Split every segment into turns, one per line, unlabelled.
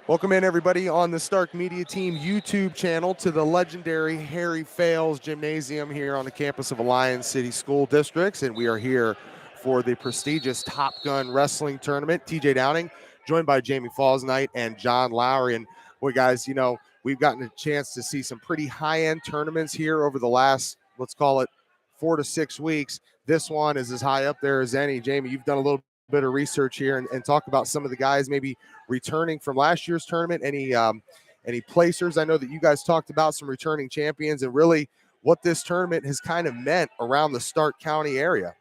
Welcome in, everybody, on the Stark Media Team YouTube channel to the legendary Harry Fales Gymnasium here on the campus of Alliance City School Districts, and we are here for the prestigious Top Gun Wrestling Tournament. TJ Downing, joined by Jamie Fausnight and John Lowery. And boy, guys, we've gotten a chance to see some pretty high-end tournaments here over the last, let's call it, 4 to 6 weeks. This one is as high up there as any. Jamie, you've done a little bit of research here and talk about some of the guys maybe returning from last year's tournament, any placers. I know that you guys talked about some returning champions and really what this tournament has kind of meant around the Stark County area.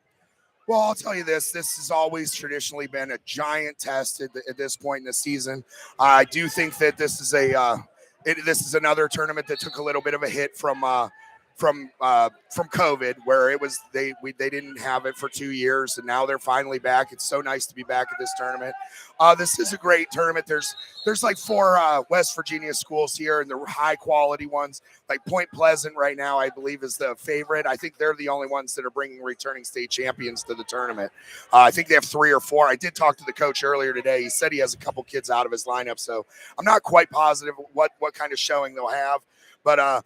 Well, I'll tell you this has always traditionally been a giant test at this point in the season. I do think that this is this is another tournament that took a little bit of a hit from COVID, where it was they didn't have it for 2 years, and now they're finally back. It's so nice to be back at this tournament. This is a great tournament. There's like 4 West Virginia schools here, and the high quality ones. Like Point Pleasant right now, I believe, is the favorite. I think they're the only ones that are bringing returning state champions to the tournament. I think they have 3 or 4. I did talk to the coach earlier today. He said he has a couple kids out of his lineup, so I'm not quite positive what kind of showing they'll have. But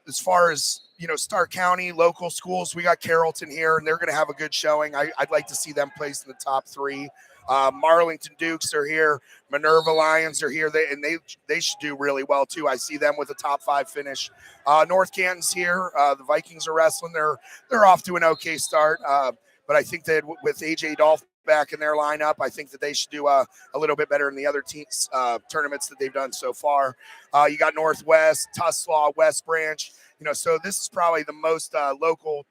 as far as, Stark County, local schools, we got Carrollton here, and they're going to have a good showing. I'd like to see them placed in the top 3. Marlington Dukes are here. Minerva Lions are here. They should do really well, too. I see them with a top 5 finish. North Canton's here. The Vikings are wrestling. They're off to an okay start. But I think that with A.J. Dolph back in their lineup, I think that they should do a little bit better in the other teams tournaments that they've done so far. You got Northwest, Tuslaw, West Branch. So this is probably the most local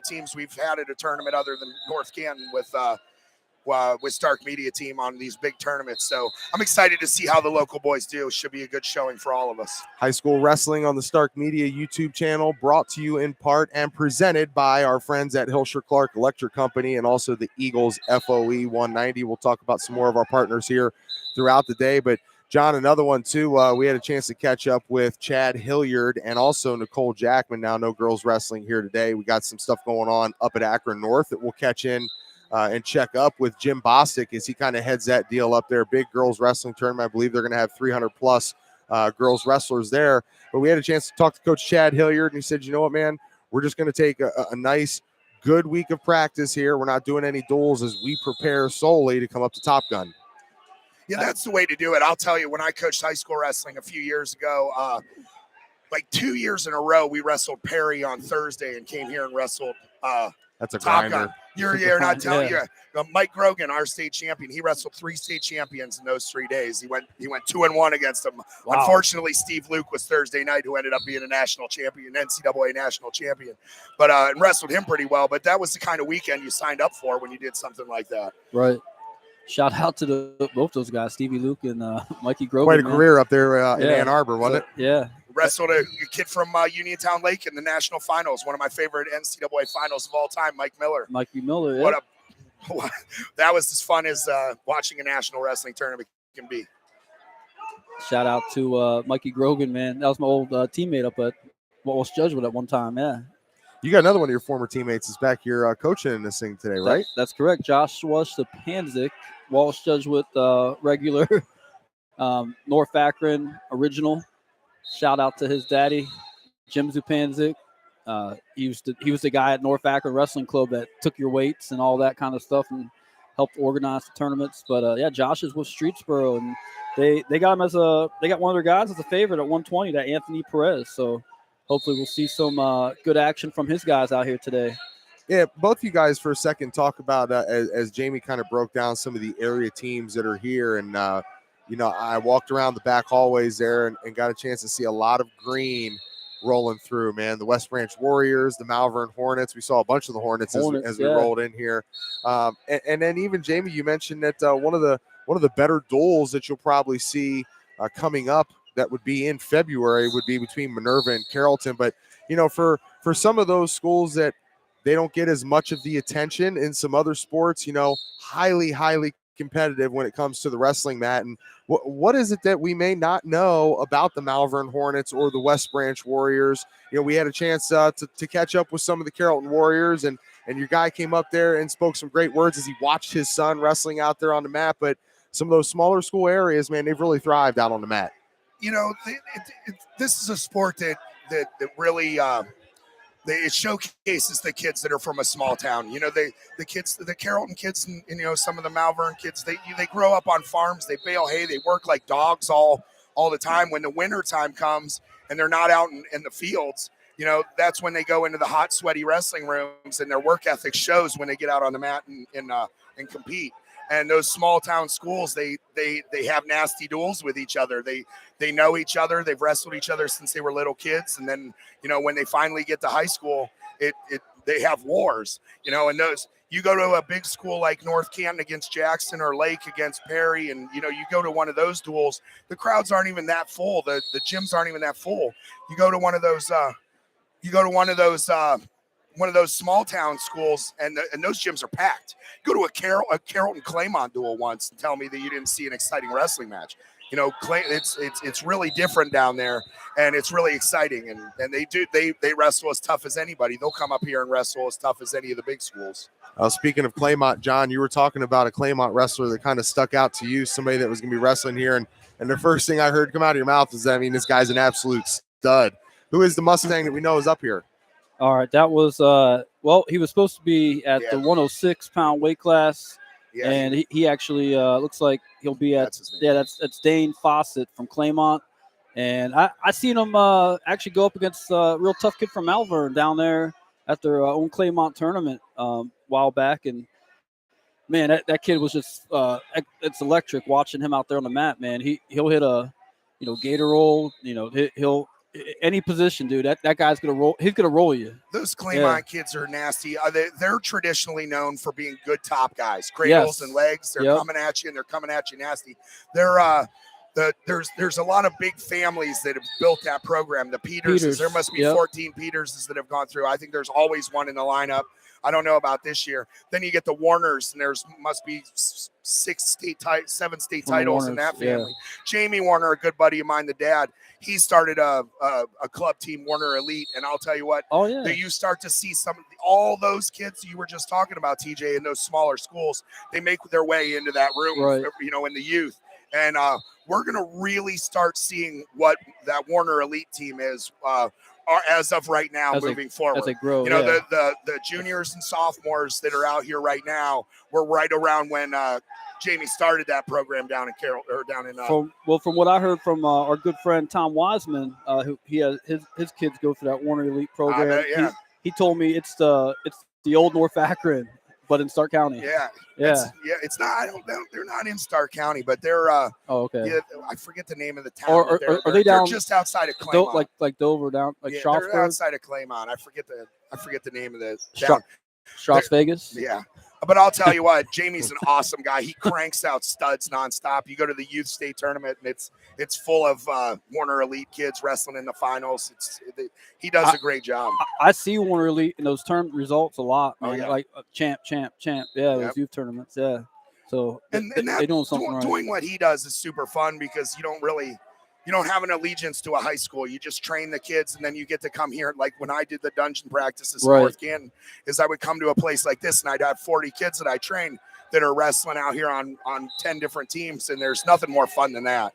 teams we've had at a tournament other than North Canton with Stark Media Team on these big tournaments. So I'm excited to see how the local boys do. Should be a good showing for all of us.
High school wrestling on the Stark Media YouTube channel, brought to you in part and presented by our friends at Hilscher-Clarke Electric Company and also the Eagles FOE 190. We'll talk about some more of our partners here throughout the day, but John, another one too. We had a chance to catch up with Chad Hilliard and also Nicole Jackman. Now, no girls wrestling here today. We got some stuff going on up at Akron North that we'll catch in and check up with Jim Bostic as he kind of heads that deal up there. Big girls wrestling tournament. I believe they're going to have 300 plus girls wrestlers there. But we had a chance to talk to Coach Chad Hilliard, and he said, you know what, man, we're just going to take a nice, good week of practice here. We're not doing any duels as we prepare solely to come up to Top Gun.
Yeah, that's the way to do it. I'll tell you, when I coached high school wrestling a few years ago, like 2 years in a row, we wrestled Perry on Thursday and came here and wrestled
that's a
Top
grinder.
Gun. You're not telling you. Mike Grogan, our state champion, he wrestled 3 state champions in those 3 days. He went 2-1 against them. Wow. Unfortunately, Steve Luke was Thursday night, who ended up being a national champion, NCAA national champion, but and wrestled him pretty well. But that was the kind of weekend you signed up for when you did something like that.
Right. Shout out to both those guys, Stevie Luke and Mikey Grogan.
Quite a career up there in Ann Arbor, wasn't it?
Yeah.
Wrestled a kid from Uniontown Lake in the national finals, one of my favorite NCAA finals of all time, Mike Miller.
Mikey Miller, yeah.
That was as fun as watching a national wrestling tournament can be.
Shout out to Mikey Grogan, man. That was my old teammate up at Wallace Judgment at one time, yeah.
You got another one of your former teammates is back here coaching in this thing today, right?
That's correct. Joshua Stepanzik, Wallace Judgment regular, North Akron original. Shout out to his daddy, Jim Zupanzik. He was the guy at North Akron Wrestling Club that took your weights and all that kind of stuff and helped organize the tournaments. But Josh is with Streetsboro, and they got him they got one of their guys as a favorite at 120, that Anthony Perez. So hopefully we'll see some good action from his guys out here today.
Yeah, both you guys for a second talk about as Jamie kind of broke down some of the area teams that are here, and I walked around the back hallways there and got a chance to see a lot of green rolling through, man. The West Branch Warriors, the Malvern Hornets. We saw a bunch of the Hornets as we rolled in here. And then even, Jamie, you mentioned that one of the better duels that you'll probably see coming up that would be in February would be between Minerva and Carrollton. But, for some of those schools that they don't get as much of the attention in some other sports, highly, highly competitive when it comes to the wrestling mat. And what is it that we may not know about the Malvern Hornets or the West Branch Warriors? We had a chance to catch up with some of the Carrollton Warriors, and your guy came up there and spoke some great words as he watched his son wrestling out there on the mat. But some of those smaller school areas, man, they've really thrived out on the mat.
You know, this is a sport that really it showcases the kids that are from a small town. You know, the kids, the Carrollton kids, and you know, some of the Malvern kids, they grow up on farms. They bale hay. They work like dogs all the time. When the winter time comes and they're not out in the fields, you know, that's when they go into the hot, sweaty wrestling rooms, and their work ethic shows when they get out on the mat and compete. And those small town schools, they have nasty duels with each other. They know each other. They've wrestled each other since they were little kids. And then, you know, when they finally get to high school, they have wars, you know, and those, you go to a big school like North Canton against Jackson or Lake against Perry. And, you know, you go to one of those duels, the crowds aren't even that full. The gyms aren't even that full. You go to one of those, one of those small town schools, and those gyms are packed. Go to a Carrollton Claymont duel once and tell me that you didn't see an exciting wrestling match. You know, it's really different down there, and it's really exciting. And they wrestle as tough as anybody. They'll come up here and wrestle as tough as any of the big schools.
Speaking of Claymont, John, you were talking about a Claymont wrestler that kind of stuck out to you, somebody that was going to be wrestling here, and the first thing I heard come out of your mouth is, I mean, this guy's an absolute stud. Who is the Mustang that we know is up here?
All right, that was he was supposed to be at the 106-pound weight class, and he actually looks like he'll be at that's Dane Fawcett from Claymont, and I seen him actually go up against a real tough kid from Malvern down there at their own Claymont tournament a while back, and man, that kid was just it's electric watching him out there on the mat. Man, he'll hit a gator roll, he'll any position, dude. That guy's gonna roll. He's gonna roll you.
Those Claymont kids are nasty. They're traditionally known for being good top guys, cradles and legs. They're coming at you, and they're coming at you nasty. They're there's a lot of big families that have built that program. The Peterses, there must be 14 Peterses that have gone through. I think there's always one in the lineup. I don't know about this year. Then you get the Warners, and there's must be 7 state titles in that family. Jamie Warner, a good buddy of mine, the dad, he started a club team, Warner Elite, and I'll tell you what. That you start to see all those kids you were just talking about, TJ, in those smaller schools. They make their way into that room, in the youth, and we're gonna really start seeing what that Warner Elite team is. As of right now, moving forward,
as they grow,
the juniors and sophomores that are out here right now were right around when Jamie started that program down in Carroll or down in.
From what I heard from our good friend Tom Wiseman, who he has his kids go through that Warner Elite program. He told me it's the old North Akron, but in Stark County.
It's not. I don't know. They're not in Stark County, but they're.
Okay.
I forget the name of the town.
Or are they down
just outside of Claymont?
like Dover down like Schaumburg?
They're outside of Claymont. I forget the name of the town.
Las Vegas.
Yeah. But I'll tell you what, Jamie's an awesome guy. He cranks out studs nonstop. You go to the youth state tournament, and it's full of Warner Elite kids wrestling in the finals. He does a great job.
I see Warner Elite in those tournament results a lot, man. Like champ. Those youth tournaments. Yeah. So they're doing something right.
Doing what he does is super fun because you don't have an allegiance to a high school. You just train the kids, and then you get to come here. Like when I did the dungeon practices in North Canton, is I would come to a place like this, and I'd have 40 kids that I train that are wrestling out here on 10 different teams, and there's nothing more fun than that.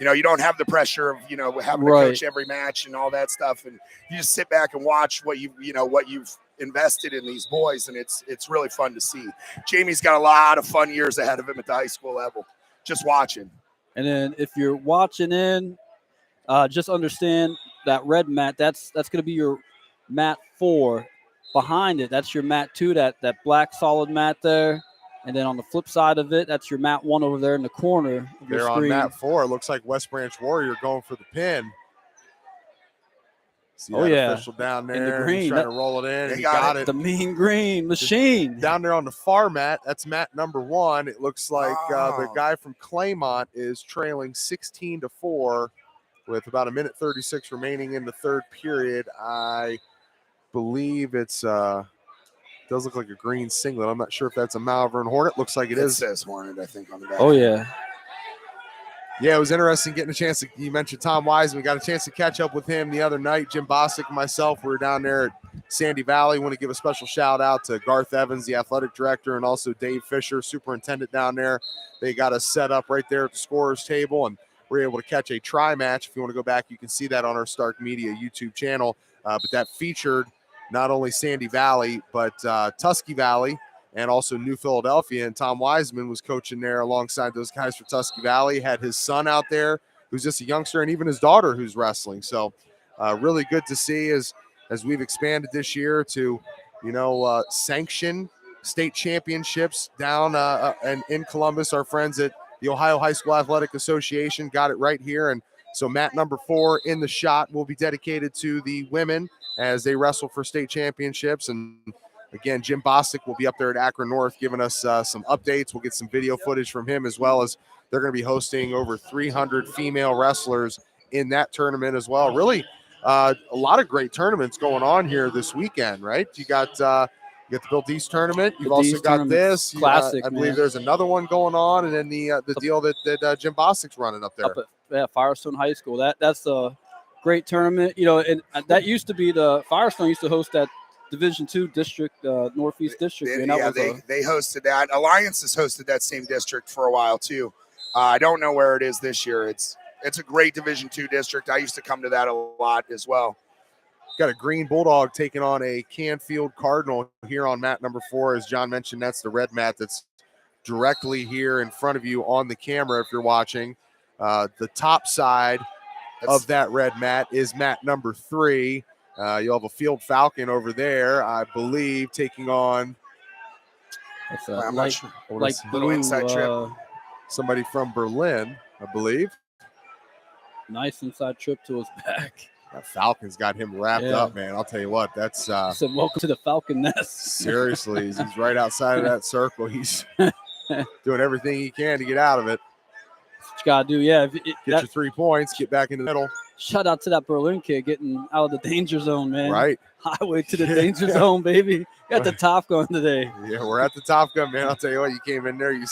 You don't have the pressure of having to coach every match and all that stuff, and you just sit back and watch what you've invested in these boys, and it's really fun to see. Jamie's got a lot of fun years ahead of him at the high school level. Just watching.
And then if you're watching in, just understand that red mat, that's going to be your mat 4. Behind it, that's your mat 2, that black solid mat there. And then on the flip side of it, that's your mat 1 over there in the corner of your screen.
On mat 4, it looks like West Branch Warrior going for the pin. See that official down there
in the green.
He's trying to roll it in. He got it.
The mean green machine.
Down there on the far mat, that's mat number 1. It looks like the guy from Claymont is trailing 16-4 with about 1:36 remaining in the third period. I believe it's does look like a green singlet. I'm not sure if that's a Malvern Hornet. Looks like it is.
It says Hornet, I think, on the back.
Oh, yeah.
Yeah, it was interesting getting a chance to, you mentioned Tom Wiseman, got a chance to catch up with him the other night. Jim Bostic and myself, we were down there at Sandy Valley. Want to give a special shout out to Garth Evans, the athletic director, and also Dave Fisher, superintendent down there. They got us set up right there at the scorer's table, and we were able to catch a try match. If you want to go back, you can see that on our Stark Media YouTube channel. But that featured not only Sandy Valley, but Tusky Valley, and also New Philadelphia. And Tom Wiseman was coaching there alongside those guys for Tusky Valley, had his son out there who's just a youngster, and even his daughter who's wrestling. So really good to see as we've expanded this year to, sanction state championships down and in Columbus. Our friends at the Ohio High School Athletic Association got it right here. And so mat number 4 in the shot will be dedicated to the women as they wrestle for state championships. And again, Jim Bostic will be up there at Akron North giving us some updates. We'll get some video footage from him, as well as they're going to be hosting over 300 female wrestlers in that tournament as well. Really, a lot of great tournaments going on here this weekend, right? You got the Bill Dees tournament. You've also got this.
Classic,
I believe there's another one going on, and then the deal that Jim Bostic's running up there.
Firestone High School. That's a great tournament. And that used to be Firestone used to host that Division II district, Northeast district.
They hosted that. Alliance has hosted that same district for a while too. I don't know where it is this year. It's a great Division II district. I used to come to that a lot as well.
Got a Green Bulldog taking on a Canfield Cardinal here on mat number 4. As John mentioned, that's the red mat that's directly here in front of you on the camera if you're watching. The top side of that red mat is mat number 3. You'll have a Field Falcon over there, I believe, taking on
little inside trip.
Somebody from Berlin, I believe.
Nice inside trip to his back.
That Falcon's got him wrapped up, man. I'll tell you what, that's
said, welcome to the Falcon nest.
Seriously, he's right outside of that circle. He's doing everything he can to get out of it.
That's what you gotta do, yeah.
Get your 3 points, get back in the middle.
Shout out to that Berlin kid getting out of the danger zone, man.
Right.
Highway to the danger zone, baby. Got the Top Gun today.
Yeah, we're at the Top Gun, man. I'll tell you what, you came in there, you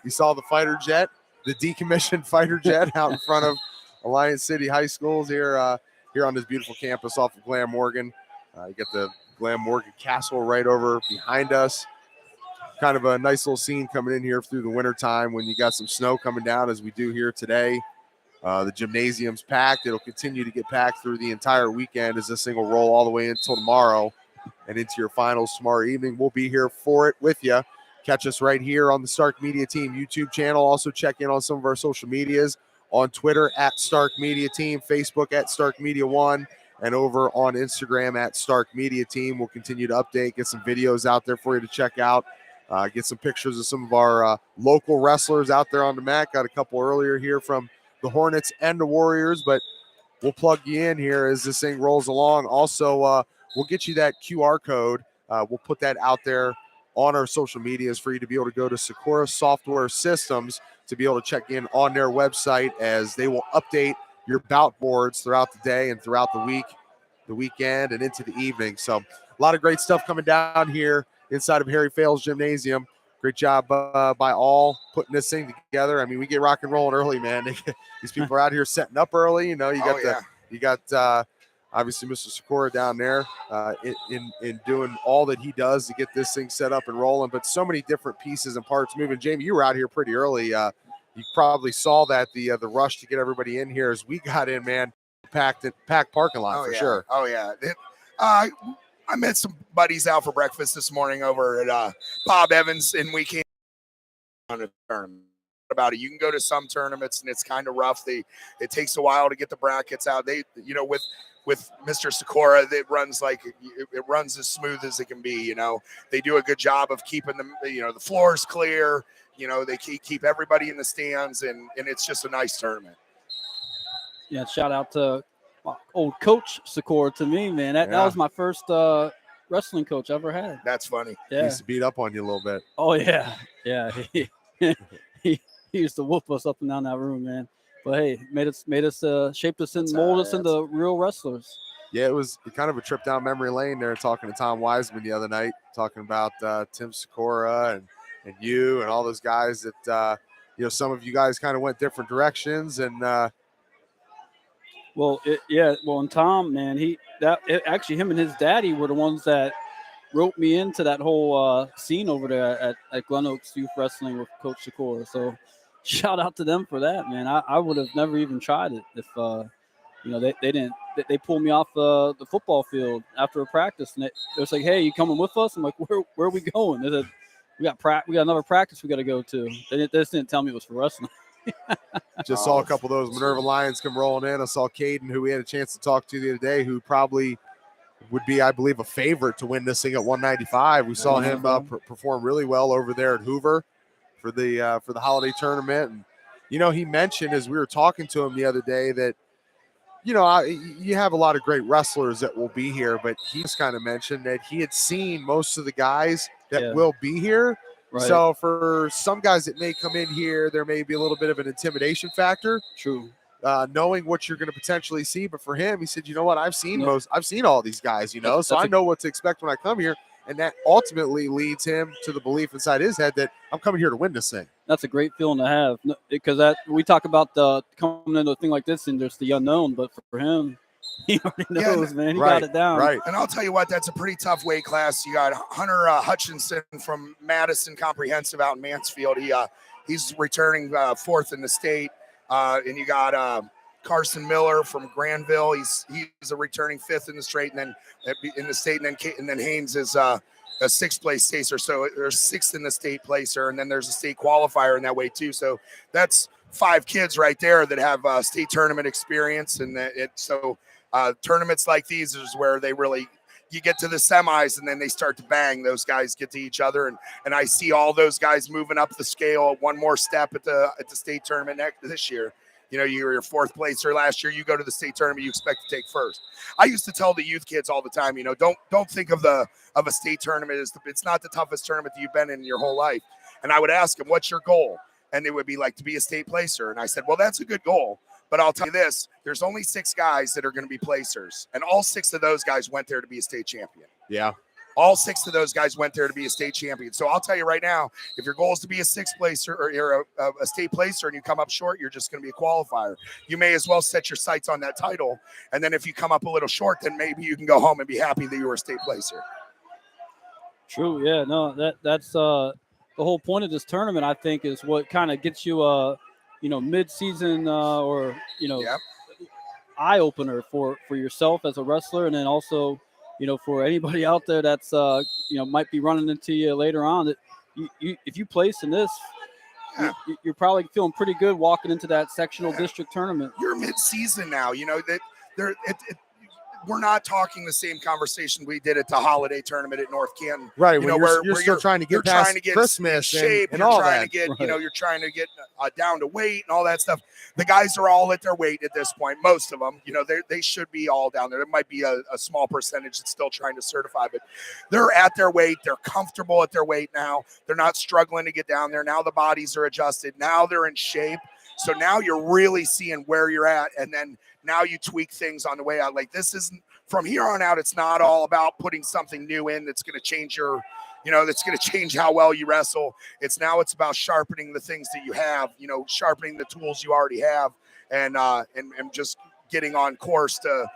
saw the fighter jet, the decommissioned fighter jet out in front of Alliance City High Schools here on this beautiful campus off of Glam Morgan. You got the Glam Morgan Castle right over behind us. Kind of a nice little scene coming in here through the winter time when you got some snow coming down, as we do here today. The gymnasium's packed. It'll continue to get packed through the entire weekend as this thing will roll all the way until tomorrow and into your finals tomorrow evening. We'll be here for it with you. Catch us right here on the Stark Media Team YouTube channel. Also check in on some of our social medias on Twitter at Stark Media Team, Facebook at Stark Media 1, and over on Instagram at Stark Media Team. We'll continue to update, get some videos out there for you to check out, get some pictures of some of our local wrestlers out there on the mat. Got a couple earlier here from the Hornets and the Warriors, but we'll plug you in here as this thing rolls along. Also, we'll get you that QR code. We'll put that out there on our social medias for you to be able to go to Sakura Software Systems to be able to check in on their website, as they will update your bout boards throughout the day and throughout the week, the weekend, and into the evening. So a lot of great stuff coming down here inside of Harry Fales Gymnasium. Great job by all putting this thing together. I mean, we get rock and rolling early, man. These people are out here setting up early. You got obviously Mr. Sakura down there in doing all that he does to get this thing set up and rolling, but so many different pieces and parts moving. Jamie, you were out here pretty early. You probably saw that the rush to get everybody in here as we got in, man. Packed parking lot sure.
Oh yeah. I met some buddies out for breakfast this morning over at Bob Evans, and we came on a tournament about it. You can go to some tournaments and it's kind of rough. It takes a while to get the brackets out. With Mr. Sakura, it runs as smooth as it can be. They do a good job of keeping them, the floors clear. They keep everybody in the stands, and it's just a nice tournament.
Yeah, shout out to old coach Sakura to me, man. That was my first wrestling coach I ever had.
That's funny.
Yeah.
He used to beat up on you a little bit.
Oh yeah. He used to whoop us up and down that room, man. But hey, shaped us and molded us into real wrestlers.
Yeah, it was kind of a trip down memory lane there, talking to Tom Wiseman the other night, talking about Tim Sakura and you and all those guys that some of you guys kind of went different directions, and
Well, and Tom, man, actually him and his daddy were the ones that roped me into that whole scene over there at Glen Oaks Youth Wrestling with Coach Shakur. So shout out to them for that, man. I would have never even tried it if they didn't. They pulled me off the football field after a practice, and it was like, "Hey, you coming with us?" I'm like, "Where are we going?" They said, "We got another practice we got to go to." They just didn't tell me it was for wrestling.
just saw a couple of those Minerva Lions come rolling in. I saw Caden, who we had a chance to talk to the other day, who probably would be, I believe, a favorite to win this thing at 195. We saw him perform really well over there at Hoover for the holiday tournament. And he mentioned, as we were talking to him the other day, that you have a lot of great wrestlers that will be here, but he just kind of mentioned that he had seen most of the guys that will be here. Right. So for some guys that may come in here, there may be a little bit of an intimidation factor.
True.
Knowing what you're going to potentially see, but for him, he said, "You know what? I've seen all these guys, so I know what to expect when I come here." And that ultimately leads him to the belief inside his head that I'm coming here to win this thing.
That's a great feeling to have, because we talk about coming into a thing like this and there's the unknown, but for him, he already knows, man. He got it down.
Right.
And I'll tell you what, that's a pretty tough weight class. You got Hunter Hutchinson from Madison Comprehensive out in Mansfield. He's returning fourth in the state. And you got Carson Miller from Granville. He's a returning fifth in the state, and then Haynes is a sixth place placer. So there's sixth in the state placer, and then there's a state qualifier in that way too. So that's 5 kids right there that have state tournament experience, and tournaments like these is where they really. You get to the semis and then they start to bang. Those guys get to each other, and I see all those guys moving up the scale one more step at the state tournament this year. You were your fourth placer last year. You go to the state tournament, you expect to take first. I used to tell the youth kids all the time, don't think of a state tournament as it's not the toughest tournament that you've been in your whole life. And I would ask them, "What's your goal?" And they would be like, "To be a state placer." And I said, "Well, that's a good goal. But I'll tell you this, there's only 6 guys that are going to be placers. And all 6 of those guys went there to be a state champion."
Yeah.
All 6 of those guys went there to be a state champion. So I'll tell you right now, if your goal is to be a 6th placer or you're a state placer and you come up short, you're just going to be a qualifier. You may as well set your sights on that title. And then if you come up a little short, then maybe you can go home and be happy that you were a state placer.
True. Yeah, no, that's the whole point of this tournament, I think, is what kind of gets you mid-season or eye opener for yourself as a wrestler, and then also for anybody out there that's might be running into you later on, that if you place in this, you're probably feeling pretty good walking into that sectional district tournament.
You're mid-season now, that we're not talking the same conversation we did at the holiday tournament at North Canton.
Right. You're still trying to get past Christmas
shape
and all that.
You're trying to get down to weight and all that stuff. The guys are all at their weight at this point. Most of them, they should be all down there. There might be a small percentage that's still trying to certify, but they're at their weight. They're comfortable at their weight now. They're not struggling to get down there. Now the bodies are adjusted. Now they're in shape. So now you're really seeing where you're at, and then now you tweak things on the way out. Like, this isn't from here on out. It's not all about putting something new in that's going to change that's going to change how well you wrestle. It's about sharpening the things that you have, sharpening the tools you already have, and just getting on course to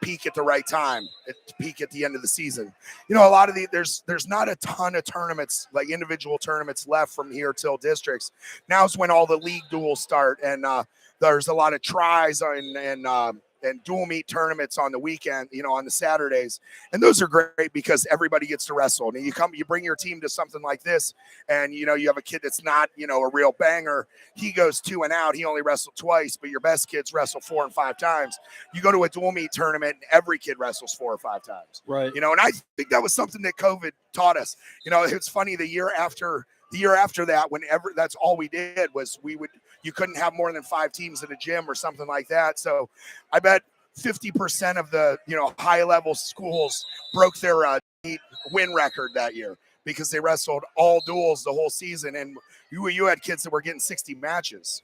peak at the right time, to peak at the end of the season. A lot of there's not a ton of tournaments, like individual tournaments, left from here till districts. Now's when all the league duels start, and there's a lot of tries and dual meet tournaments on the weekend, on the Saturdays. And those are great because everybody gets to wrestle. And you bring your team to something like this, and, you have a kid that's not, a real banger. He goes 2 and out. He only wrestled twice, but your best kids wrestle 4 and 5 times. You go to a dual meet tournament and every kid wrestles 4 or 5 times.
Right.
And I think that was something that COVID taught us. It's funny, the year after that, whenever that's all we did was you couldn't have more than 5 teams in a gym or something like that. So I bet 50% of the, high level schools broke their win record that year because they wrestled all duels the whole season. And you had kids that were getting 60 matches.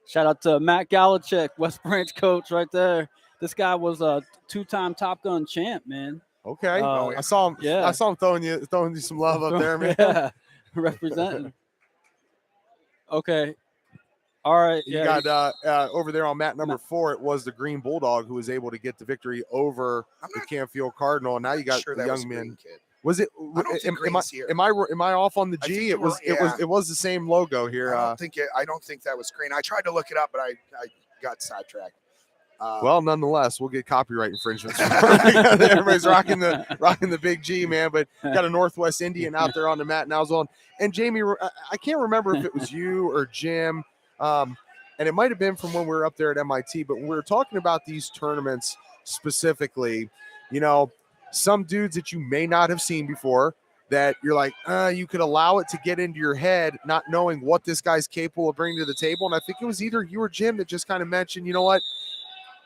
Shout out to Matt Galachek, West Branch coach right there. This guy was a 2-time Top Gun champ, man.
Okay. I saw him. Yeah. I saw him throwing you some love up there, man.
Yeah. Representing. Okay. All right.
You got over there on mat number 4. It was the Green Bulldog who was able to get the victory over the Canfield Cardinal. Now you got
sure
the
that was
young
a green
men.
kid.
Was it?
I don't think Green's here.
Am I off on the G? It was the same logo here.
I don't think that was green. I tried to look it up, but I got sidetracked.
Well, nonetheless, we'll get copyright infringements. Everybody's rocking the big G, man. But got a Northwest Indian out there on the mat now. And Jamie, I can't remember if it was you or Jim, and it might have been from when we were up there at MIT. But when we were talking about these tournaments specifically, some dudes that you may not have seen before, that you're like, you could allow it to get into your head, not knowing what this guy's capable of bringing to the table. And I think it was either you or Jim that just kind of mentioned, you know what?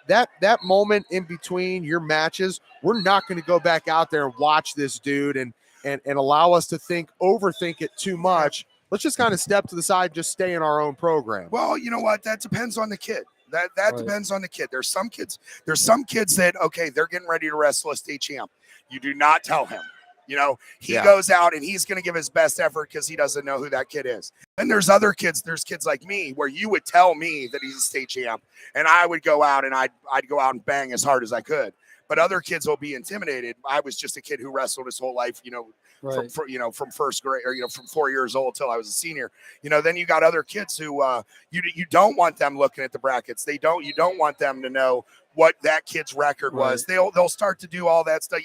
That moment in between your matches, we're not going to go back out there and watch this dude and allow us to overthink it too much. Let's just kind of step to the side, just stay in our own program.
Well, you know what? That depends on the kid. That depends on the kid. There's some kids that, okay, they're getting ready to wrestle a state champ. You do not tell him. He goes out and he's going to give his best effort because he doesn't know who that kid is. And there's other kids. There's kids like me where you would tell me that he's a state champ, and I would go out and I'd go out and bang as hard as I could. But other kids will be intimidated. I was just a kid who wrestled his whole life,
right.
from first grade or from 4 years old till I was a senior. Then you got other kids who you don't want them looking at the brackets. You don't want them to know what that kid's record was. They'll start to do all that stuff.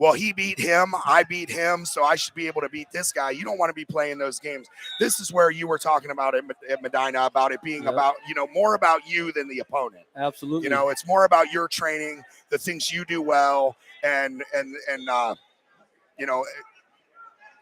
Well, he beat him, I beat him, so I should be able to beat this guy. You don't want to be playing those games. This is where you were talking about it at Medina, about it being about, more about you than the opponent.
Absolutely.
It's more about your training, the things you do well, and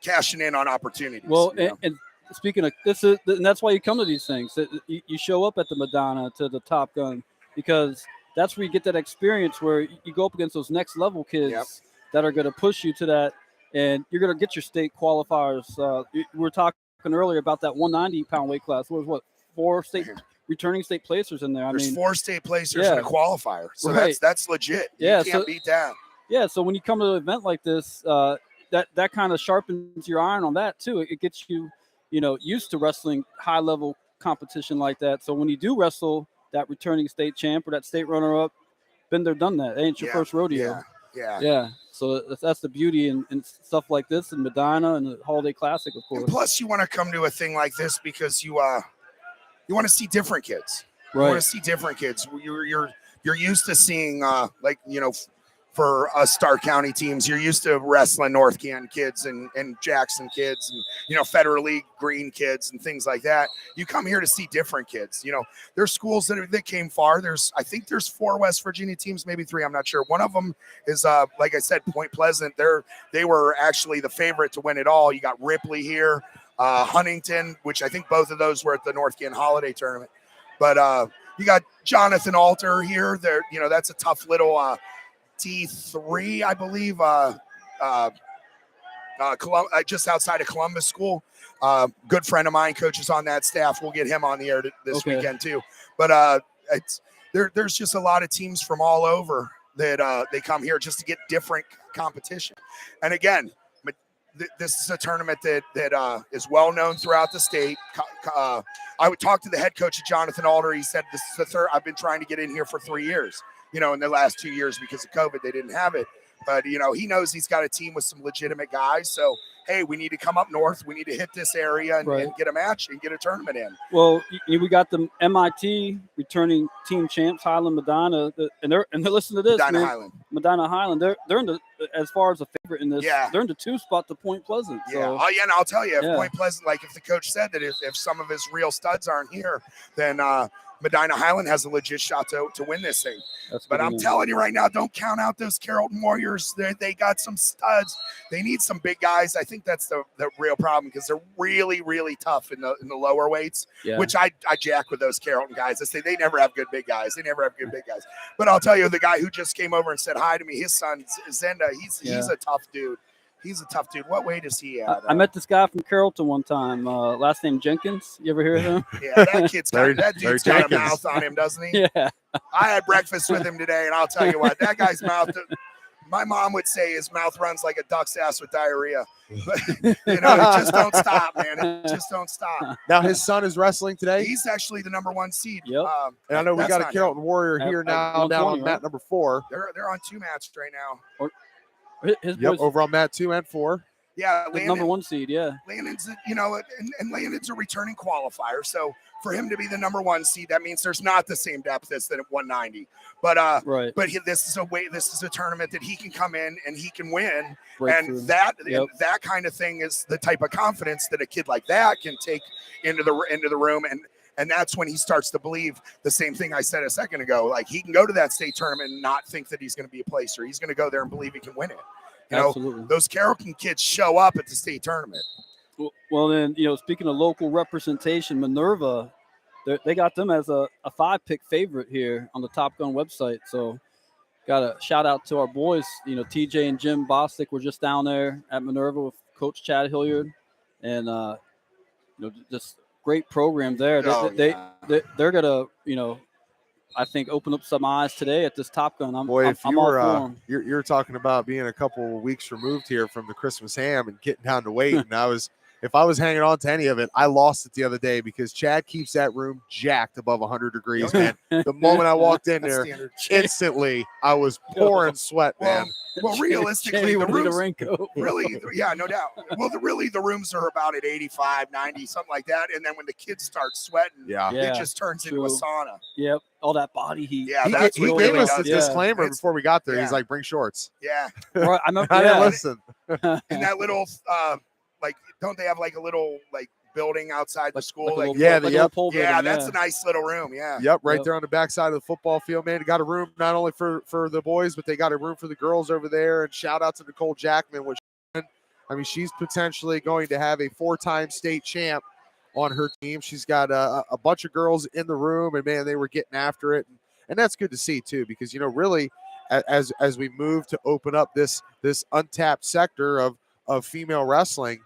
cashing in on opportunities.
Well, and speaking of this, and that's why you come to these things. You show up at the Madonna to the Top Gun, because that's where you get that experience where you go up against those next level kids that are going to push you to that, and you're going to get your state qualifiers. We were talking earlier about that 190-pound weight class. There was 4 returning state placers in there.
There's 4 state placers and a qualifier, so that's legit. You can't beat that.
Yeah, so when you come to an event like this, that kind of sharpens your iron on that too. It gets you, used to wrestling high-level competition like that. So when you do wrestle that returning state champ or that state runner-up, been there, done that. It ain't your first rodeo. Yeah. So that's the beauty and stuff like this, and Medina and the Holiday Classic, of course.
And plus, you want to come to a thing like this because you want to see different kids.
Right.
You want to see different kids. You're used to seeing for us Stark County teams, you're used to wrestling North Canton kids and Jackson kids and, Federal League Green kids and things like that. You come here to see different kids. There's schools that came far. I think there's 4 West Virginia teams, maybe 3. I'm not sure. One of them is, like I said, Point Pleasant. They were actually the favorite to win it all. You got Ripley here, Huntington, which I think both of those were at the North Canton Holiday Tournament. But you got Jonathan Alter here. There, that's a tough little T3, I believe, just outside of Columbus School. Good friend of mine coaches on that staff. We'll get him on the air this weekend too. But there's just a lot of teams from all over that they come here just to get different competition. And again, this is a tournament that is well known throughout the state. I would talk to the head coach of Jonathan Alder. He said, "This is the third. I've been trying to get in here for 3 years. In the last 2 years because of COVID, they didn't have it. But, he knows he's got a team with some legitimate guys. So, hey, we need to come up north. We need to hit this area and get a match and get a tournament in.
Well, we got the MIT returning team champs, Highland Medina, and they're listening to this. Medina Highland. They're in the, as far as a favorite in this, they're in the 2 spot to Point Pleasant. So.
Yeah. Oh, yeah, and I'll tell you, if Point Pleasant, if the coach said that if some of his real studs aren't here, then Medina Highland has a legit shot to win this thing. But I'm telling you right now, don't count out those Carrollton Warriors. They got some studs. They need some big guys. I think that's the real problem because they're really, really tough in the lower weights, which I jack with those Carrollton guys. I say they never have good big guys. But I'll tell you, the guy who just came over and said hi to me, his son, Zenda, he's a tough dude. He's a tough dude. What weight is he at?
I met this guy from Carrollton one time. Last name Jenkins. You ever hear of him?
Yeah, that dude's got a mouth on him, doesn't he?
Yeah.
I had breakfast with him today, and I'll tell you what, that guy's mouth. my mom would say his mouth runs like a duck's ass with diarrhea. It just don't stop, man. It just don't stop.
Now his son is wrestling today.
He's actually the number 1 seed.
Yep.
And I know we
that's
got a
not
Carrollton Warrior
At-
here
at
now down on
120,
mat number 4.
They're on 2 mats right now.
His
Yep,
boys,
over on mat 2 and 4.
Yeah,
the number 1 seed. Yeah.
Landon's, and Landon's a returning qualifier. So for him to be the number 1 seed, that means there's not the same depth as at 190. But
Right.
this is a tournament that he can come in and he can win.
Breakthrough.
And that
Yep.
that kind of thing is the type of confidence that a kid like that can take into the room. And that's when he starts to believe the same thing I said a second ago. Like, he can go to that state tournament and not think that he's going to be a placer. He's going to go there and believe he can win it.
Absolutely.
Those Carrollton kids show up at the state tournament.
Well, then, speaking of local representation, Minerva, they got them as a 5-pick favorite here on the Top Gun website. So got a shout out to our boys. TJ and Jim Bostic were just down there at Minerva with Coach Chad Hilliard. And, just great program there. They're going to, I think, open up some eyes today at this Top Gun. I'm all for 'em.
You're talking about being a couple of weeks removed here from the Christmas ham and getting down to weight, and if I was hanging on to any of it, I lost it the other day because Chad keeps that room jacked above 100 degrees, man. The moment I walked in there, instantly I was pouring sweat, man.
Well, realistically, the
Jamie would need a
rooms,
raincoat.
really, yeah, no doubt. Well, the rooms are about at 85, 90, something like that. And then when the kids start sweating,
Yeah.
it just turns into a
True.
sauna.
Yep, all that body heat.
Yeah,
He
that's what
gave
really
us
does
the
it.
disclaimer
It's-
before we got there.
yeah.
He's like, bring shorts.
Yeah.
Right, I remember.
I didn't
Yeah.
listen.
And that little, don't they have like a little building outside the school?
Like a little-
Yeah,
like a little
yep.
pole
yeah,
building,
that's a nice little room. Yeah.
Yep, right
Yep.
there on the backside of the football field, man. They got a room not only for the boys, but they got a room for the girls over there. And shout out to Nicole Jackman, which she's potentially going to have a 4-time state champ on her team. She's got a bunch of girls in the room, and man, they were getting after it, and that's good to see too, because really, as we move to open up this untapped sector of female wrestling,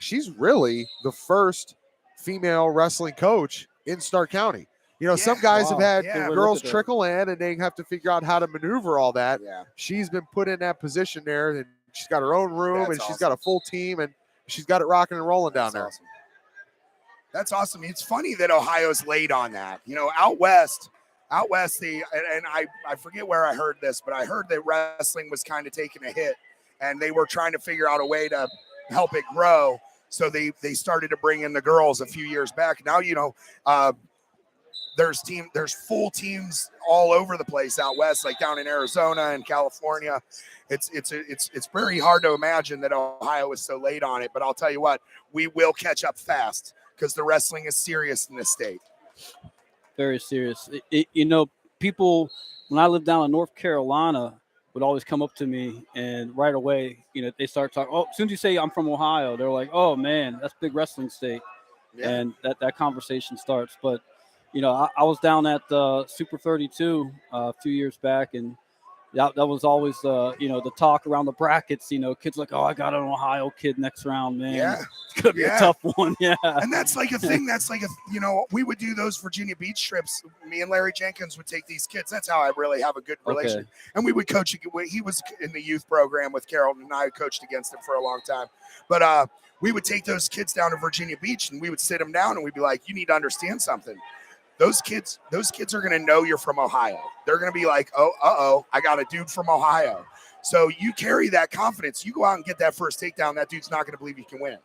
she's really the first female wrestling coach in Stark County. Some guys have had
yeah.
girls
Look at that.
trickle in, and they have to figure out how to maneuver all that.
Yeah.
She's been put in that position there, and she's got her own room,
That's
and she's
awesome.
got a full team, and she's got it rocking and rolling down there.
Awesome. That's awesome. It's funny that Ohio's late on that. Out west, and I forget where I heard this, but I heard that wrestling was kind of taking a hit, and they were trying to figure out a way to help it grow. So they started to bring in the girls a few years back. Now, there's full teams all over the place out west, like down in Arizona and California. It's very hard to imagine that Ohio is so late on it, but I'll tell you what, we will catch up fast because the wrestling is serious in this state.
Very serious. People, when I lived down in North Carolina, would always come up to me, and right away, they start talking. Oh, as soon as you say I'm from Ohio, they're like, "Oh man, that's a big wrestling state," and that conversation starts. But I was down at Super 32 a few years back, and that was always the talk around the brackets. Kids like, "Oh, I got an Ohio kid next round, man.
Yeah.
It's gonna be a tough one." Yeah,
And that's like a thing. That's like we would do those Virginia Beach trips. Me and Larry Jenkins would take these kids. That's how I really have a good relation.
Okay.
And we would coach. He was in the youth program with Carrollton, and I coached against him for a long time. But we would take those kids down to Virginia Beach, and we would sit them down, and we'd be like, "You need to understand something. Those kids are going to know you're from Ohio. They're going to be like, oh, I got a dude from Ohio." So you carry that confidence. You go out and get that first takedown. That dude's not going to believe you can win.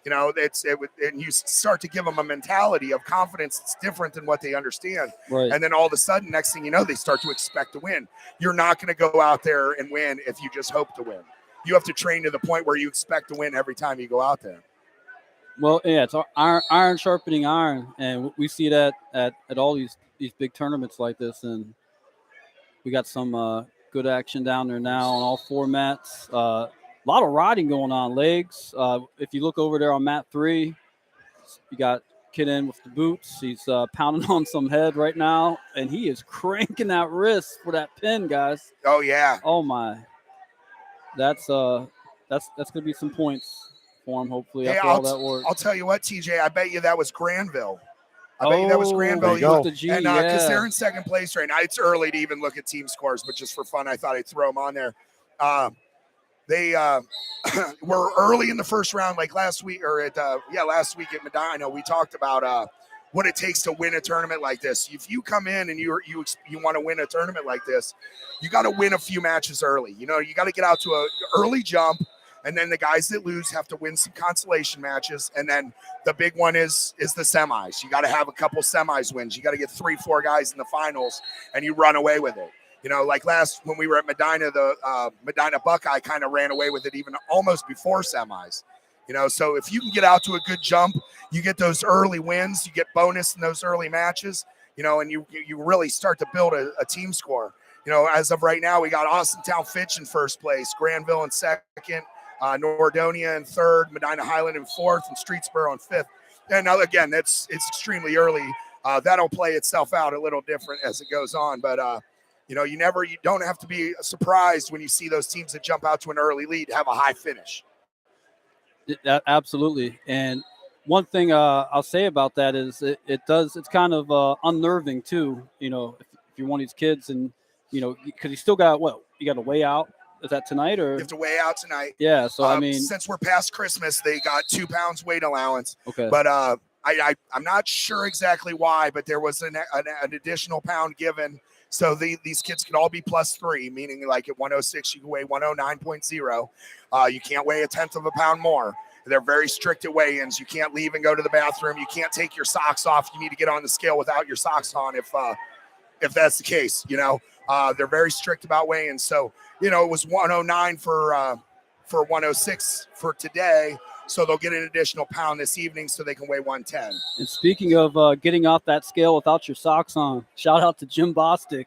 And you start to give them a mentality of confidence that's different than what they understand.
right.
And then all of a sudden, next thing you know, they start to expect to win. You're not going to go out there and win if you just hope to win. You have to train to the point where you expect to win every time you go out there.
Well, yeah, it's iron sharpening iron, and we see that at all these big tournaments like this, and we got some good action down there now on all 4 mats. A lot of riding going on, legs. If you look over there on mat 3, you got kid in with the boots. He's pounding on some head right now, and he is cranking that wrist for that pin, guys.
Oh, yeah.
Oh my, that's gonna be some points for him, hopefully,
Hey,
after all that work.
I'll tell you what, TJ, I bet you that was Granville. I bet you that was
There
Granville.
you go. The G,
And because
yeah.
they're in second place right now, it's early to even look at team scores, but just for fun, I thought I'd throw them on there. They were early in the first round, like last week, or last week at Medina. We talked about what it takes to win a tournament like this. If you come in and you want to win a tournament like this, you got to win a few matches early. You know, you got to get out to an early jump, and then the guys that lose have to win some consolation matches, and then the big one is the semis. You got to have a couple semis wins. You got to get 3-4 guys in the finals, and you run away with it. You know, like when we were at Medina, the Medina Buckeye kind of ran away with it even almost before semis. You know, so if you can get out to a good jump, you get those early wins, you get bonus in those early matches, you know, and you really start to build a team score. You know, as of right now, we got Austintown Fitch in first place, Granville in second, Nordonia in third, Medina Highland in fourth, and Streetsboro in fifth. And now, again, it's extremely early. That'll play itself out a little different as it goes on, but you know, you don't have to be surprised when you see those teams that jump out to an early lead have a high finish.
Absolutely. And one thing I'll say about that is it's kind of unnerving too, you know, if you're one of these kids and, you know, because you still got you got to weigh out. Is that tonight or?
You have to weigh out tonight.
Yeah. So, I mean,
since we're past Christmas, they got 2 pounds weight allowance.
Okay.
But I'm not sure exactly why, but there was an additional pound given. So these kids can all be +3, meaning like at 106, you can weigh 109.0. You can't weigh a tenth of a pound more. They're very strict at weigh-ins. You can't leave and go to the bathroom. You can't take your socks off. You need to get on the scale without your socks on if that's the case. You know, they're very strict about weigh-ins. So, you know, it was 109 for 106 for today. So they'll get an additional pound this evening so they can weigh 110.
And speaking of getting off that scale without your socks on, shout out to Jim Bostic.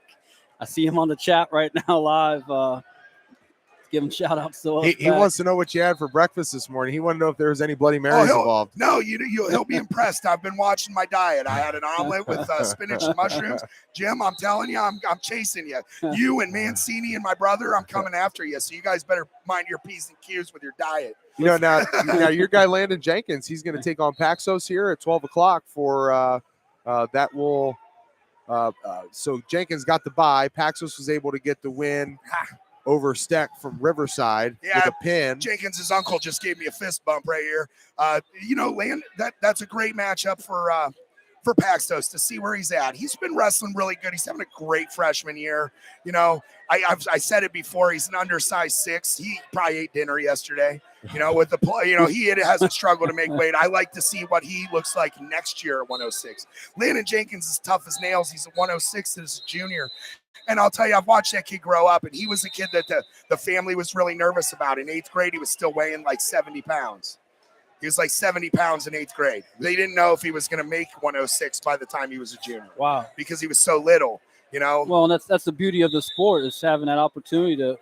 I see him on the chat right now live. Give him shout outs to us.
He wants to know what you had for breakfast this morning. He wanted to know if there was any Bloody Marys involved.
No, he'll be impressed. I've been watching my diet. I had an omelet with spinach and mushrooms. Jim, I'm telling you, I'm chasing you. You and Mancini and my brother, I'm coming after you. So you guys better mind your P's and Q's with your diet.
You know, now your guy Landon Jenkins, he's going to take on Paxos here at 12 o'clock for that will. So Jenkins got the bye. Paxos was able to get the win over Steck from Riverside with a pin.
Jenkins' uncle just gave me a fist bump right here. You know, that's a great matchup for Paxos to see where he's at. He's been wrestling really good. He's having a great freshman year. You know, I said it before. He's an undersized 6. He probably ate dinner yesterday. You know, with he hasn't struggled to make weight. I like to see what he looks like next year at 106. Landon Jenkins is tough as nails. He's at 106 as a junior. And I'll tell you, I've watched that kid grow up, and he was a kid that the family was really nervous about. In 8th grade, he was still weighing like 70 pounds. He was like 70 pounds in 8th grade. They didn't know if he was going to make 106 by the time he was a junior.
Wow.
Because he was so little, you know.
Well, and that's the beauty of the sport is having that opportunity to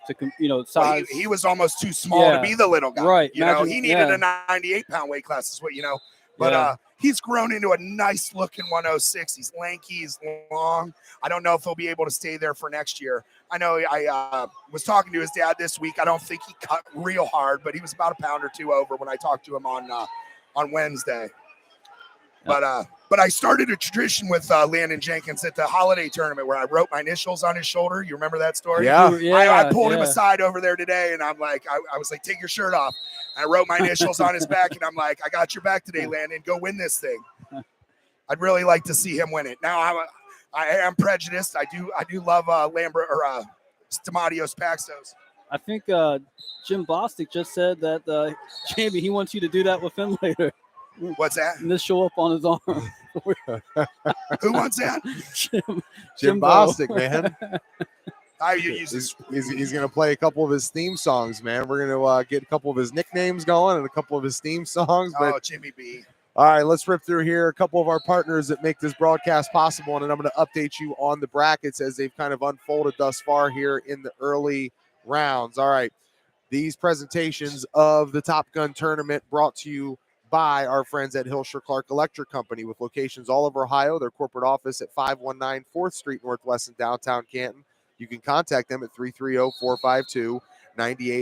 size.
Well, he was almost too small to be the little guy.
Right.
You know, he needed a 98-pound weight class is what, you know. But he's grown into a nice-looking 106. He's lanky. He's long. I don't know if he'll be able to stay there for next year. I know I was talking to his dad this week. I don't think he cut real hard, but he was about a pound or two over when I talked to him on Wednesday. But I started a tradition with Landon Jenkins at the holiday tournament where I wrote my initials on his shoulder. You remember that story?
Yeah.
I pulled him aside over there today, and I'm like, I was like, take your shirt off. I wrote my initials on his back, and I'm like, I got your back today, Landon. Go win this thing. I'd really like to see him win it. Now I am prejudiced. I do love Lambert or Stamatios Paxos.
I think Jim Bostic just said that Jamie, he wants you to do that with him later.
What's that?
And this show up on his arm.
Who wants that?
Jim Bostic, man.
He's
going to play a couple of his theme songs, man. We're going to get a couple of his nicknames going and a couple of his theme songs.
Oh, Jimmy B.
All right, let's rip through here a couple of our partners that make this broadcast possible, and then I'm going to update you on the brackets as they've kind of unfolded thus far here in the early rounds. All right, these presentations of the Top Gun tournament brought to you by our friends at Hilscher-Clarke Electric Company with locations all over Ohio. Their corporate office at 519 4th Street Northwest in downtown Canton. You can contact them at 330-452-9806.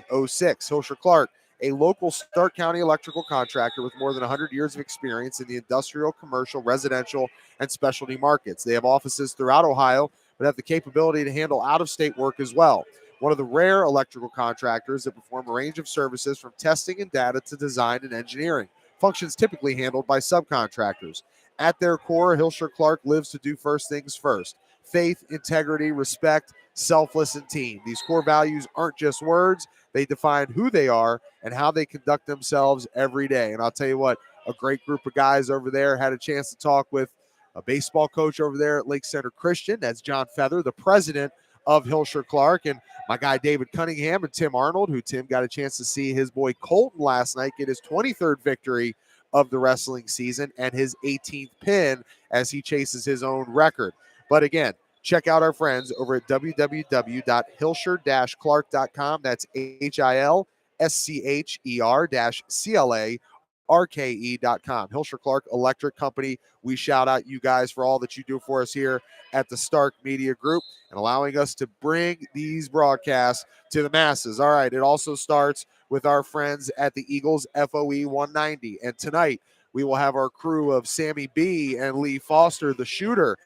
Hilscher-Clarke a local Stark County electrical contractor with more than 100 years of experience in the industrial, commercial, residential, and specialty markets. They have offices throughout Ohio, but have the capability to handle out-of-state work as well. One of the rare electrical contractors that perform a range of services from testing and data to design and engineering, functions typically handled by subcontractors. At their core, Hilscher-Clarke lives to do first things first: faith, integrity, respect, selfless, and team. These core values aren't just words, they define who they are and how they conduct themselves every day. And I'll tell you what, a great group of guys over there. Had a chance to talk with a baseball coach over there at Lake Center Christian. That's John Feather, the president of Hilscher-Clarke, and my guy David Cunningham and Tim Arnold, who Tim got a chance to see his boy Colton last night get his 23rd victory of the wrestling season and his 18th pin as he chases his own record. But again, check out our friends over at www.hilscher-clarke.com. That's HILSCHER-CLARKE.com. Hilscher-Clarke Electric Company. We shout out you guys for all that you do for us here at the Stark Media Group and allowing us to bring these broadcasts to the masses. All right, it also starts with our friends at the Eagles FOE 190. And tonight we will have our crew of Sammy B and Lee Foster, the shooter,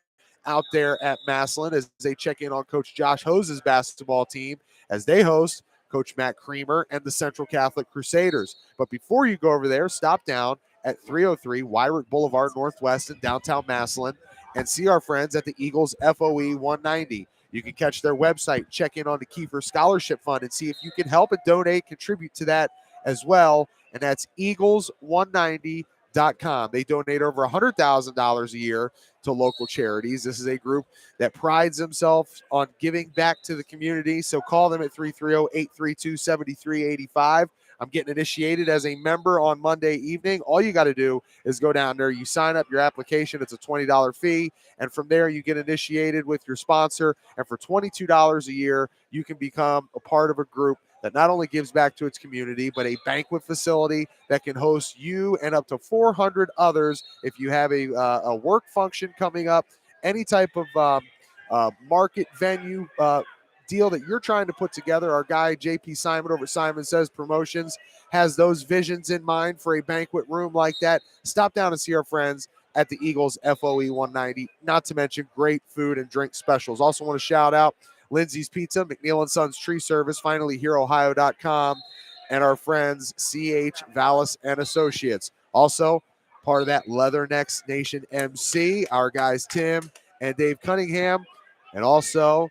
out there at Massillon as they check in on Coach Josh Hose's basketball team as they host Coach Matt Creamer and the Central Catholic Crusaders. But before you go over there, stop down at 303 Wyrick Boulevard Northwest in downtown Massillon and see our friends at the Eagles FOE 190. You can catch their website, check in on the Kiefer Scholarship Fund, and see if you can help and donate, contribute to that as well. And that's Eagles190.com. They donate over $100,000 a year to local charities. This is a group that prides themselves on giving back to the community. So call them at 330-832-7385. I'm getting initiated as a member on Monday evening. All you got to do is go down there. You sign up your application. It's a $20 fee. And from there, you get initiated with your sponsor. And for $22 a year, you can become a part of a group that not only gives back to its community, but a banquet facility that can host you and up to 400 others if you have a work function coming up, any type of market venue deal that you're trying to put together. Our guy JP Simon over at Simon Says Promotions has those visions in mind for a banquet room like that. Stop down and see our friends at the Eagles FOE 190, not to mention great food and drink specials. Also want to shout out Lindseys Pizza, McNeill & Sons Tree Service, finallyhereohio.com, and our friends CH Vallos Associates. Also, part of that Leathernecks Nation MC, our guys Tim and Dave Cunningham, and also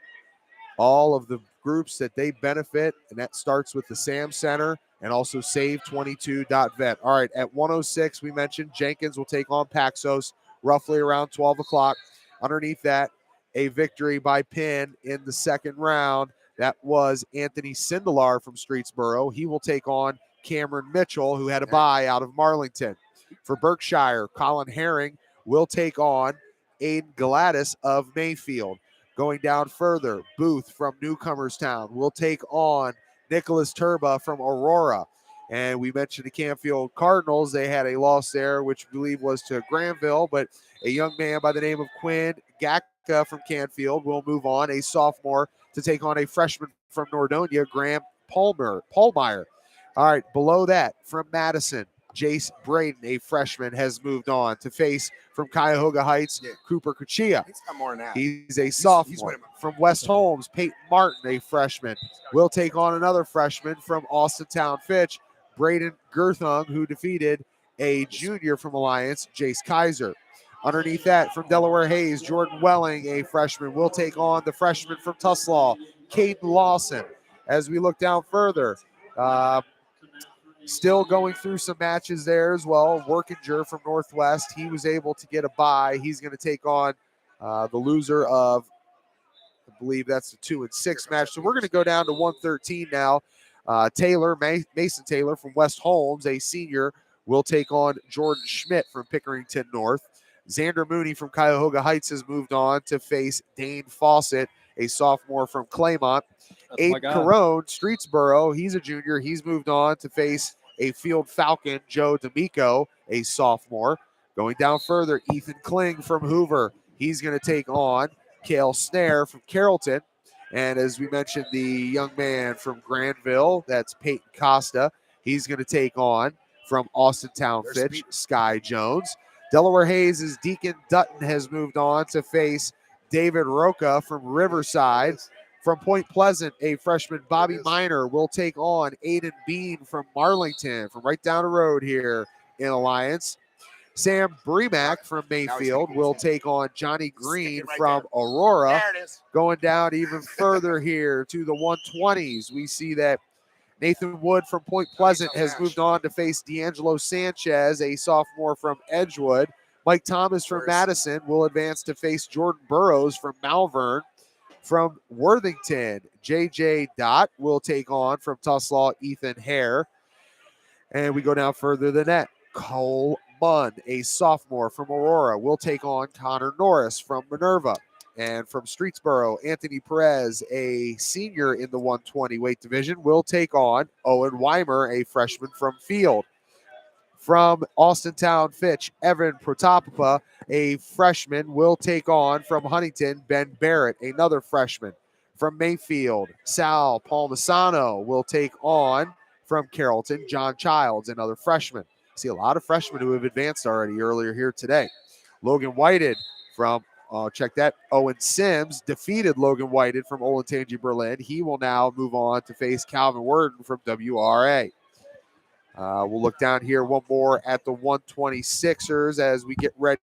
all of the groups that they benefit, and that starts with the Sam Center and also Save22.vet. All right, at 106, we mentioned Jenkins will take on Paxos roughly around 12 o'clock. Underneath that, a victory by pin in the second round. That was Anthony Sindelar from Streetsboro. He will take on Cameron Mitchell, who had a bye out of Marlington. For Berkshire, Colin Herring will take on Aiden Gladys of Mayfield. Going down further, Booth from Newcomerstown will take on Nicholas Turba from Aurora. And we mentioned the Canfield Cardinals. They had a loss there, which I believe was to Granville, but a young man by the name of Quinn Gacka from Canfield will move on, a sophomore, to take on a freshman from Nordonia, Graham Paulmeyer. All right, below that, from Madison, Jace Braden, a freshman, has moved on to face from Cuyahoga Heights, Cooper Cuchilla.
He's got more than that.
He's a sophomore. From West Holmes, Peyton Martin, a freshman, will take on another freshman from Austintown Fitch, Braden Gerthung, who defeated a junior from Alliance, Jace Kaiser. Underneath that, from Delaware Hayes, Jordan Welling, a freshman, will take on the freshman from Tuslaw, Caden Lawson. As we look down further, still going through some matches there as well. Workinger from Northwest, he was able to get a bye. He's going to take on the loser of, I believe that's the 2 and 6 match. So we're going to go down to 113 now. Mason Taylor from West Holmes, a senior, will take on Jordan Schmidt from Pickerington North. Xander Mooney from Cuyahoga Heights has moved on to face Dane Fawcett, a sophomore from Claymont. Aiden Carone, Streetsboro, he's a junior. He's moved on to face a Field Falcon, Joe D'Amico, a sophomore. Going down further, Ethan Kling from Hoover. He's going to take on Cale Snare from Carrollton. And as we mentioned, the young man from Granville, that's Peyton Costa. He's going to take on from Austintown
There's
Fitch, Sky Jones. Delaware Hayes' Deacon Dutton has moved on to face David Roca from Riverside. From Point Pleasant, a freshman, Bobby Miner, will take on Aiden Bean from Marlington, from right down the road here in Alliance. Sam Bremack from Mayfield will take on Johnny Green from Aurora.
There it is.
Going down even further here to the 120s, we see that Nathan Wood from Point Pleasant has moved on to face D'Angelo Sanchez, a sophomore from Edgewood. Mike Thomas from Madison will advance to face Jordan Burrows from Malvern. From Worthington, J.J. Dott will take on from Tuslaw Ethan Hare. And we go down further than that. Cole Munn, a sophomore from Aurora, will take on Connor Norris from Minerva. And from Streetsboro, Anthony Perez, a senior in the 120 weight division, will take on Owen Weimer, a freshman from Field. From Austintown Fitch, Evan Protopapa, a freshman, will take on from Huntington, Ben Barrett, another freshman. From Mayfield, Sal Palmisano will take on from Carrollton, John Childs, another freshman. See a lot of freshmen who have advanced already earlier here today. Logan Whited from, check that, Owen Sims defeated Logan Whited from Olentangy Berlin. He will now move on to face Calvin Worden from WRA. We'll look down here one more at the 126ers as we get ready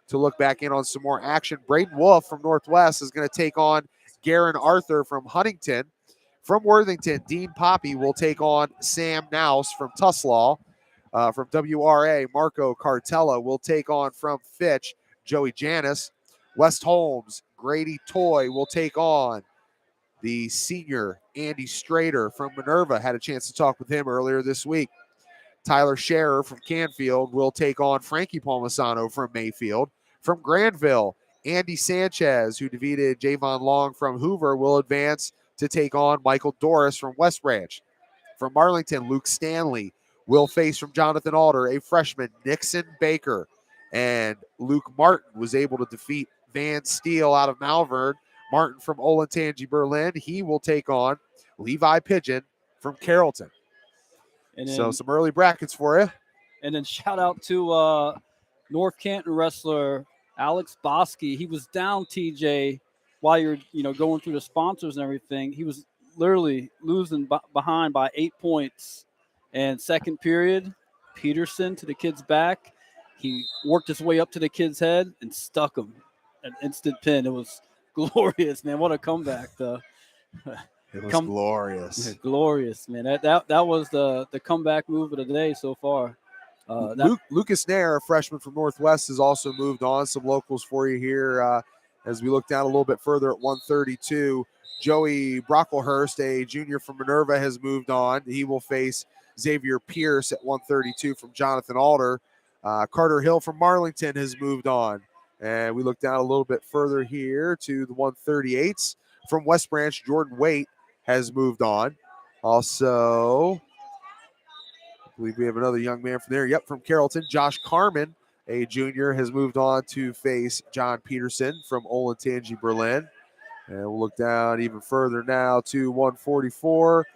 to look back in on some more action. Braden Wolf from Northwest is going to take on Garen Arthur from Huntington. From Worthington, Dean Poppy will take on Sam Nouse from Tuslaw. From WRA, Marco Cartella will take on from Fitch, Joey Janis. West Holmes, Grady Toy will take on the senior Andy Strader from Minerva. Had a chance to talk with him earlier this week. Tyler Scherer from Canfield will take on Frankie Palmisano from Mayfield. From Granville, Andy Sanchez, who defeated Javon Long from Hoover, will advance to take on Michael Doris from West Branch. From Marlington, Luke Stanley will face from Jonathan Alder, a freshman, Nixon Baker. And Luke Martin was able to defeat Van Steele out of Malvern. Martin from Olentangy Berlin, he will take on Levi Pigeon from Carrollton.
And then,
so some early brackets for you.
And then shout out to North Canton wrestler Alex Bosky. He was down, TJ, while you're going through the sponsors and everything. He was literally losing behind by 8 points. And second period, Peterson to the kid's back. He worked his way up to the kid's head and stuck him. An instant pin. It was glorious, man. What a comeback, though.
It was glorious.
Yeah, glorious, man. That was the comeback move of the day so far.
Lucas Nair, a freshman from Northwest, has also moved on. Some locals for you here as we look down a little bit further at 132. Joey Brocklehurst, a junior from Minerva, has moved on. He will face Xavier Pierce at 132 from Jonathan Alder. Carter Hill from Marlington has moved on. And we look down a little bit further here to the 138s. From West Branch, Jordan Waite has moved on. Also, I believe we have another young man from there. Yep, from Carrollton, Josh Carmen, a junior, has moved on to face John Peterson from Olentangy Berlin. And we'll look down even further now to 144.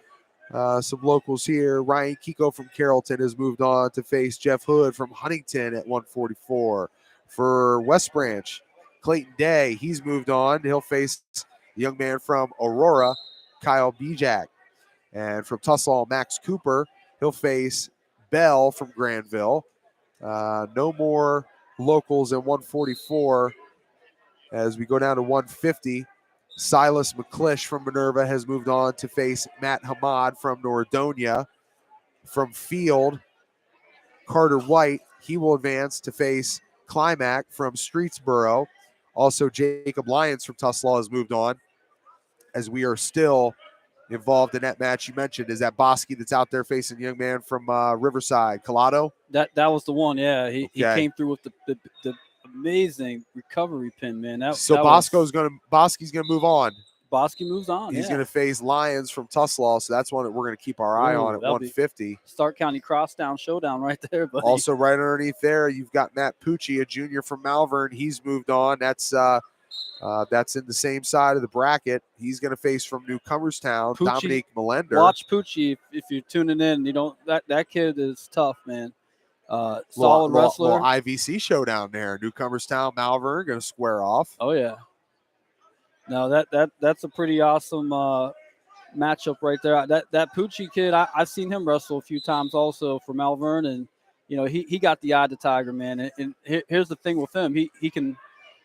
Some locals here. Ryan Kiko from Carrollton has moved on to face Jeff Hood from Huntington at 144. For West Branch, Clayton Day, he's moved on. He'll face the young man from Aurora, Kyle Bijak. And from Tuslaw, Max Cooper, he'll face Bell from Granville. No more locals at 144 as we go down to 150. Silas McClish from Minerva has moved on to face Matt Hamad from Nordonia. From Field, Carter White, he will advance to face Climac from Streetsboro. Also, Jacob Lyons from Tuslaw has moved on. As we are still involved in that match you mentioned, is that Bosky that's out there facing a young man from Riverside, Collado?
That was the one, yeah. He came through with the amazing recovery pin, man.
Bosky's going to move on.
Bosky moves on.
He's going to face Lyons from Tuslaw, so that's one that we're going to keep our eye on at 150.
Stark County Crosstown Showdown right there, buddy.
Also, right underneath there, you've got Matt Pucci, a junior from Malvern. He's moved on. That's That's in the same side of the bracket. He's going to face from Newcomerstown,
Pucci,
Dominique Melender.
Watch Pucci if you're tuning in. You don't that kid is tough, man. Solid wrestler.
Little IVC showdown there. Newcomerstown, Malvern going to square off.
Oh yeah. No, that's a pretty awesome matchup right there. That Pucci kid, I've seen him wrestle a few times also for Malvern, and he got the eye of the tiger, man. And here's the thing with him, he can.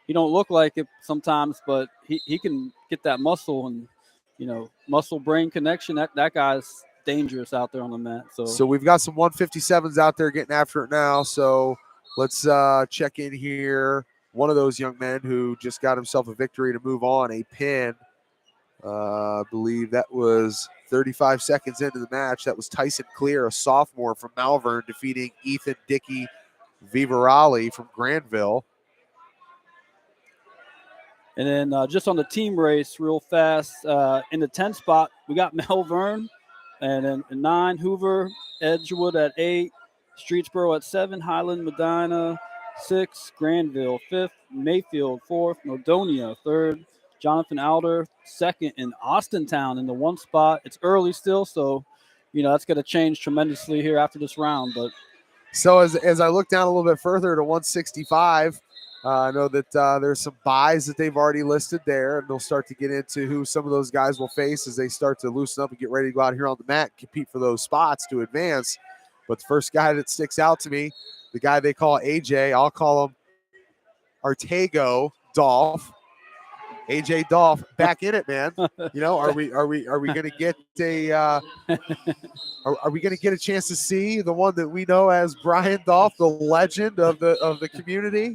He don't look like it sometimes, but he can get that muscle and, muscle brain connection. That guy's dangerous out there on the mat.
So we've got some 157s out there getting after it now. So let's check in here. One of those young men who just got himself a victory to move on, a pin. I believe that was 35 seconds into the match. That was Tyson Clear, a sophomore from Malvern, defeating Ethan Dickey Vivarali from Granville.
And then just on the team race real fast, in the 10th spot, we got Malvern. And then 9, Hoover, Edgewood at 8, Streetsboro at 7, Highland, Medina, 6, Granville, 5th, Mayfield, 4th, Nordonia, 3rd, Jonathan Alder, 2nd, and Austintown in the 1 spot. It's early still, so, that's going to change tremendously here after this round. But
so as I look down a little bit further to 165, I know that there's some buys that they've already listed there, and they'll start to get into who some of those guys will face as they start to loosen up and get ready to go out here on the mat, compete for those spots to advance. But the first guy that sticks out to me, the guy they call AJ, I'll call him Artego Dolph. AJ Dolph back in it, man. Are we going to get a are we going to get a chance to see the one that we know as Brian Dolph, the legend of the community?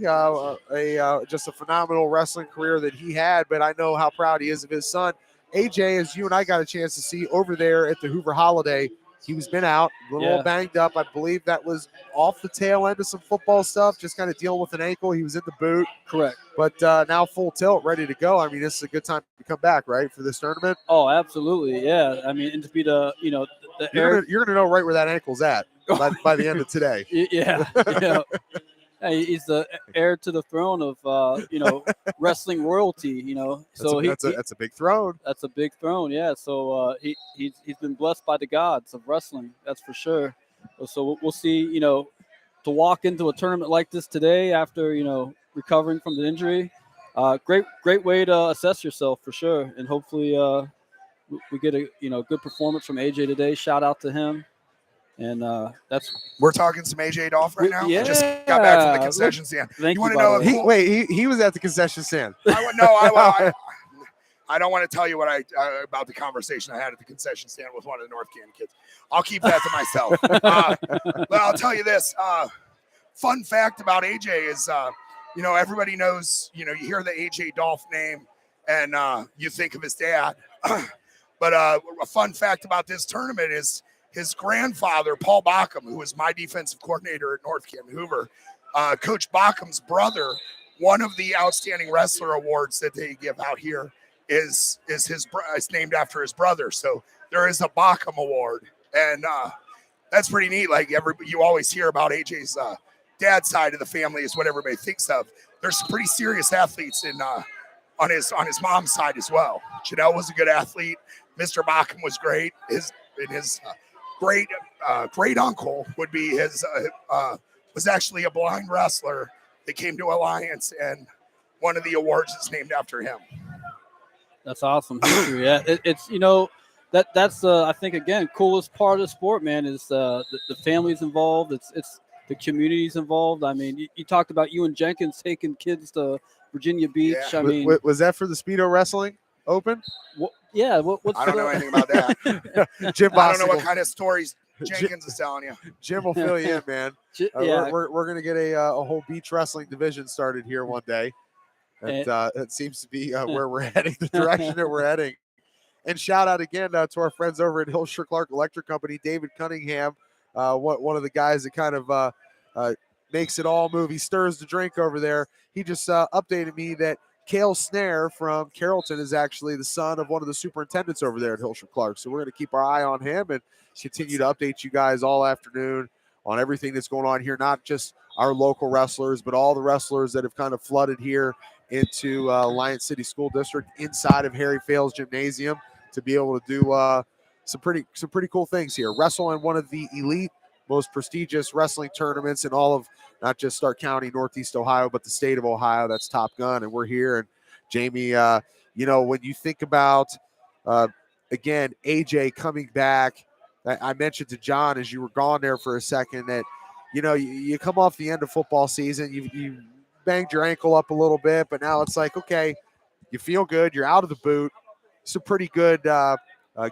Just a phenomenal wrestling career that he had, but I know how proud he is of his son. AJ, as you and I got a chance to see over there at the Hoover Holiday, he's been out, a little banged up. I believe that was off the tail end of some football stuff, just kind of dealing with an ankle. He was in the boot.
Correct.
But now full tilt, ready to go. I mean, this is a good time to come back, right, for this tournament?
Oh, absolutely, yeah. I mean, and to be the
you're gonna know right where that ankle's at by the end of today.
Yeah. Hey, he's the heir to the throne of wrestling royalty. So
that's a big throne.
That's a big throne, yeah. So he's been blessed by the gods of wrestling. That's for sure. So we'll see. To walk into a tournament like this today after recovering from the injury, great way to assess yourself for sure. And hopefully we get a good performance from AJ today. Shout out to him. And
we're talking some AJ Dolph right now.
Yeah,
I just got back from the concession stand.
Thank you.
Want to know?
He was at the concession stand.
I don't want to tell you what about the conversation I had at the concession stand with one of the North Canton kids. I'll keep that to myself. But I'll tell you this. Fun fact about AJ is, everybody knows. You hear the AJ Dolph name, and you think of his dad. But a fun fact about this tournament is, his grandfather, Paul Bockham, who was my defensive coordinator at North Canton Hoover, Coach Bockham's brother, one of the outstanding wrestler awards that they give out here is named after his brother. So there is a Bockham Award, and that's pretty neat. Like you always hear about AJ's dad's side of the family is what everybody thinks of. There's some pretty serious athletes on his mom's side as well. Janelle was a good athlete. Mr. Bockham was great. His great uncle would be was actually a blind wrestler that came to Alliance, and one of the awards is named after him.
That's awesome history. Yeah, it's that's I think again coolest part of the sport, man, is the families involved. It's the communities involved. I mean, you talked about you and Jenkins taking kids to Virginia Beach.
Yeah.
I mean,
was that for the Speedo Wrestling Open?
Yeah,
I don't know anything about that.
Jim
I don't know what kind of stories Jenkins is telling you.
Jim will fill you in, man. We're going to get a whole beach wrestling division started here one day. It seems to be where we're heading, the direction that we're heading. And shout out again to our friends over at Hilscher-Clarke Electric Company, David Cunningham, one of the guys that kind of makes it all move. He stirs the drink over there. He just updated me that Cale Snare from Carrollton is actually the son of one of the superintendents over there at Hilscher-Clarke. So we're going to keep our eye on him and continue to update you guys all afternoon on everything that's going on here, not just our local wrestlers, but all the wrestlers that have kind of flooded here into Lion City School District inside of Harry Fales Gymnasium to be able to do some pretty cool things here. Wrestle in one of the elite, most prestigious wrestling tournaments in all of not just Stark County, Northeast Ohio, but the state of Ohio. That's Top Gun, and we're here. And Jamie, when you think about again AJ coming back, I mentioned to John as you were gone there for a second that you come off the end of football season, you banged your ankle up a little bit, but now it's like, okay, you feel good, you're out of the boot. It's a pretty good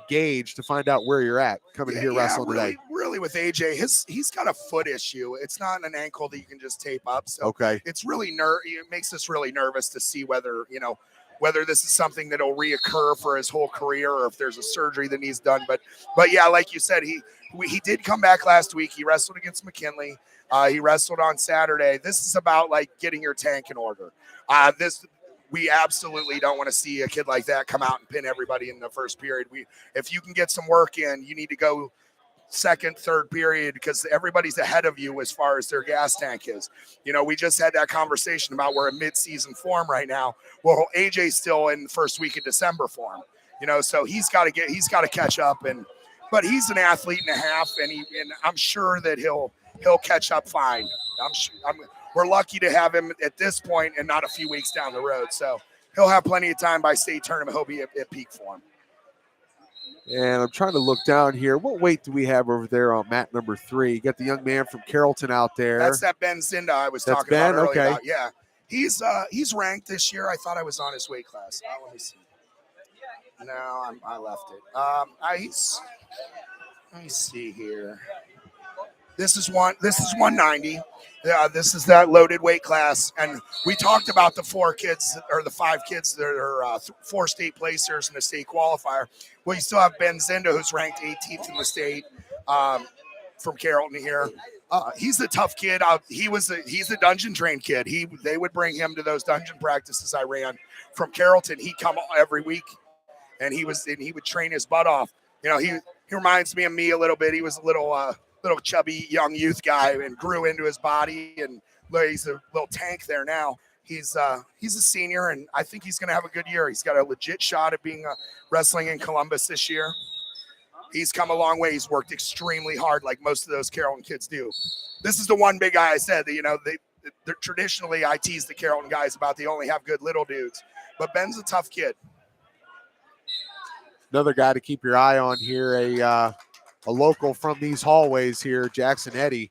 gauge to find out where you're at coming here wrestling today.
Really with AJ, he's got a foot issue. It's not an ankle that you can just tape up. So
okay,
it's really it makes us really nervous to see whether this is something that'll reoccur for his whole career or if there's a surgery that needs done. But yeah, like you said, he did come back last week. He wrestled against McKinley. He wrestled on Saturday. This is about like getting your tank in order. We absolutely don't want to see a kid like that come out and pin everybody in the first period. If you can get some work in, you need to go second, third period because everybody's ahead of you as far as their gas tank is. We just had that conversation about we're in mid-season form right now. Well, AJ's still in the first week of December form. So he's got to catch up. But he's an athlete and a half, and I'm sure that he'll catch up fine. We're lucky to have him at this point and not a few weeks down the road. So he'll have plenty of time by state tournament. He'll be at peak form.
And I'm trying to look down here. What weight do we have over there on mat number 3? You got the young man from Carrollton out there.
That's that Ben Zinda I was talking about earlier. About. Yeah, he's ranked this year. I thought I was on his weight class. Let me see. No, I left it. Let me see here. This is 190. This is that loaded weight class, and we talked about the 5 kids that are 4 state placers and a state qualifier. Well, you still have Ben Zinda, who's ranked 18th in the state from Carrollton here. He's a tough kid. He's a dungeon trained kid. They would bring him to those dungeon practices I ran from Carrollton. He'd come every week, and he would train his butt off. He reminds me of me a little bit. He was a little chubby young youth guy and grew into his body, and he's a little tank there now. He's a senior, and I think he's going to have a good year. He's got a legit shot at being wrestling in Columbus this year. He's come a long way. He's worked extremely hard, like most of those Carrollton kids do. This is the one big guy I said that they're traditionally I tease the Carrollton guys about they only have good little dudes, but Ben's a tough kid.
Another guy to keep your eye on here, a local from these hallways here, Jackson Eddy,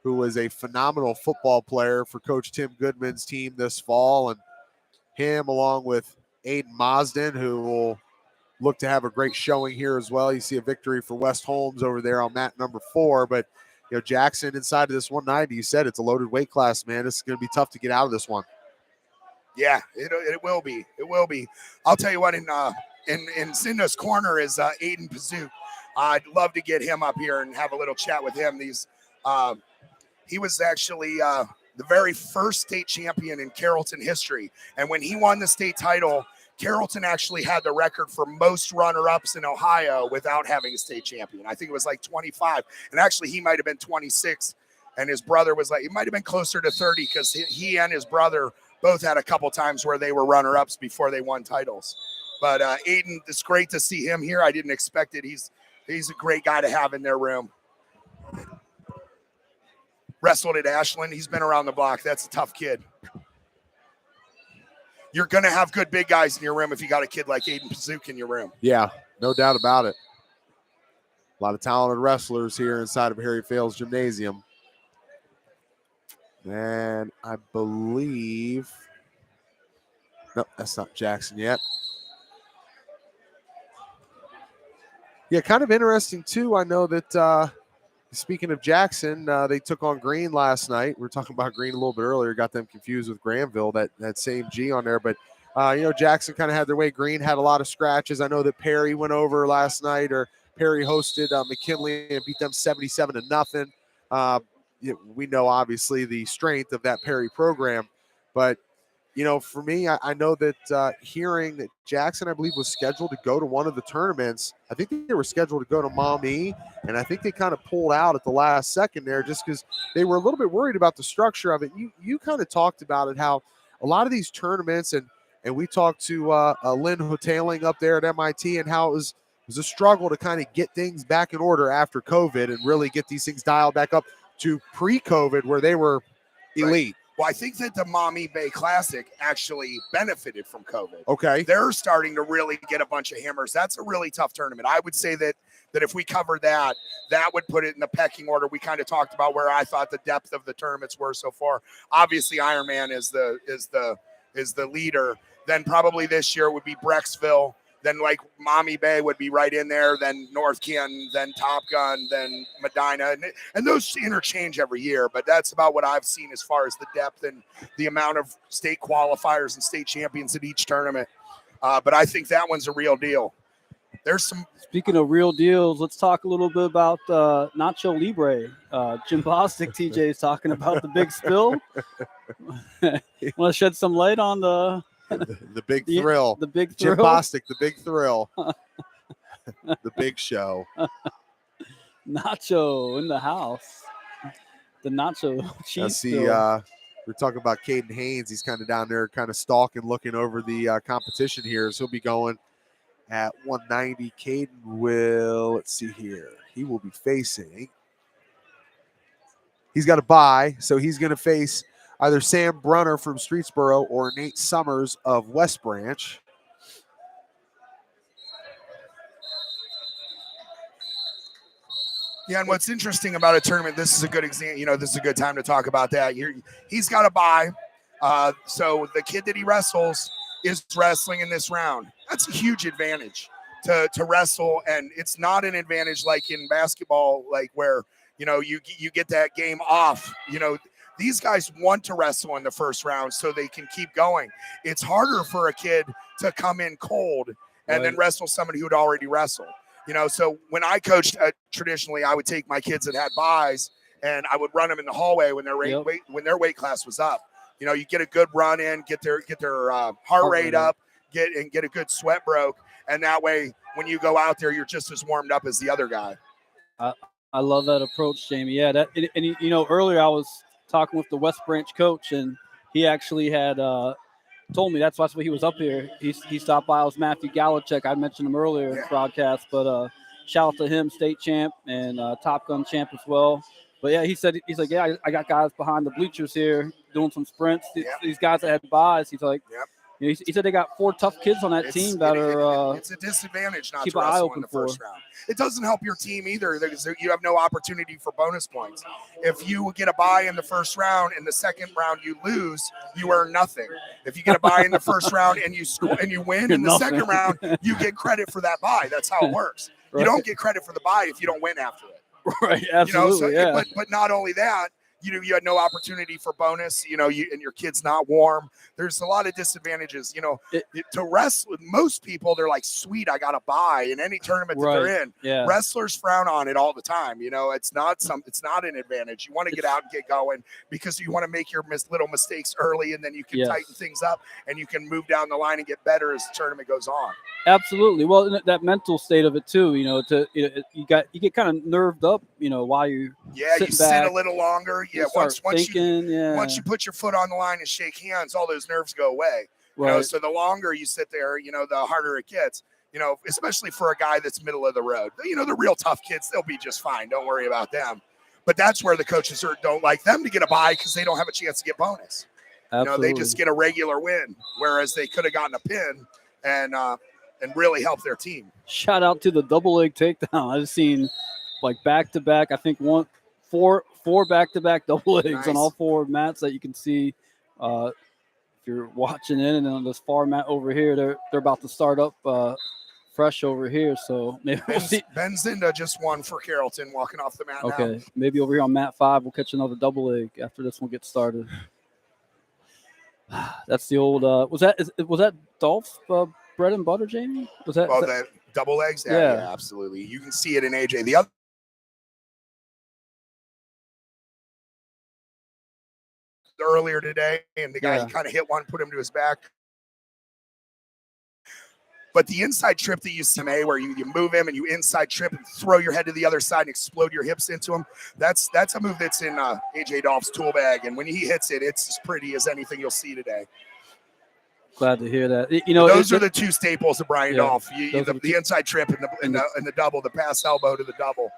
who was a phenomenal football player for Coach Tim Goodman's team this fall. And him along with Aiden Mosden, who will look to have a great showing here as well. You see a victory for West Holmes over there on mat number 4. But, Jackson inside of this 190, you said it's a loaded weight class, man. This is going to be tough to get out of this one.
Yeah, it will be. It will be. I'll tell you what, in Cinda's corner is Aiden Pazook. I'd love to get him up here and have a little chat with him. He was actually the very first state champion in Carrollton history. And when he won the state title, Carrollton actually had the record for most runner-ups in Ohio without having a state champion. I think it was like 25. And actually, he might have been 26. And his brother was he might have been closer to 30 because he and his brother both had a couple times where they were runner-ups before they won titles. But Aiden, it's great to see him here. I didn't expect it. He's a great guy to have in their room. Wrestled at Ashland. He's been around the block. That's a tough kid. You're going to have good big guys in your room if you got a kid like Aiden Pazook in your room.
Yeah, no doubt about it. A lot of talented wrestlers here inside of Harry Fales Gymnasium. And I believe, nope, that's not Jackson yet. Yeah, kind of interesting, too. I know that, speaking of Jackson, they took on Green last night. We were talking about Green a little bit earlier. Got them confused with Granville, that same G on there. But, Jackson kind of had their way. Green had a lot of scratches. I know that Perry went over last night, or Perry hosted McKinley and beat them 77-0. We know, obviously, the strength of that Perry program. But, for me, I know that hearing that Jackson, I believe, was scheduled to go to one of the tournaments. I think they were scheduled to go to Maumee, and I think they kind of pulled out at the last second there just because they were a little bit worried about the structure of it. You kind of talked about it, how a lot of these tournaments, and we talked to Lynn Hoteling up there at MIT, and how it was a struggle to kind of get things back in order after COVID and really get these things dialed back up to pre-COVID where they were elite.
Right. Well, I think that the Maumee Bay Classic actually benefited from COVID.
Okay.
They're starting to really get a bunch of hammers. That's a really tough tournament. I would say that if we covered that would put it in the pecking order. We kind of talked about where I thought the depth of the tournaments were so far. Obviously, Ironman is the leader. Then probably this year would be Brecksville. Then like Maumee Bay would be right in there. Then North Canton, then Top Gun, then Medina, and those interchange every year. But that's about what I've seen as far as the depth and the amount of state qualifiers and state champions at each tournament. But I think that one's a real deal. There's some.
Speaking of real deals, let's talk a little bit about Nacho Libre. Jim Bostic, TJ is talking about the big spill. Want to shed some light on the
big thrill?
The big thrill.
Jim Bostic, the big thrill. The big show.
Nacho in the house. The Nacho cheese.
I see. We're talking about Caden Haynes. He's kind of down there, kind of stalking, looking over the competition here. So he'll be going at 190. Caden will, let's see here. He will be facing. He's got a bye, so he's going to face either Sam Brunner from Streetsboro or Nate Summers of West Branch.
Yeah, and what's interesting about a tournament, this is a good example, this is a good time to talk about that. He's got a bye. So the kid that he wrestles is wrestling in this round. That's a huge advantage to wrestle, and it's not an advantage like in basketball, like where, you get that game off. These guys want to wrestle in the first round so they can keep going. It's harder for a kid to come in cold and then wrestle somebody who'd already wrestled. So when I coached, traditionally, I would take my kids that had buys and I would run them in the hallway when their weight class was up. You get a good run in, get their heart rate up, get a good sweat broke, and that way when you go out there, you're just as warmed up as the other guy.
I love that approach, Jamie. Yeah, earlier I was talking with the West Branch coach, and he actually had told me that's why he was up here. He stopped by. It was Matthew Galachek. I mentioned him earlier in the broadcast, but shout out to him, state champ and Top Gun champ as well. But yeah, he's like, yeah, I got guys behind the bleachers here doing some sprints. These guys that had buys, he's like, he said they got 4 tough kids on that team that are.
It's a disadvantage not
keep
to
an eye
wrestle
open
in the first round. It doesn't help your team either because you have no opportunity for bonus points. If you get a bye in the first round, in the second round you lose, you earn nothing. If you get a bye in the first round and you score and you win in the second round, you get credit for that bye. That's how it works. Right. You don't get credit for the bye if you don't win after it.
Right, absolutely.
But not only that, you had no opportunity for bonus, and your kid's not warm. There's a lot of disadvantages, to wrestle. Most people, they're like, sweet, I got a bye in any tournament that they're in.
Yeah.
Wrestlers frown on it all the time. It's not an advantage. You want to get out and get going because you want to make your little mistakes early, and then you can tighten things up and you can move down the line and get better as the tournament goes on.
Absolutely. Well, that mental state of it too, you get kind of nerved up, while you
sit a little longer. Yeah, once
you
put your foot on the line and shake hands, all those nerves go away.
Right.
So the longer you sit there, the harder it gets. Especially for a guy that's middle of the road. The real tough kids, they'll be just fine. Don't worry about them. But that's where the coaches don't like them to get a bye because they don't have a chance to get bonus.
Absolutely.
They just get a regular win, whereas they could have gotten a pin and really help their team.
Shout out to the double leg takedown. I've seen like back-to-back, I think four back-to-back double legs on all 4 mats that you can see. If you're watching it, and on this far mat over here, they're about to start up fresh over here. So maybe
Ben Zinda just won for Carrollton walking off the mat.
Okay, maybe over here on mat 5, we'll catch another double leg after this one gets started. That's the old. Was that Dolph bread and butter, Jamie?
That double legs? Yeah, absolutely. You can see it in AJ. The other earlier today, and the guy kind of hit one, put him to his back. But the inside trip that you see where you move him and you inside trip and throw your head to the other side and explode your hips into him, that's a move that's in AJ Dolph's tool bag. And when he hits it, it's as pretty as anything you'll see today.
Glad to hear that.
Those are the two staples of Brian Dolph. The inside trip and the double, the pass elbow to the double.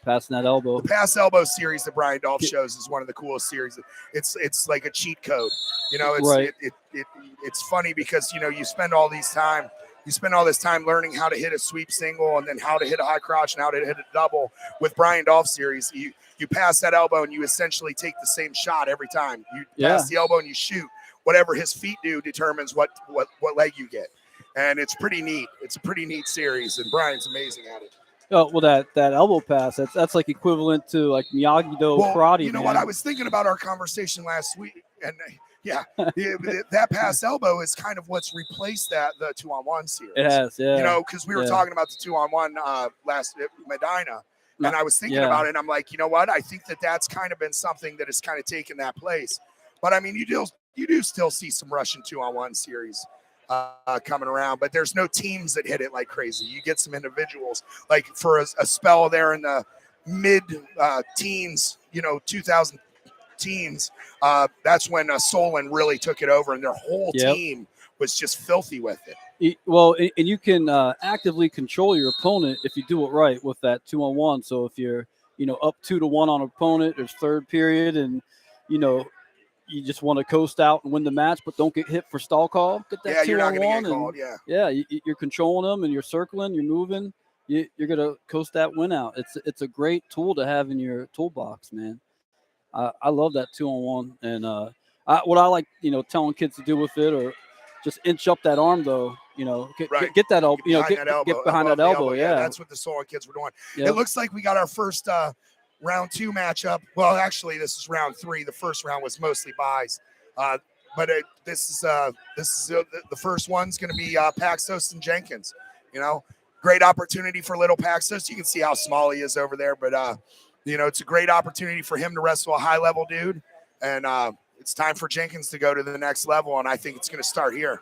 Passing that elbow.
The pass elbow series that Brian Dolph shows is one of the coolest series. It's like a cheat code. It's funny because you spend all this time learning how to hit a sweep single and then how to hit a high crotch and how to hit a double. With Brian Dolph series, you pass that elbow and you essentially take the same shot every time. You pass the elbow and you shoot. Whatever his feet do determines what leg you get. And it's pretty neat. It's a pretty neat series, and Brian's amazing at it.
Oh, well, that elbow pass, that's like equivalent to like Miyagi-Do karate.
You know what? I was thinking about our conversation last week, and that pass elbow is kind of what's replaced the 2-on-1 series.
It has,
because we were talking about the 2-on-1 last at Medina, and I was thinking about it, and I'm like, you know what? I think that's kind of been something that has kind of taken that place. But I mean, you do still see some Russian 2-on-1 series coming around, but there's no teams that hit it like crazy. You get some individuals, like for a spell there in the mid teens, 2000 teens. That's when Solon really took it over, and their whole team was just filthy with it.
Well, and you can actively control your opponent if you do it right with that 2-on-1. So if you're, up 2-1 on an opponent, there's third period, and you just want to coast out and win the match, but don't get hit for stall call. Get that 2-on-1.
You're not going to get called,
you're controlling them and you're circling, you're moving. You're going to coast that win out. It's a great tool to have in your toolbox, man. I love that 2-on-1. And what I like, telling kids to do with it, or just inch up that arm, though. Get that elbow. Get behind that elbow. Yeah,
that's what the Solon kids were doing. Yep. It looks like we got our first round 2 matchup. Well, actually, this is round 3. The first round was mostly buys, but this is the first one's going to be Paxos and Jenkins. Great opportunity for little Paxos. You can see how small he is over there, but it's a great opportunity for him to wrestle a high level dude, and it's time for Jenkins to go to the next level. And I think it's going to start here.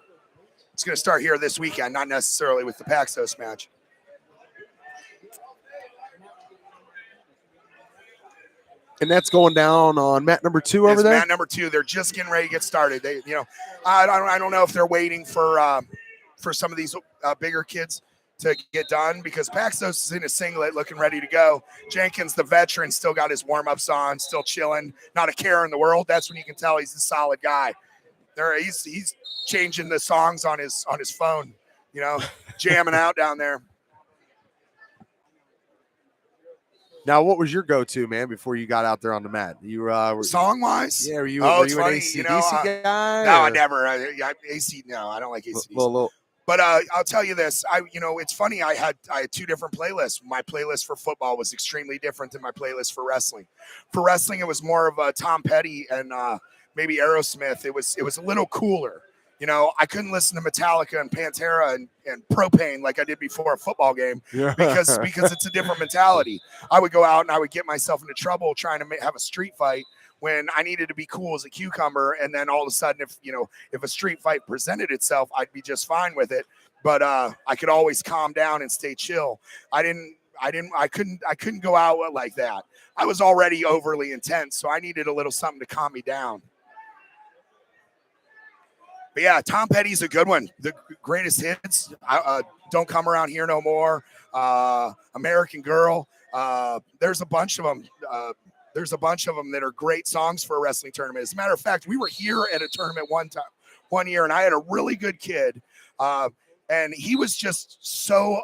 It's going to start here this weekend, not necessarily with the Paxos match.
And that's going down on mat number 2 over there.
Mat number 2. They're just getting ready to get started. They, I don't know if they're waiting for some of these bigger kids to get done, because Paxos is in a singlet, looking ready to go. Jenkins, the veteran, still got his warm-ups on, still chilling, not a care in the world. That's when you can tell he's a solid guy. He's changing the songs on his phone, jamming out down there.
Now, what was your go-to, man, before you got out there on the mat? You were
song-wise?
Yeah, were you an AC/DC guy?
No, I never. AC. No, I don't like AC/DC. But I'll tell you this. It's funny. I had 2 different playlists. My playlist for football was extremely different than my playlist for wrestling. For wrestling, it was more of Tom Petty and maybe Aerosmith. It was a little cooler. I couldn't listen to Metallica and Pantera and Propane like I did before a football game, because it's a different mentality. I would go out and I would get myself into trouble trying to have a street fight when I needed to be cool as a cucumber. And then all of a sudden, if a street fight presented itself, I'd be just fine with it. But I could always calm down and stay chill. I couldn't go out like that. I was already overly intense, so I needed a little something to calm me down. But yeah, Tom Petty's a good one. The greatest hits, Don't Come Around Here No More, American Girl. There's a bunch of them. That are great songs for a wrestling tournament. As a matter of fact, we were here at a tournament one year, and I had a really good kid, and he was just so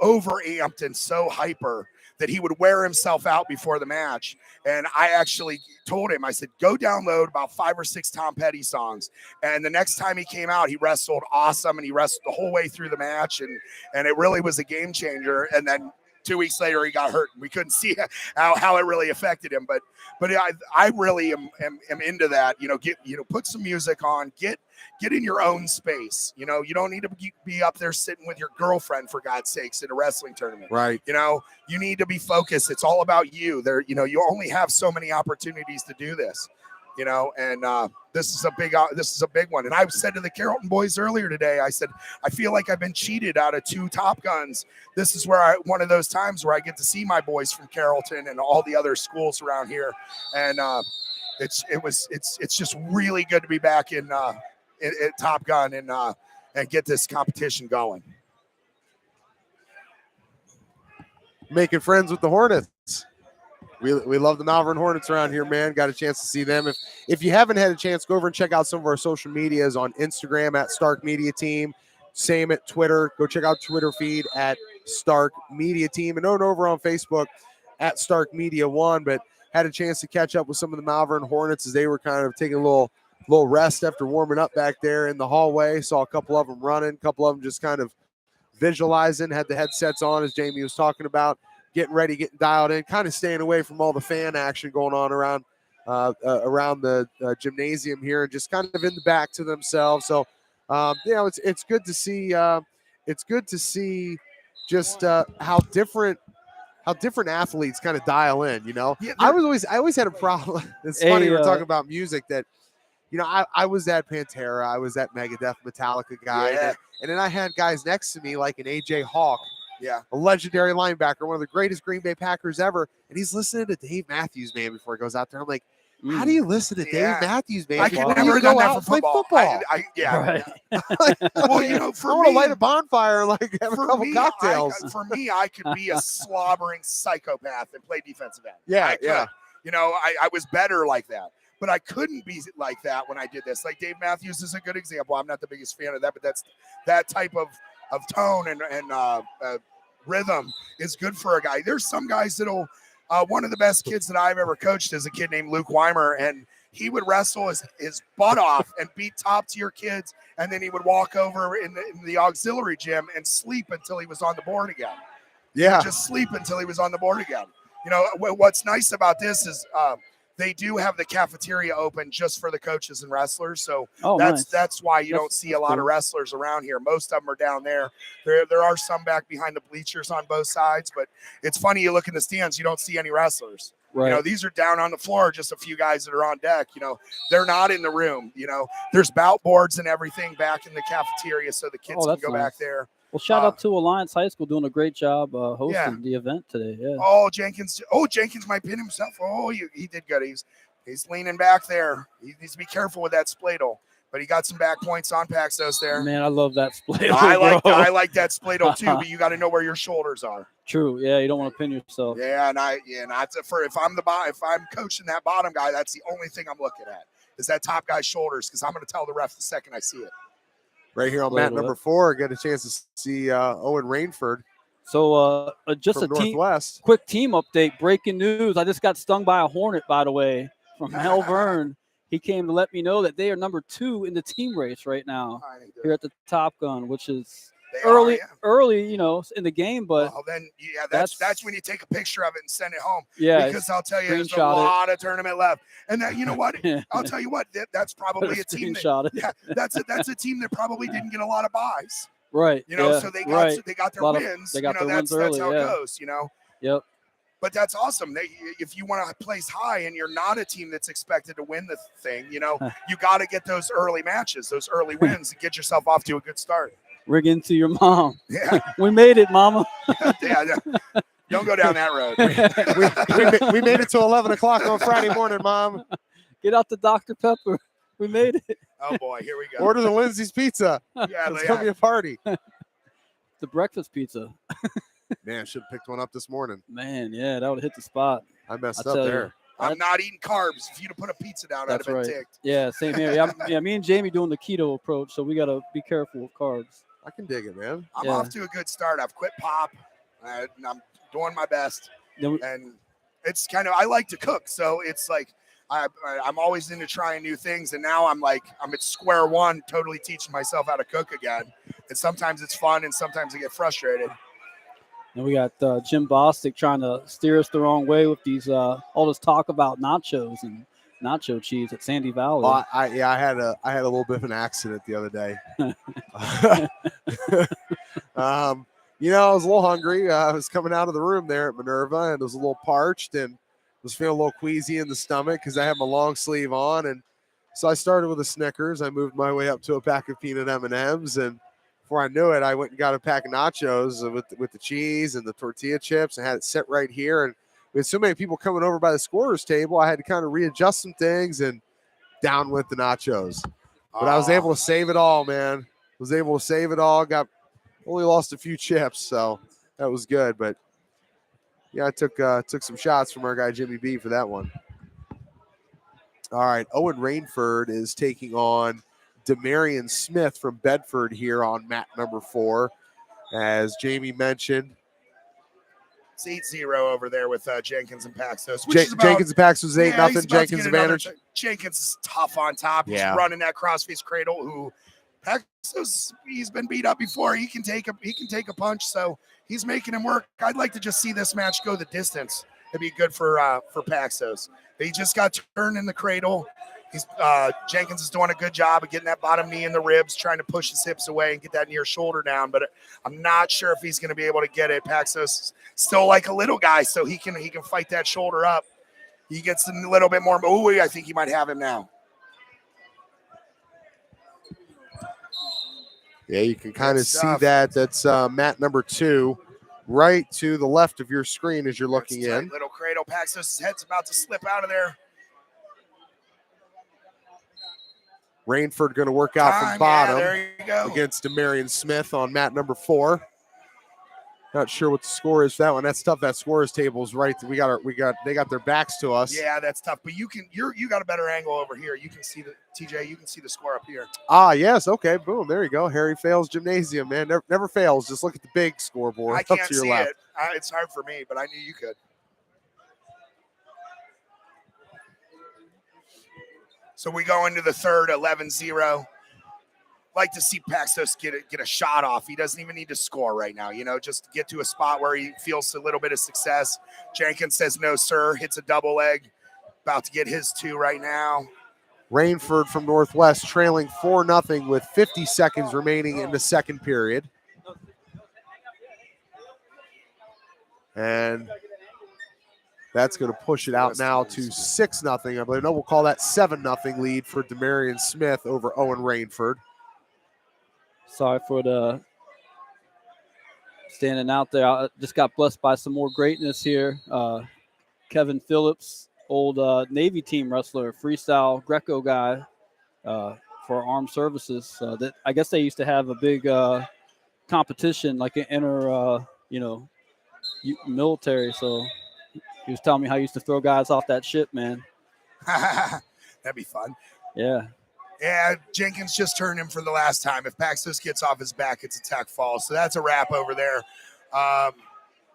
overamped and so hyper that he would wear himself out before the match. And I actually told him, I said, go download about 5 or 6 Tom Petty songs. And the next time he came out, he wrestled awesome, and he wrestled the whole way through the match. And it really was a game changer. And then 2 weeks later, he got hurt. We couldn't see how it really affected him. But I really am into that. Put some music on, get in your own space. You don't need to be up there sitting with your girlfriend, for God's sakes, in a wrestling tournament.
Right.
You need to be focused. It's all about you. You only have so many opportunities to do this. and this is a big one. And I said to the Carrollton boys earlier today, I said, I feel like I've been cheated out of 2 Top Guns. This is one of those times where I get to see my boys from Carrollton and all the other schools around here. And it's just really good to be back in Top Gun and get this competition going.
Making friends with the Hornets. We love the Malvern Hornets around here, man. Got a chance to see them. If you haven't had a chance, go over and check out some of our social medias on Instagram at Stark Media Team. Same at Twitter. Go check out Twitter feed at Stark Media Team. And over on Facebook at Stark Media One. But had a chance to catch up with some of the Malvern Hornets as they were kind of taking a little rest after warming up back there in the hallway. Saw a couple of them running, a couple of them just kind of visualizing, had the headsets on as Jamie was talking about. Getting ready, getting dialed in, kind of staying away from all the fan action going on around the gymnasium here, and just kind of in the back to themselves. So, it's good to see. It's good to see just how different athletes kind of dial in.
Yeah,
I always had a problem. It's funny we're talking about music that. I was that Pantera, I was that Megadeth, Metallica guy, and then I had guys next to me like an AJ Hawk.
Yeah,
a legendary linebacker, one of the greatest Green Bay Packers ever, and he's listening to Dave Matthews, man, before he goes out there. I'm like, how do you listen to Dave Matthews, man?
I could never go out and play football.
Right.
Well, for
I want to light a bonfire and have a couple cocktails.
For me, I could be a slobbering psychopath and play defensive end.
Yeah.
I was better like that. But I couldn't be like that when I did this. Like Dave Matthews is a good example. I'm not the biggest fan of that, but that's that type of tone and rhythm is good for a guy. There's some guys that'll one of the best kids that I've ever coached is a kid named Luke Weimer, and he would wrestle his butt off and beat top tier kids, and then he would walk over in the auxiliary gym and sleep until he was on the board again.
Yeah,
just sleep until he was on the board again. What's nice about this is they do have the cafeteria open just for the coaches and wrestlers. So that's why you don't see a lot of wrestlers around here. Most of them are down there. There are some back behind the bleachers on both sides, but it's funny, you look in the stands, you don't see any wrestlers. Right. These are down on the floor, just a few guys that are on deck. They're not in the room. There's bout boards and everything back in the cafeteria so the kids can go back there.
Well, shout out to Alliance High School doing a great job hosting the event today. Yeah.
Oh, Jenkins might pin himself. Oh, he did good. He's leaning back there. He needs to be careful with that spladle, but he got some back points on Paxos there.
Man, I love that spladle.
I like that spladle too, but you got to know where your shoulders are.
True. Yeah, you don't want to pin yourself.
Yeah, if I'm coaching that bottom guy, that's the only thing I'm looking at is that top guy's shoulders, because I'm going to tell the ref the second I see it.
Right here on mat number 4, get a chance to see Owen Rainford.
So just a quick team update. Breaking news. I just got stung by a hornet, by the way, from Malvern. He came to let me know that they are number 2 in the team race right now here at the Top Gun, which is early, in the game. But
then that's when you take a picture of it and send it home.
Yeah,
because I'll tell you, there's a lot of tournament left. And that, you know what? I'll tell you what, that's probably a team. That's a team that probably didn't get a lot of buys.
Right.
So they got their wins.
They got their wins early.
That's how it goes.
Yep.
But that's awesome. If you want to place high and you're not a team that's expected to win the thing, you got to get those early matches, those early wins, and get yourself off to a good start.
Rig into your mom.
Yeah.
We made it, Mama.
Don't go down that road.
we made it to 11 o'clock on Friday morning, Mom.
Get out the Dr. Pepper. We made it.
Oh, boy. Here we go.
Order the Lindseys Pizza.
Yeah,
it's going to be a party.
The breakfast pizza.
Man, I should have picked one up this morning.
Man, yeah, that would have hit the spot.
I messed up there.
I'm not eating carbs. If you'd have put a pizza down, I'd have been ticked.
Yeah, same here. Yeah, me and Jamie doing the keto approach, so we got to be careful with carbs.
I can dig it, man.
I'm off to a good start. I've quit pop. I'm doing my best. And it's kind of, I like to cook. So it's like, I'm always into trying new things. And now I'm at square one, totally teaching myself how to cook again. And sometimes it's fun and sometimes I get frustrated.
And we got Jim Bostic trying to steer us the wrong way with these all this talk about nachos and nacho cheese at Sandy Valley.
Well, I had a little bit of an accident the other day. I was a little hungry. I was coming out of the room there at Minerva and it was a little parched, and was feeling a little queasy in the stomach because I had my long sleeve on, and so I started with a Snickers. I moved my way up to a pack of peanut M&Ms, and before I knew it, I went and got a pack of nachos with the cheese and the tortilla chips and had it set right here. And we had so many people coming over by the scorer's table, I had to kind of readjust some things, and down went the nachos. But I was able to save it all, man. Was able to save it all. Only lost a few chips, so that was good. But yeah, I took some shots from our guy Jimmy B for that one. All right, Owen Rainford is taking on Demarion Smith from Bedford here on mat number 4. As Jamie mentioned,
It's 8-0 over there with Jenkins and Paxos.
Jenkins and Paxos was 8-0. Jenkins advantage.
Jenkins is tough on top. He's running that crossface cradle. Who Paxos, he's been beat up before. He can take a punch, so he's making him work. I'd like to just see this match go the distance. It'd be good for Paxos. He just got turned in the cradle. Jenkins is doing a good job of getting that bottom knee in the ribs, trying to push his hips away and get that near shoulder down. But I'm not sure if he's going to be able to get it. Paxos is still like a little guy, so he can fight that shoulder up. He gets a little bit more. Oh, I think he might have him now.
Yeah, you can kind of see that. That's mat number 2, right to the left of your screen as you're looking in.
Little cradle. Paxos' head's about to slip out of there.
Rainford going to work out from bottom
there you go.
against Demarion Smith on mat number 4. Not sure what the score is for that one. That's tough. That scorer's table is right. They got their backs to us.
Yeah, that's tough. But you got a better angle over here. You can see you can see the score up here.
Yes. Okay. Boom. There you go. Harry Fails Gymnasium, man. Never fails. Just look at the big scoreboard.
I can't see it. It's hard for me, but I knew you could. So we go into the third, 11-0. Like to see Paxos get a shot off. He doesn't even need to score right now, just get to a spot where he feels a little bit of success. Jenkins says no, sir. Hits a double leg. About to get his 2 right now.
Rainford from Northwest trailing 4-0 with 50 seconds remaining in the second period. And that's going to push it out now to 6-0. I believe. No, we'll call that 7-0 lead for Demarion Smith over Owen Rainford.
Sorry for the standing out there. I just got blessed by some more greatness here. Kevin Phillips, old Navy team wrestler, freestyle Greco guy for Armed Services. I guess they used to have a big competition, like an inter, military. So he was telling me how he used to throw guys off that ship, man.
That'd be fun.
Yeah.
Yeah, Jenkins just turned him for the last time. If Paxos gets off his back, it's attack fall. So that's a wrap over there.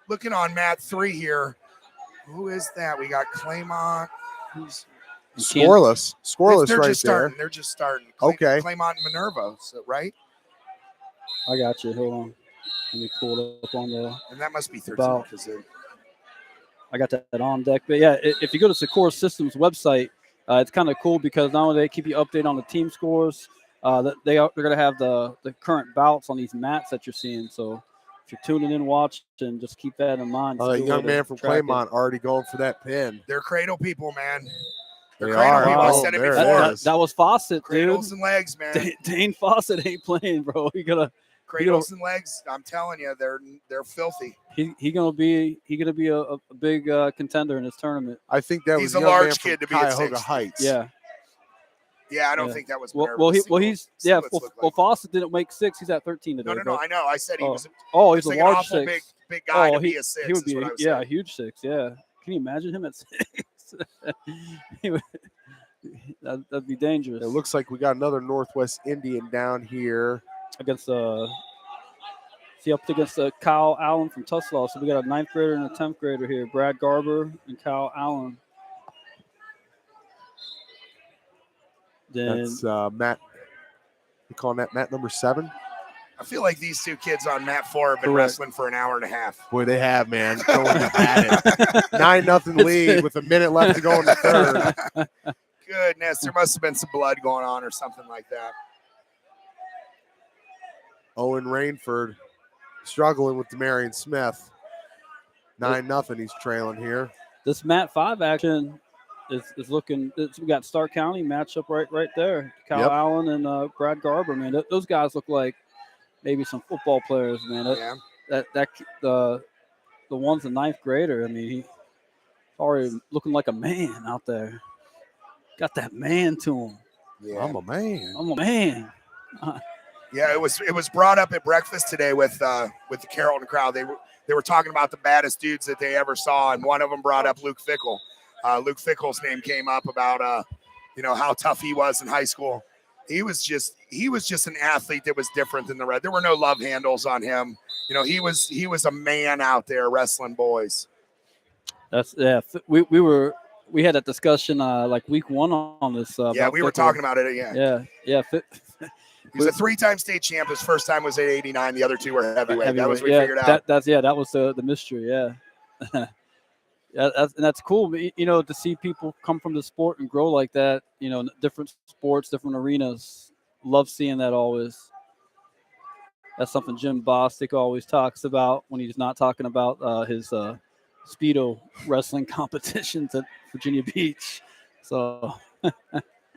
Looking on mat 3 here. Who is that? We got Claymont. Who's
scoreless? Scoreless
they're
right
just
there.
Starting. They're just starting.
Okay.
Claymont and Minerva, right?
I got you. Hold on. Let me pull it up on the.
And that must be 13 because
I got that on deck. But yeah, if you go to Sakura Systems website, it's kind of cool because not only do they keep you updated on the team scores, they're going to have the current bouts on these mats that you're seeing. So if you're tuning in, watching, just keep that in mind.
The young man from Claymont already going for that pin.
They're cradle people, man.
They are.
I said it before.
That was Fawcett,
Cradles and legs, man.
Dane Fawcett ain't playing, bro.
Cradles and legs. I'm telling you, they're filthy.
He gonna be a big contender in this tournament.
I think that
he's
was
a large kid to be at
Cuyahoga Heights.
Yeah.
Yeah, I don't think that was.
Fawcett didn't make 6. He's at 13 today.
No. I know. I said he was.
He's a large 6.
Big guy to be a 6.
He would be a huge 6. Yeah. Can you imagine him at 6? That'd be dangerous.
It looks like we got another Northwest Indian down here
against up against Kyle Allen from Tuslaw. So we got a 9th grader and a 10th grader here, Brad Garber and Kyle Allen. Then
that's Matt. You calling that Matt number 7?
I feel like these 2 kids on mat 4 have been wrestling for an hour and a half.
Boy, they have, man. 9-0 lead with a minute left to go in the third.
Goodness, there must have been some blood going on or something like that.
Owen Rainford struggling with Demarion Smith. 9-0 he's trailing here.
this Mat 5 action is looking. We got Stark County matchup right there. Kyle
Yep.
Allen and Brad Garber. Man, those guys look like maybe some football players. Man, the one's a ninth grader. I mean, he's already looking like a man out there. Got that man to him.
Yeah.
I'm a man.
I'm a man.
Yeah, it was brought up at breakfast today with the Carrollton crowd. They were talking about the baddest dudes that they ever saw, and one of them brought up Luke Fickle. Luke Fickle's name came up about how tough he was in high school. He was just an athlete that was different than the rest. There were no love handles on him. He was a man out there wrestling boys.
We had that discussion like week 1 on this.
We were talking about it.
Yeah.
He's a 3-time state champ. His first time was at 89. The other 2 were heavyweight. That was we figured out.
That was the mystery. Yeah. That's cool. To see people come from the sport and grow like that. Different sports, different arenas. Love seeing that always. That's something Jim Bostic always talks about when he's not talking about his Speedo wrestling competitions at Virginia Beach. So,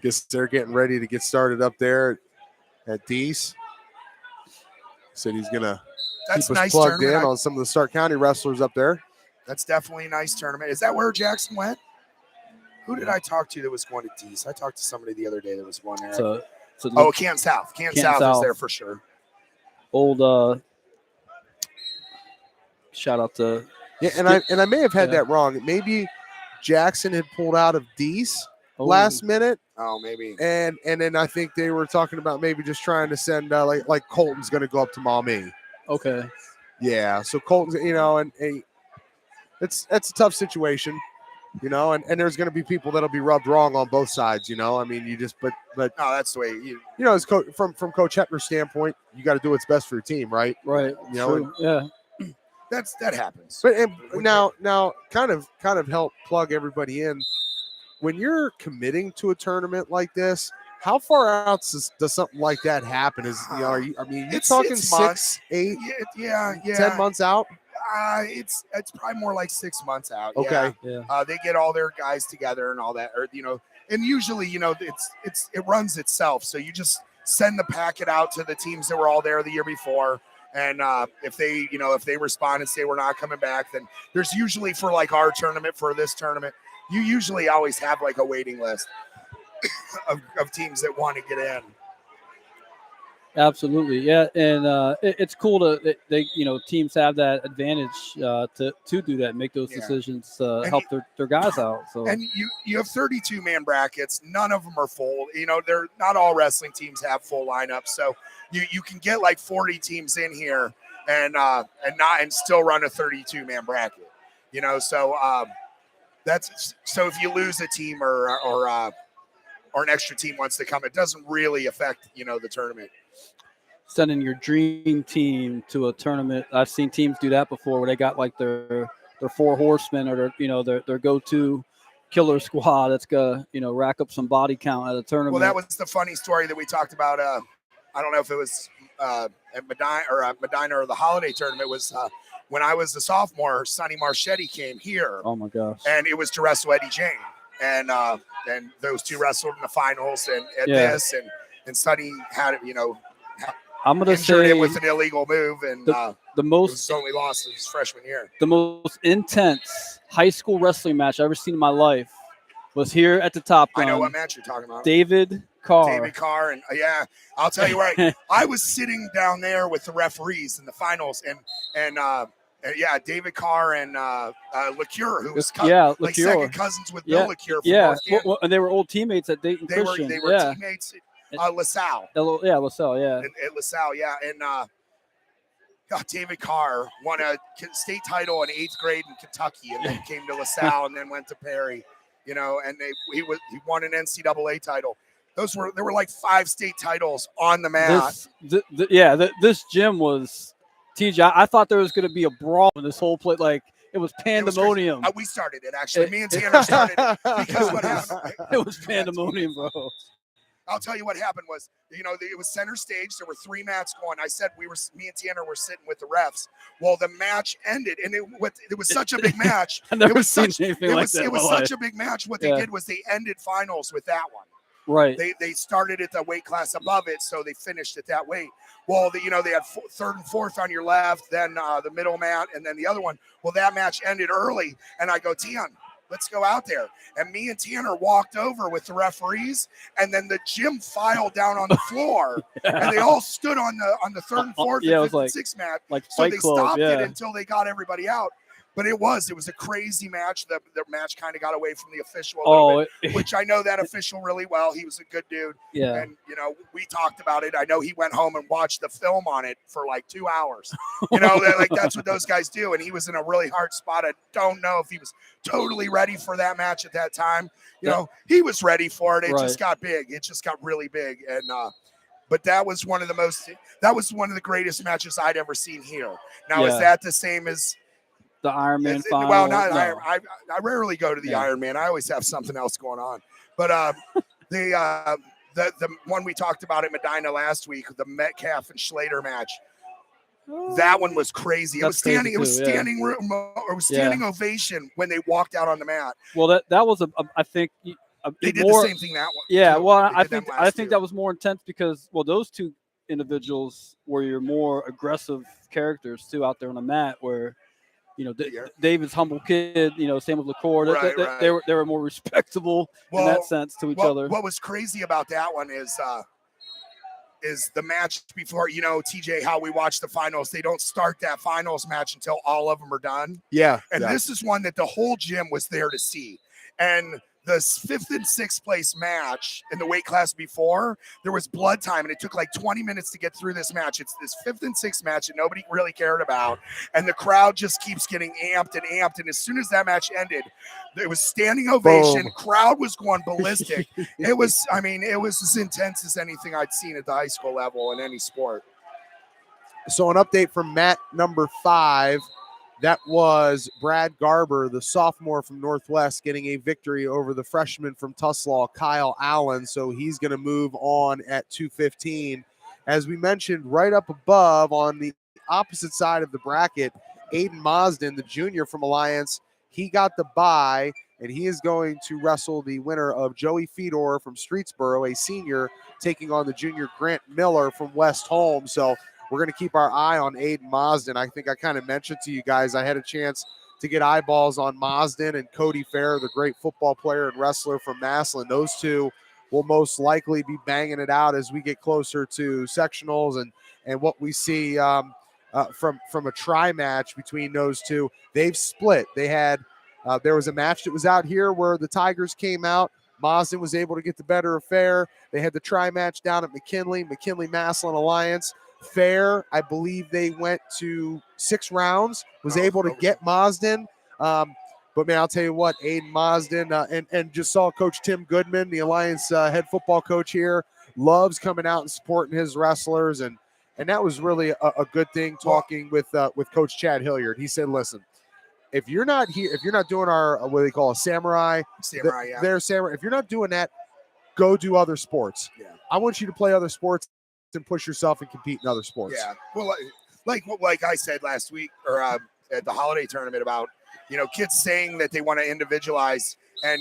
guess they're getting ready to get started up there at Deese. Said he's gonna keep us
nice
plugged in
tournament.
on some of the Stark County wrestlers up there.
That's definitely a nice tournament. Is that where Jackson went? Who did I talk to that was going to Deese? I talked to somebody the other day that was going there. Canton South. Canton South is there for sure.
Old shout out to
and I may have had that wrong. Maybe Jackson had pulled out of Deese last minute.
Oh, maybe.
And then I think they were talking about maybe just trying to send like Colton's going to go up to Maumee.
Okay.
Yeah. So Colton's, and that's a tough situation, and there's going to be people that'll be rubbed wrong on both sides. I mean, you just, but
no, that's the way
as from Coach Hetner's standpoint, you got to do what's best for your team, right?
Right. Yeah.
That happens.
But now kind of help plug everybody in. When you're committing to a tournament like this, how far out does something like that happen? You're talking 6, 8, 10 months out?
It's probably more like 6 months out.
Okay.
Yeah. They get all their guys together and all that, and usually, it runs itself. So you just send the packet out to the teams that were all there the year before. And if they respond and say we're not coming back, then there's usually for like our tournament, for this tournament, you usually always have like a waiting list of teams that want to get in.
Absolutely, yeah, and it's cool to teams have that advantage to do that, make those decisions, help their guys out. So
and you have 32-man brackets. None of them are full. They're not all wrestling teams have full lineups. So you can get like 40 teams in here and still run a 32-man bracket. So if you lose a team or an extra team wants to come, it doesn't really affect the tournament.
Sending your dream team to a tournament. I've seen teams do that before where they got like their 4 horsemen or their go-to killer squad that's gonna rack up some body count at a tournament.
Well, that was the funny story that we talked about. I don't know if it was at Medina or the holiday tournament was when I was a sophomore. Sonny Marchetti came here.
Oh my gosh!
And it was to wrestle Eddie Jane, and those 2 wrestled in the finals this and Sonny had it.
I'm going to
say
him
with an illegal move, and
the most
it was only lost his freshman year.
The most intense high school wrestling match I've ever seen in my life was here at the Top Gun.
I know what match you're talking about.
David Carr,
and I'll tell you what. I was sitting down there with the referees in the finals, and David Carr and LeCure, who was second cousins with Bill LeCure.
Well, and they were old teammates at Dayton Christian.
They were teammates. LaSalle.
LaSalle, yeah.
At LaSalle, yeah. And David Carr won a state title in 8th grade in Kentucky, and then came to LaSalle, and then went to Perry. And he won an NCAA title. There were like 5 state titles on the mat.
This gym was TJ. I thought there was going to be a brawl in this whole place. Like it was pandemonium.
We started it actually. Me and Tanner started it because what happened?
It was pandemonium, bro.
I'll tell you what happened was, it was center stage. There were 3 mats going. I said me and Tanner were sitting with the refs. Well, the match ended, and it was such a big match.
I've never
it was
seen
such,
anything
it
like
was,
that.
It was such a big match. What they did was they ended finals with that one.
Right.
They started at the weight class above it, so they finished at that weight. Well, they had third and fourth on your left, then the middle mat, and then the other one. Well, that match ended early, and I go, Tian, let's go out there. And me and Tanner walked over with the referees, and then the gym filed down on the floor, and they all stood on the third and fourth and fifth and sixth mat. So they stopped it until they got everybody out. But it was a crazy match. The match kind of got away from the official a little bit, which I know that official really well. He was a good dude.
Yeah.
And, we talked about it. I know he went home and watched the film on it for like 2 hours. That's what those guys do. And he was in a really hard spot. I don't know if he was totally ready for that match at that time. He was ready for it. It just got big. It just got really big. And, but that was one of the greatest matches I'd ever seen here. Now, is that the same as
the Ironman final?
Well, I rarely go to the Ironman. I always have something else going on. But the one we talked about at Medina last week, the Metcalf and Schlater match, that one was crazy. It was standing ovation when they walked out on the mat.
Well, that was I think
they did the same thing that one.
Yeah, well, I think that was more intense because those two individuals were your more aggressive characters too out there on the mat where. David's humble kid, same with LaCour. They were more respectable in that sense to each other.
What was crazy about that one is the match before, TJ, how we watch the finals. They don't start that finals match until all of them are done.
Yeah.
And this is one that the whole gym was there to see. And the 5th and 6th place match in the weight class before, there was blood time, and it took like 20 minutes to get through this match. It's this 5th and 6th match that nobody really cared about, and the crowd just keeps getting amped. And as soon as that match ended, it was standing ovation. Boom. Crowd was going ballistic. It was as intense as anything I'd seen at the high school level in any sport.
So an update from mat number 5. That was Brad Garber, the sophomore from Northwest, getting a victory over the freshman from Tuslaw, Kyle Allen. So he's going to move on at 2:15. As we mentioned, right up above on the opposite side of the bracket, Aiden Mosden, the junior from Alliance, he got the bye, and he is going to wrestle the winner of Joey Fedor from Streetsboro, a senior, taking on the junior Grant Miller from West Holm. So we're going to keep our eye on Aiden Mosden. I think I kind of mentioned to you guys I had a chance to get eyeballs on Mosden and Cody Fair, the great football player and wrestler from Massillon. Those two will most likely be banging it out as we get closer to sectionals and what we see from a try match between those two. They've split. They had there was a match that was out here where the Tigers came out. Mosden was able to get the better of Fair. They had the try match down at McKinley Massillon Alliance. Fair, I believe they went to 6 rounds, was able to get Mosden. But, man, I'll tell you what, Aiden Mosden, and just saw Coach Tim Goodman, the Alliance head football coach here, loves coming out and supporting his wrestlers. And that was really a good thing talking with Coach Chad Hilliard. He said, listen, if you're not here, if you're not doing our, what do they call a samurai, they're samurai. If you're not doing that, go do other sports.
Yeah.
I want you to play other sports and push yourself and compete in other sports.
Yeah. Well, like I said last week or at the holiday tournament about, kids saying that they want to individualize and,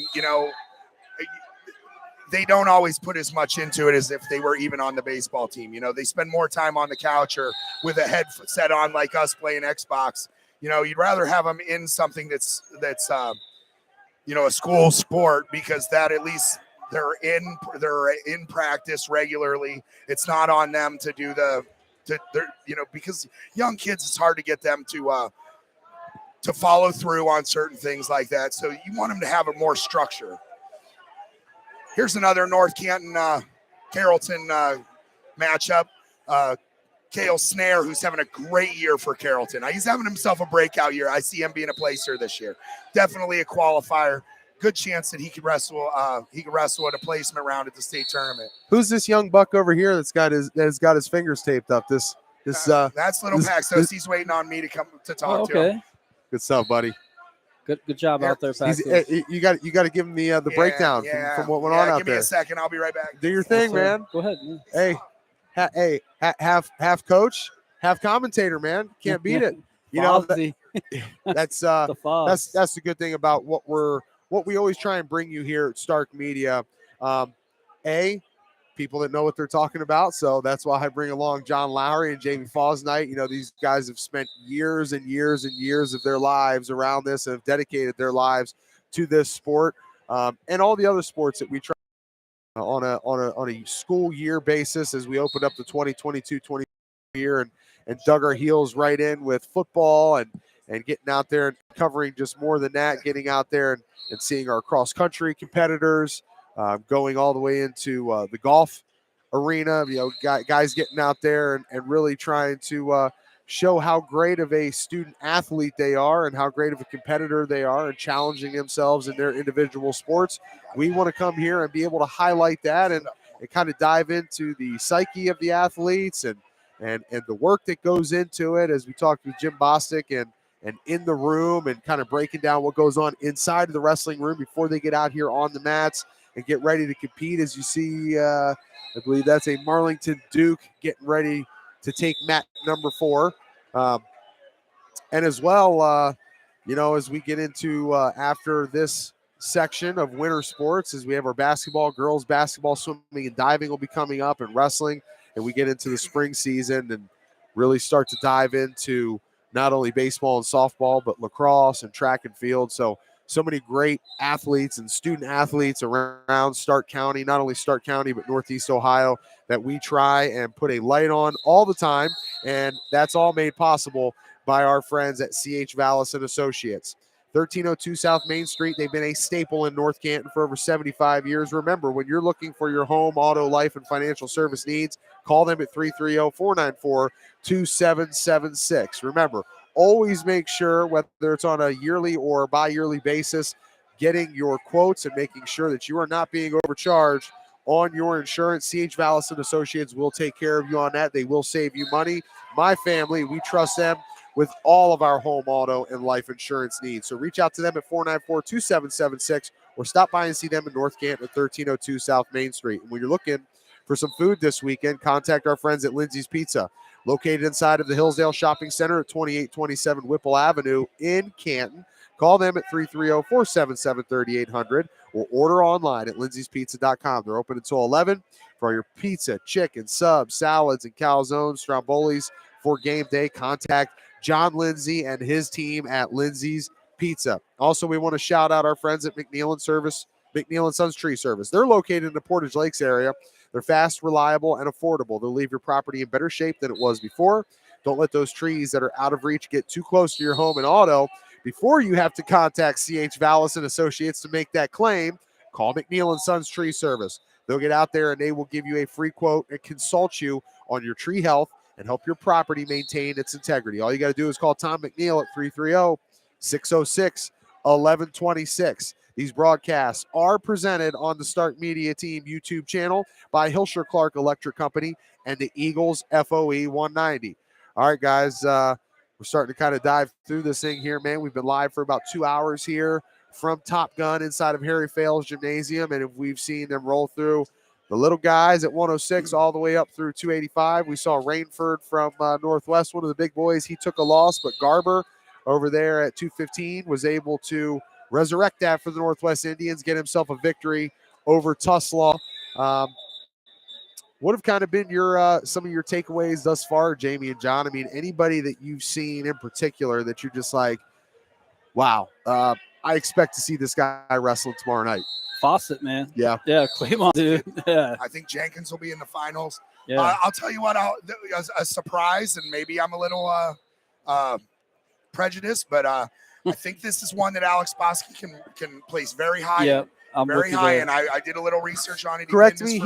they don't always put as much into it as if they were even on the baseball team. They spend more time on the couch or with a headset on like us playing Xbox. You'd rather have them in something that's a school sport because that at least they're in practice regularly. It's not on them to do because young kids, it's hard to get them to follow through on certain things like that. So you want them to have a more structure. Here's another North Canton Carrollton matchup. Cale Snare, who's having a great year for Carrollton. He's having himself a breakout year. I see him being a placer this year. Definitely a qualifier. Good chance that he could wrestle at a placement round at the state tournament.
Who's this young buck over here that's got his fingers taped up? That's little
Paxos. He's waiting on me to come to talk to him.
Good stuff, buddy.
Good job out there,
He's,
Paxton.
you got to give him the breakdown from what went on out
Give me
there.
a second. I'll be right back.
Do your thing, man.
Go ahead. Yeah.
Hey, half coach, half commentator, man. Can't beat it. You know, that's the good thing about what we always try and bring you here at Stark Media. People that know what they're talking about. So that's why I bring along John Lowery and Jamie Fausnight. You know, these guys have spent years and years and years of their lives around this and have dedicated their lives to this sport and all the other sports that we try on a school year basis as we opened up the 2022-20 year and dug our heels right in with football and getting out there and covering just more than that, getting out there and seeing our cross country competitors, going all the way into the golf arena, you know, guys getting out there and really trying to show how great of a student athlete they are and how great of a competitor they are and challenging themselves in their individual sports. We want to come here and be able to highlight that and kind of dive into the psyche of the athletes and the work that goes into it, as we talked with Jim Bostic and in the room and kind of breaking down what goes on inside of the wrestling room before they get out here on the mats and get ready to compete. As you see, I believe that's a Marlington Duke getting ready to take mat number 4. And as well, you know, as we get into after this section of winter sports, as we have our basketball, girls basketball, swimming, and diving will be coming up, and wrestling, and we get into the spring season and really start to dive into not only baseball and softball, but lacrosse and track and field. So many great athletes and student athletes around Stark County, not only Stark County, but Northeast Ohio, that we try and put a light on all the time. And that's all made possible by our friends at CH Vallos Associates. 1302 South Main Street. They've been a staple in North Canton for over 75 years. Remember, when you're looking for your home, auto, life, and financial service needs, call them at 330-494-2776. Remember, always make sure, whether it's on a yearly or bi-yearly basis, getting your quotes and making sure that you are not being overcharged on your insurance. CH Vallis & Associates will take care of you on that. They will save you money. My family, we trust them with all of our home, auto, and life insurance needs. So reach out to them at 494-2776 or stop by and see them in North Canton at 1302 South Main Street. And when you're looking for some food this weekend, contact our friends at Lindseys Pizza, located inside of the Hillsdale Shopping Center at 2827 Whipple Avenue in Canton. Call them at 330-477-3800 or order online at lindseys.pizza.com. They're open until 11 for your pizza, chicken, subs, salads, and calzones, strombolis for game day. Contact John Lindsay and his team at Lindseys Pizza. Also, we want to shout out our friends at McNeill and Sons Tree Service. They're located in the Portage Lakes area. They're fast, reliable, and affordable. They'll leave your property in better shape than it was before. Don't let those trees that are out of reach get too close to your home and auto before you have to contact CH Vallis & Associates to make that claim. Call McNeill and Sons Tree Service. They'll get out there and they will give you a free quote and consult you on your tree health and help your property maintain its integrity. All you got to do is call Tom McNeill at 330-606-1126. These broadcasts are presented on the Stark Media Team YouTube channel by Hilscher-Clarke Electric Company and the Eagles FOE 190. All right, guys, we're starting to kind of dive through this thing here, man. We've been live for about 2 hours here from Top Gun inside of Harry Fales Gymnasium, and if we've seen them roll through the little guys at 106 all the way up through 285. We saw Rainford from Northwest, one of the big boys. He took a loss, but Garber over there at 215 was able to resurrect that for the Northwest Indians, get himself a victory over Tuslaw. What have kind of been your some of your takeaways thus far, Jamie and John? I mean, anybody that you've seen in particular that you're just like, wow, I expect to see this guy wrestle tomorrow night?
Fawcett, man.
Yeah,
Claymont, dude. Yeah.
I think Jenkins will be in the finals.
Yeah.
I'll tell you what, a surprise, and maybe I'm a little prejudiced, but I think this is one that Alex Bosky can place very high.
Yeah, I'm
very high, and I did a little research on it.
Correct me.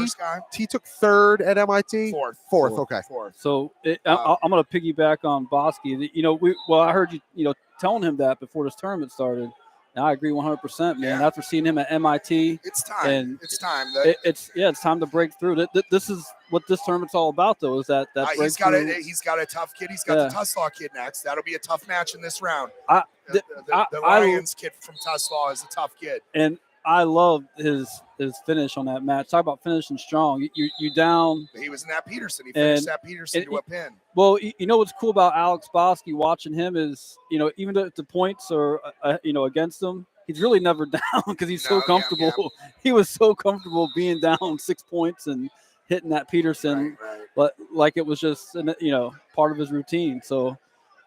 He took third at MIT. Fourth. Okay.
Fourth.
So I'm going to piggyback on Bosky. You know, I heard you telling him that before this tournament started. And I agree 100%, man.
Yeah.
After seeing him at MIT,
it's time.
And
it's time.
It's time to break through. This is what this tournament's all about, though. Is that
he's got a tough kid. He's got the Tuslaw kid next. That'll be a tough match in this round. The Lions kid from Tuslaw is a tough kid.
And I love his finish on that match. Talk about finishing strong. You down.
He was in that Peterson. He finished that Peterson to a pin.
Well, you know what's cool about Alex Bosky watching him is, even though the points are, against him, he's really never down because he's so comfortable. Yeah. He was so comfortable being down 6 points and hitting that Peterson, but like it was just, part of his routine. So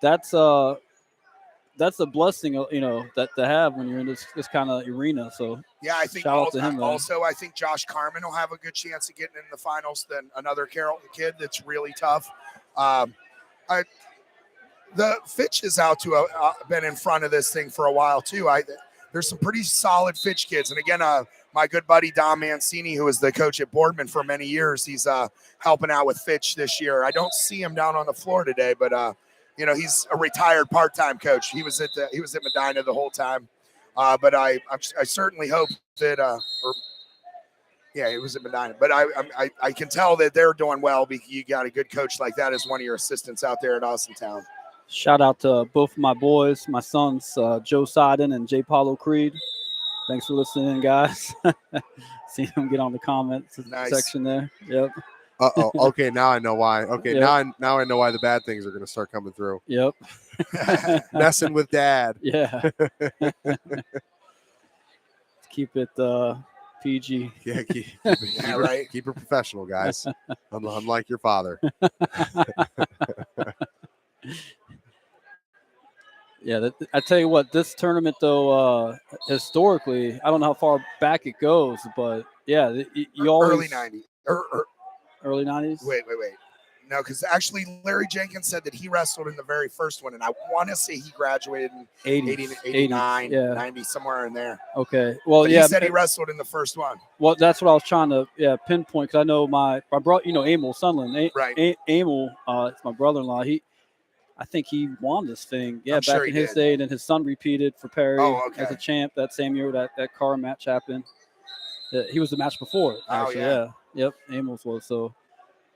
that's a blessing, that to have when you're in this kind of arena. So
yeah, I think
shout out to him.
I think Josh Carmen will have a good chance of getting in the finals than another Carrollton kid that's really tough. The Fitch is out to been in front of this thing for a while too. There's some pretty solid Fitch kids, and again, my good buddy Dom Mancini, who was the coach at Boardman for many years, he's helping out with Fitch this year. I don't see him down on the floor today, but he's a retired part-time coach. He was at Medina the whole time, but I certainly hope that he was at Medina. But I can tell that they're doing well because you got a good coach like that as one of your assistants out there at Austintown.
Shout out to both of my boys, my sons, Joe Seiden and J. Paulo Creed. Thanks for listening, guys. Seeing them get on the comments section there. Yep.
Uh-oh. Okay, now I know why. Okay, yep. now I know why the bad things are going to start coming through.
Yep.
Messing with Dad.
Yeah. Keep it PG.
Yeah, keep it professional, guys. Unlike your father.
Yeah, I tell you what, this tournament, though, historically, I don't know how far back it goes, but, yeah, you always...
Early 90s.
Early 90s?
Wait. No, because actually Larry Jenkins said that he wrestled in the very first one, and I want to say he graduated in 89, 90, somewhere in there.
Okay. Well,
but
yeah.
He said he wrestled in the first one.
Well, that's what I was trying to pinpoint, because I know my brother, Emil Sunland.
Right.
Emil, it's my brother-in-law. I think he won this thing. Yeah, back in his day, and then his son repeated for Perry as a champ that same year that car match happened. He was the match before it, actually. Yeah. Yep, Amos was. So,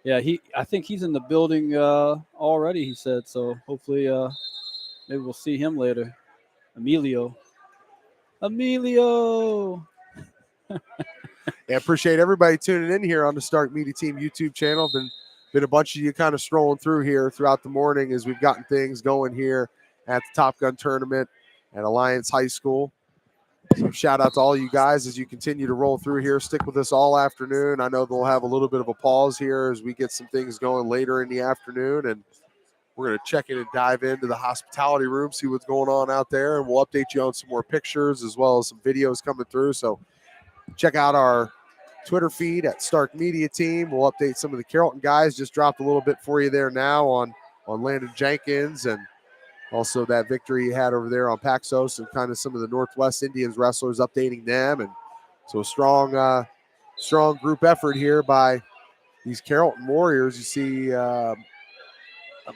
yeah, I think he's in the building already, he said. So, hopefully maybe we'll see him later. Emilio.
Yeah, appreciate everybody tuning in here on the Stark Media Team YouTube channel. Been a bunch of you kind of strolling through here throughout the morning as we've gotten things going here at the Top Gun tournament at Alliance High School. So shout out to all you guys as you continue to roll through here. Stick with us all afternoon. I know they'll have a little bit of a pause here as we get some things going later in the afternoon, and we're going to check in and dive into the hospitality room, see what's going on out there, and we'll update you on some more pictures as well as some videos coming through. So check out our Twitter feed at Stark Media Team. We'll update some of the Carrollton guys. Just dropped a little bit for you there now on Landon Jenkins, and also that victory he had over there on Paxos, and kind of some of the Northwest Indians wrestlers, updating them. And so a strong group effort here by these Carrollton Warriors. You see, I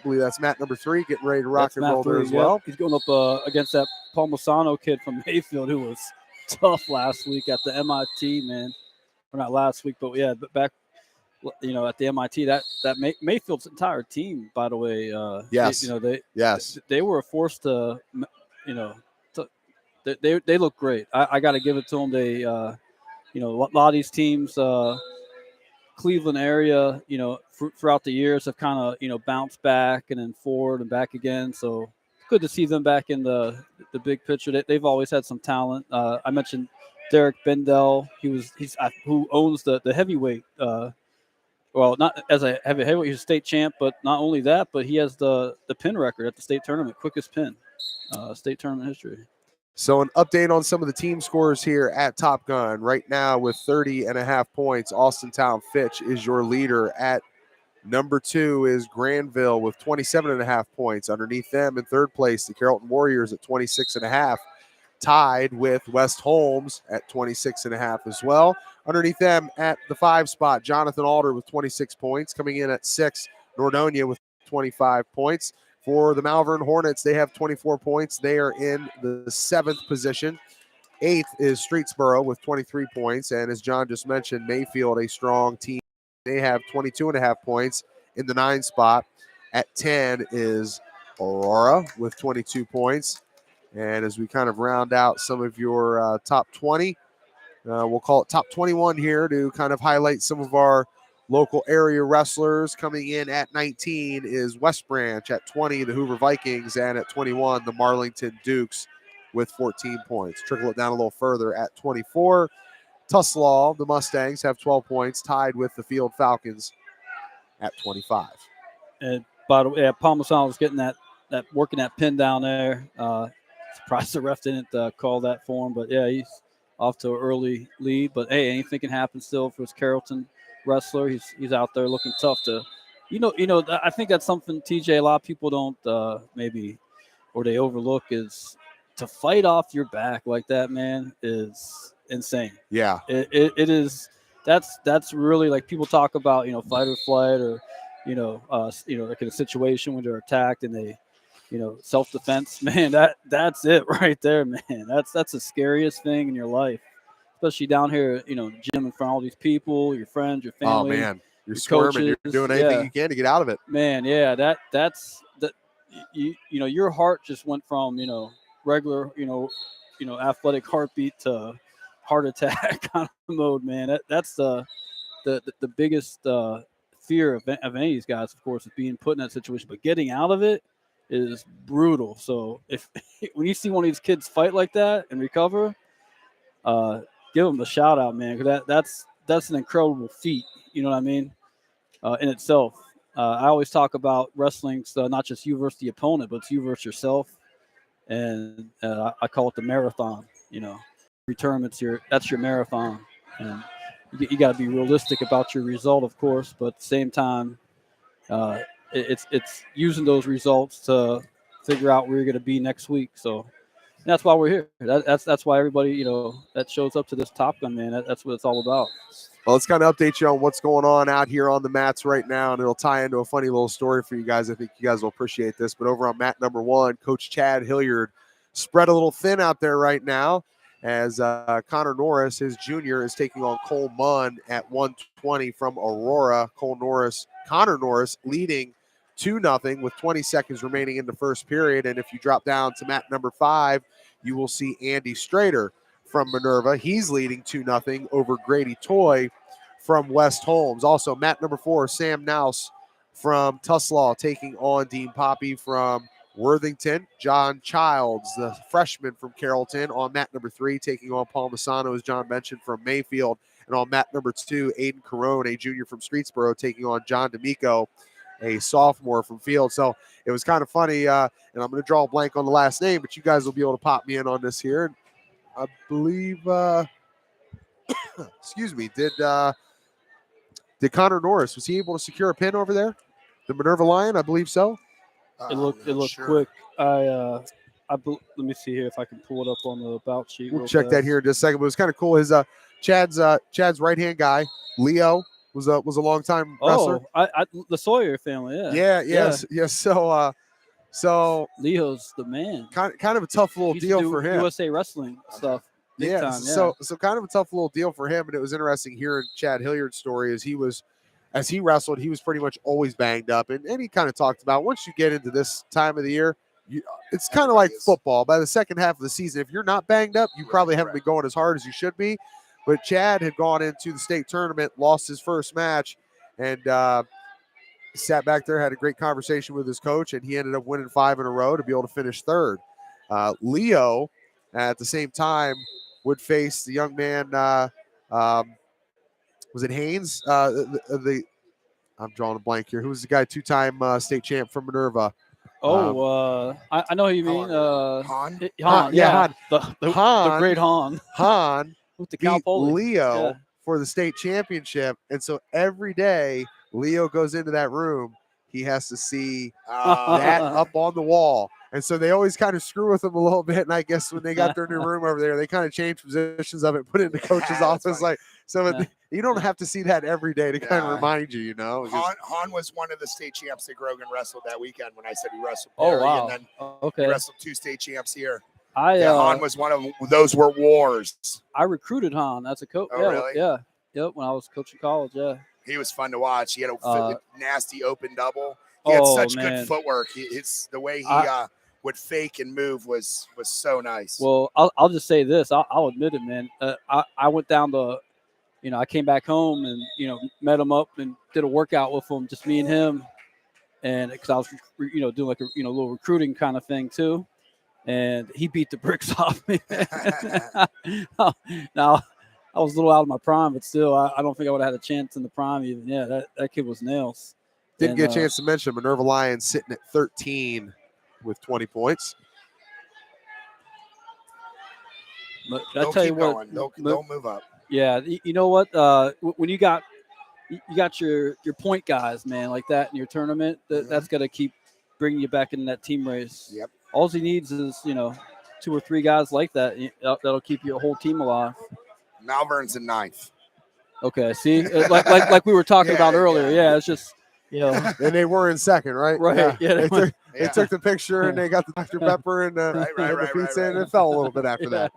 believe that's Matt number 3 getting ready to rock and roll there as well.
He's going up against that Palmisano kid from Mayfield who was tough last week at the MIT, man. Or not last week, but yeah, but back, at the MIT, that Mayfield's entire team, by the way.
Yes.
They were forced to, they look great. I got to give it to them. They, a lot of these teams, Cleveland area, throughout the years have kind of, bounced back and then forward and back again. So good to see them back in the big picture. They've always had some talent. I mentioned Derek Bendel. He's who owns the heavyweight. Well, not as a heavyweight, he's a state champ, but not only that, but he has the pin record at the state tournament, quickest pin, state tournament history.
So an update on some of the team scores here at Top Gun. Right now with 30.5 points, Austintown Fitch is your leader. At number 2 is Granville with 27.5 points. Underneath them in third place, the Carrollton Warriors at 26.5. Tied with West Holmes at 26.5 as well. Underneath them at the 5 spot, Jonathan Alder with 26 points. Coming in at 6, Nordonia with 25 points. For the Malvern Hornets, they have 24 points. They are in the 7th position. 8th is Streetsboro with 23 points. And as John just mentioned, Mayfield, a strong team. They have 22.5 points in the 9 spot. At 10 is Aurora with 22 points. And as we kind of round out some of your top 20, we'll call it top 21 here to kind of highlight some of our local area wrestlers. Coming in at 19 is West Branch, at 20 the Hoover Vikings, and at 21 the Marlington Dukes with 14 points. Trickle it down a little further at 24. Tuslaw, the Mustangs, have 12 points, tied with the Field Falcons at 25.
And by the way, Palmasano was getting that working that pin down there. Surprised the ref didn't call that for him, but yeah, he's off to an early lead. But hey, anything can happen still for his Carrollton wrestler. He's out there looking tough to, I think that's something, TJ, a lot of people don't maybe, or they overlook, is to fight off your back like that, man, is insane.
Yeah,
it is. That's really, like, people talk about, fight or flight, or like in a situation when they're attacked and they, self-defense, man, that's it right there, man. That's the scariest thing in your life, especially down here, in the gym in front of all these people, your friends, your family.
Oh man, you're
your
squirming,
coaches.
you're doing anything you can to get out of it.
Man, yeah, that's your heart just went from, regular, athletic heartbeat to heart attack kind of mode, man. That's the biggest fear of any of these guys, of course, is being put in that situation. But getting out of it is brutal. So if when you see one of these kids fight like that and recover, give them a shout out, man. Because that's an incredible feat. You know what I mean? In itself. I always talk about wrestling, so not just you versus the opponent, but it's you versus yourself. And I call it the marathon. Return, that's your marathon, and you got to be realistic about your result, of course, but at the same time, it's using those results to figure out where you're going to be next week. So that's why we're here. That's why everybody that shows up to this Top Gun, man. That's what it's all about.
Well, let's kind of update you on what's going on out here on the mats right now, and it'll tie into a funny little story for you guys. I think you guys will appreciate this. But over on mat number 1, Coach Chad Hilliard spread a little thin out there right now, as Connor Norris, his junior, is taking on Cole Munn at 120 from Aurora. Connor Norris leading 2-0 with 20 seconds remaining in the first period. And if you drop down to mat number 5, you will see Andy Strader from Minerva. He's leading 2-0 over Grady Toy from West Holmes. Also, mat number 4, Sam Nouse from Tuslaw taking on Dean Poppy from Worthington. John Childs, the freshman from Carrollton, on mat number 3, taking on Paul Masano, as John mentioned, from Mayfield. And on mat number 2, Aiden Carone, a junior from Streetsboro, taking on John D'Amico, a sophomore from Field. So it was kind of funny, and I'm going to draw a blank on the last name, but you guys will be able to pop me in on this here. I believe, excuse me, did Connor Norris, was he able to secure a pin over there? The Minerva Lion, I believe so.
It looked quick. Let me see here if I can pull it up on the about sheet.
We'll check that here in just a second. But it was kind of cool. His Chad's right hand guy, Leo, was a long time wrestler.
The Sawyer family, yeah.
Yes. So
Leo's the man.
Kind of a tough little deal for him.
USA wrestling stuff.
Yeah,
time,
so kind of a tough little deal for him. And it was interesting hearing Chad Hilliard's story as he wrestled, he was pretty much always banged up. And he kind of talked about, once you get into this time of the year, it's kind of like football. By the second half of the season, if you're not banged up, you probably haven't been going as hard as you should be. But Chad had gone into the state tournament, lost his first match, and sat back there, had a great conversation with his coach, and he ended up winning 5 in a row to be able to finish third. Leo, at the same time, would face the young man, was it Haynes? I'm drawing a blank here. Who was the guy, 2-time state champ from Minerva?
I know who you mean.
Han?
Han. The great Han.
Han
with the
beat Leo for the state championship. And so every day Leo goes into that room, he has to see that up on the wall. And so they always kind of screw with him a little bit. And I guess when they got their new room over there, they kind of changed positions of it, put it in the coach's office. You don't have to see that every day to kind of remind you,
Han was one of the state champs that Grogan wrestled that weekend when I said he wrestled.
Oh, wow.
And then he wrestled 2 state champs here.
Han
was one of them. Those were wars.
I recruited Han as a coach.
Oh, really?
Yeah. Yep. When I was coaching college. Yeah.
He was fun to watch. He had a nasty open double. He had such good footwork. It's the way he would fake and move was so nice.
Well, I'll just say this. I'll admit it, man. I went down to, I came back home and, met him up and did a workout with him, just me and him. And because I was, doing like a, little recruiting kind of thing too. And he beat the bricks off me. Now, I was a little out of my prime, but still, I don't think I would have had a chance in the prime even. Yeah, that kid was nails.
Didn't get a chance to mention Minerva Lions sitting at 13 with 20 points.
But
They'll
tell you
keep
what,
going. They'll move up.
Yeah, you know what? When you got your point guys, man, like that in your tournament, that's got to keep bringing you back in that team race.
Yep.
All he needs is 2 or 3 guys like that. That'll keep your whole team alive.
Malvern's in 9th.
Okay, see, like we were talking about earlier. Yeah, it's just
and they were in 2nd, right?
Right. Yeah.
They took the picture and they got the Dr. Pepper and the pizza, and it fell a little bit after that.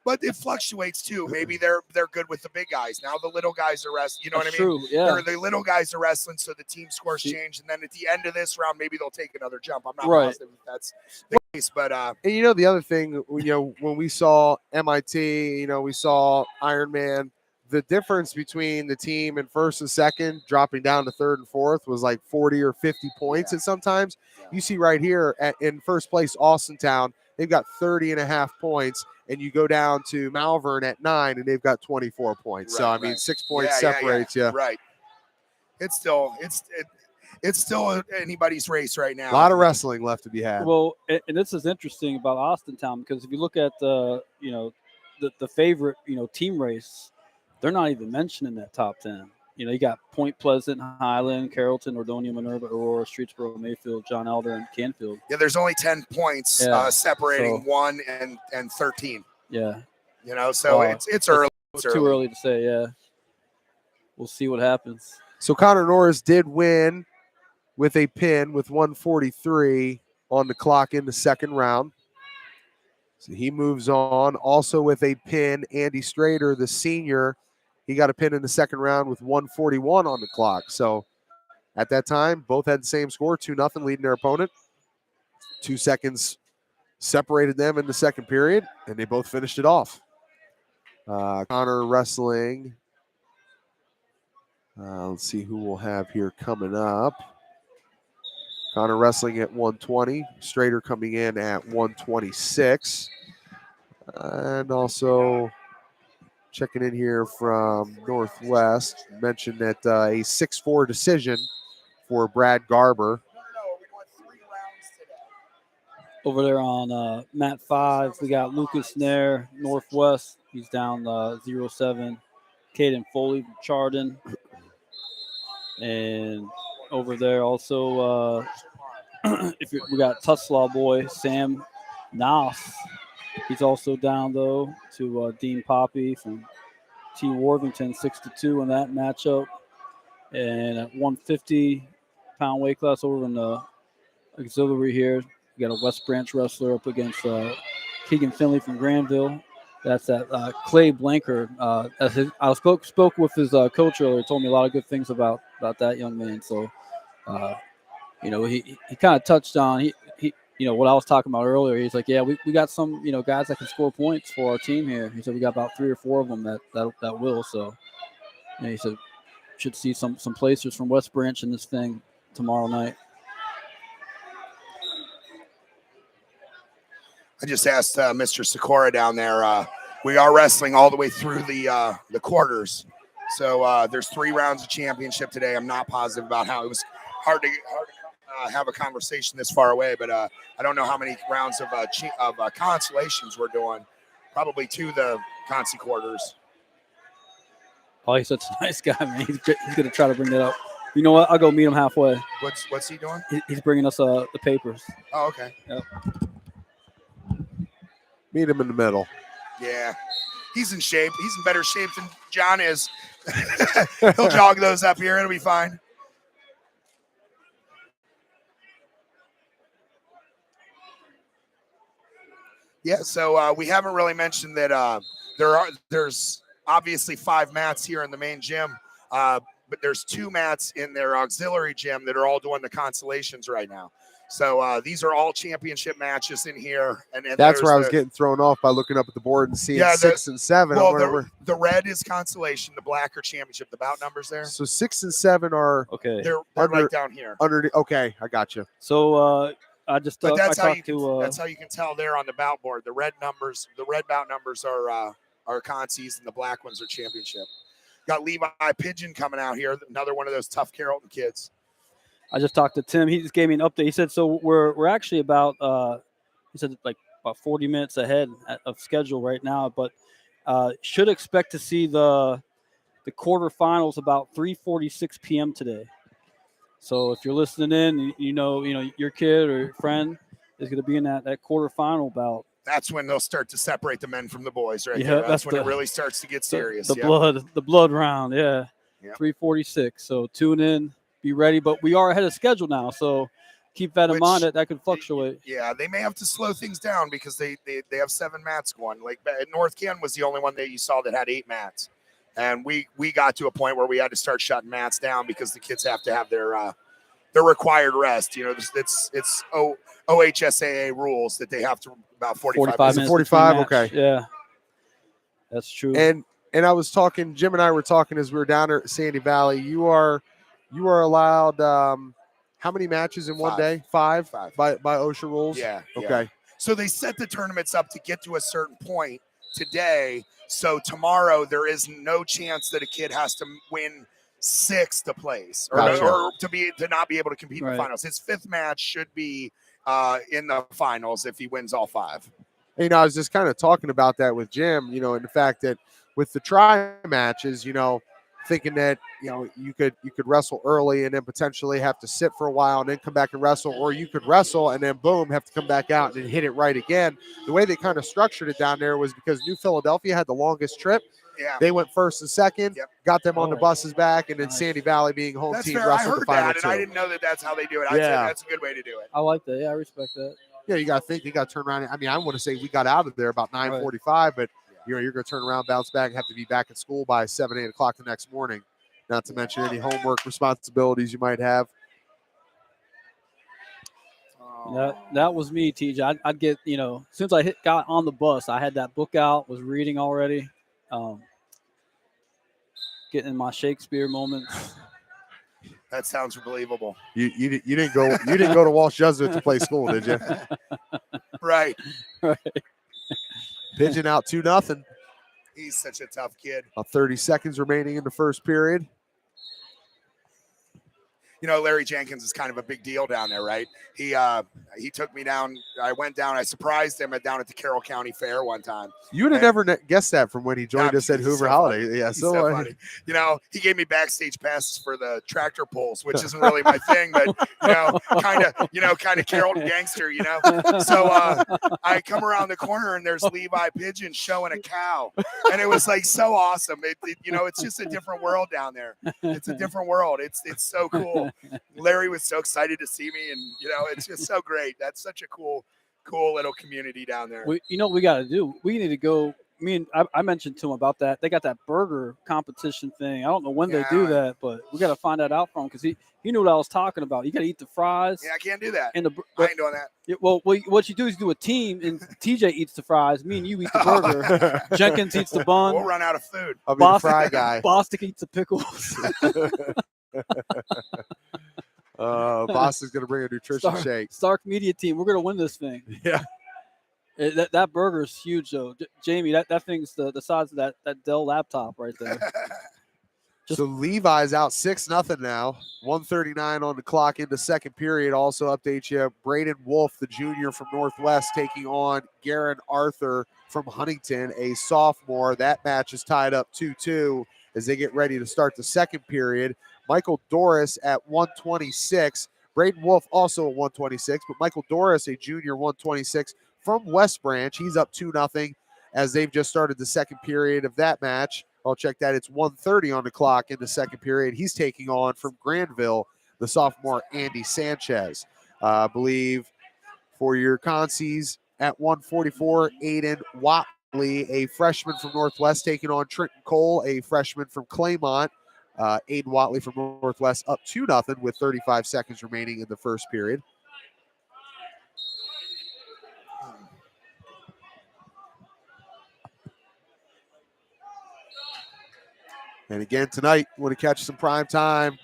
But it fluctuates too. Maybe they're good with the big guys. Now the little guys are wrestling. You know
That's
what I mean?
True. Yeah.
The little guys are wrestling, so the team scores change, and then at the end of this round, maybe they'll take another jump. I'm not positive if that's the case, but
and the other thing, when we saw MIT, we saw Ironman. The difference between the team in 1st and 2nd dropping down to 3rd and 4th was like 40 or 50 points. And sometimes you see right here in 1st place, Austintown, they've got 30.5 points. And you go down to Malvern at 9 and they've got 24 points. So, I mean, 6 points separates you.
Right. It's still anybody's race right now.
A lot of wrestling left to be had.
Well, and this is interesting about Austintown because if you look at the favorite, team race, they're not even mentioned in that top 10. You got Point Pleasant, Highland, Carrollton, Ordonia, Minerva, Aurora, Streetsboro, Mayfield, John Elder, and Canfield.
Yeah, there's only 10 points separating 1 and 13.
Yeah.
So it's early.
It's too early to say, yeah. We'll see what happens.
So Connor Norris did win with a pin with 143 on the clock in the 2nd round. So he moves on. Also with a pin, Andy Strader, the senior, he got a pin in the 2nd round with 141 on the clock. So at that time, both had the same score, 2-0 leading their opponent. 2 seconds separated them in the 2nd period, and they both finished it off. Connor wrestling. Let's see who we'll have here coming up. Connor wrestling at 120. Strader coming in at 126. And also checking in here from Northwest, mentioned that a 6-4 decision for Brad Garber.
Over there on mat 5, we got Lucas Nair, Northwest. He's down 0-7. Caden Foley from Chardon. And over there also, we got Tuslaw boy, Sam Noss. He's also down, though, to Dean Poppy from T. Worthington, 6-2 in that matchup. And at 150-pound weight class over in the auxiliary here, we got a West Branch wrestler up against Keegan Finley from Granville. That's that Clay Blanker. I spoke with his coach earlier. Told me a lot of good things about that young man. So, he kind of touched on he what I was talking about earlier. He's like, yeah, we got some guys that can score points for our team here. He said we got about 3 or 4 of them that will. So, he said should see some placers from West Branch in this thing tomorrow night.
I just asked Mr. Sikora down there. We are wrestling all the way through the quarters. So there's 3 rounds of championship today. I'm not positive about how it was hard to have a conversation this far away, but I don't know how many rounds of consolations we're doing. Probably 2 the consi quarters.
Oh, he's such a nice guy, man. He's going to try to bring that up. You know what? I'll go meet him halfway.
What's he doing?
He's bringing us the papers.
Oh, okay.
Yep.
Meet him in the middle.
Yeah. He's in shape. He's in better shape than John is. He'll jog those up here. It'll be fine. Yeah, so we haven't really mentioned that there's obviously 5 mats here in the main gym, but there's 2 mats in their auxiliary gym that are all doing the consolations right now. So these are all championship matches in here, and
That's where I was getting thrown off by looking up at the board and seeing 6 and 7.
Well, the red is consolation, the black are championship. The bout numbers there.
So 6 and 7 are
Okay.
They're right down here.
Okay, I got you.
So I just
But that's how
that's
how you can tell there on the bout board. The red bout numbers are consies, and the black ones are championship. Got Levi Pigeon coming out here, another one of those tough Carrollton kids.
I just talked to Tim. He just gave me an update. He said, so we're actually about, he said like about 40 minutes ahead of schedule right now, but should expect to see the quarterfinals about 3:46 p.m. today. So if you're listening in, you know your kid or your friend is going to be in that quarterfinal bout.
That's when they'll start to separate the men from the boys, right? Yeah, that's when it really starts to get serious.
The blood round, yeah. 3:46. So tune in, be ready. But we are ahead of schedule now, so keep that in mind that could fluctuate.
Yeah, they may have to slow things down because they have 7 mats going. Like North Ken was the only one that you saw that had 8 mats, and we got to a point where we had to start shutting mats down because the kids have to have their required rest. You know, it's OHSAA rules that they have to about 45
minutes.
45, okay.
Yeah, that's true.
And I was talking, Jim and I were talking as we were down there at Sandy Valley. You are allowed how many matches in 1 day? 5 by OSHA rules?
Yeah.
Okay.
Yeah. So they set the tournaments up to get to a certain point today. So tomorrow there is no chance that a kid has to win 6 to place or to not be able to compete in the finals. His 5th match should be in the finals if he wins all 5.
You know, I was just kind of talking about that with Jim, you know, and the fact that with the try matches, you know, thinking that, you know, you could wrestle early and then potentially have to sit for a while and then come back and wrestle, or you could wrestle and then boom, have to come back out and hit it right again. The way they kind of structured it down there was because New Philadelphia had the longest trip.
Yeah.
They went 1st and 2nd, got them on the buses back, and then Sandy Valley being home team wrestled the final 2.
And I didn't know that that's how they do it. I'd say that's a good way to do it.
I like that. Yeah, I respect that.
Yeah, you got to think. You got to turn around. I mean, I want to say we got out of there about 9:45, but you're going to turn around, bounce back, and have to be back at school by 7, 8 o'clock the next morning. Not to mention any homework responsibilities you might have.
That was me, TJ. I'd get, you know, as soon as I got on the bus, I had that book out, was reading already, getting in my Shakespeare moments.
That sounds believable.
You didn't go to Walsh Jesuit to play school, did you?
Right.
Pigeon out 2-0.
He's such a tough kid.
About 30 seconds remaining in the first period.
You know, Larry Jenkins is kind of a big deal down there, right? He took me down. I went down. I surprised him down at the Carroll County Fair one time.
You would have never guessed that from when he joined us at Hoover Holiday.
Funny.
Yeah,
so funny. You know, he gave me backstage passes for the tractor pulls, which isn't really my thing, but kind of Carrollton gangster, you know. So I come around the corner and there's Levi Pigeon showing a cow, and it was like so awesome. It's just a different world down there. It's a different world. It's so cool. Larry was so excited to see me, and it's just so great. That's such a cool little community down there.
What we got to do? We need to go. I mentioned to him about that. They got that burger competition thing. I don't know when they do that, but we got to find that out from him because he knew what I was talking about. You got to eat the fries.
Yeah, I can't do that.
And
I ain't doing that.
Yeah, well, what you do is do a team, and TJ eats the fries. Me and you eat the burger. Jenkins eats the bun.
We'll run out of food.
I'll be the fry guy.
Bostic eats the pickles.
Boss is going to bring a nutrition shake.
Stark Media Team, we're going to win this thing.
Yeah.
That burger is huge, though. Jamie, that thing's the size of that Dell laptop right there.
So Levi's out 6-0 now. 1:39 on the clock into second period. Also update you, Braden Wolf, the junior from Northwest, taking on Garen Arthur from Huntington, a sophomore. That match is tied up 2-2 as they get ready to start the second period. Michael Doris at 126. Braden Wolf also at 126, but Michael Doris, a junior, 126 from West Branch. He's up 2-0 as they've just started the second period of that match. I'll check that. It's 1:30 on the clock in the second period. He's taking on from Granville, the sophomore Andy Sanchez. I believe for your consies at 144, Aiden Watley, a freshman from Northwest, taking on Trenton Cole, a freshman from Claymont. Aiden Watley from Northwest up 2-0 with 35 seconds remaining in the first period. And again, tonight, want to catch some prime time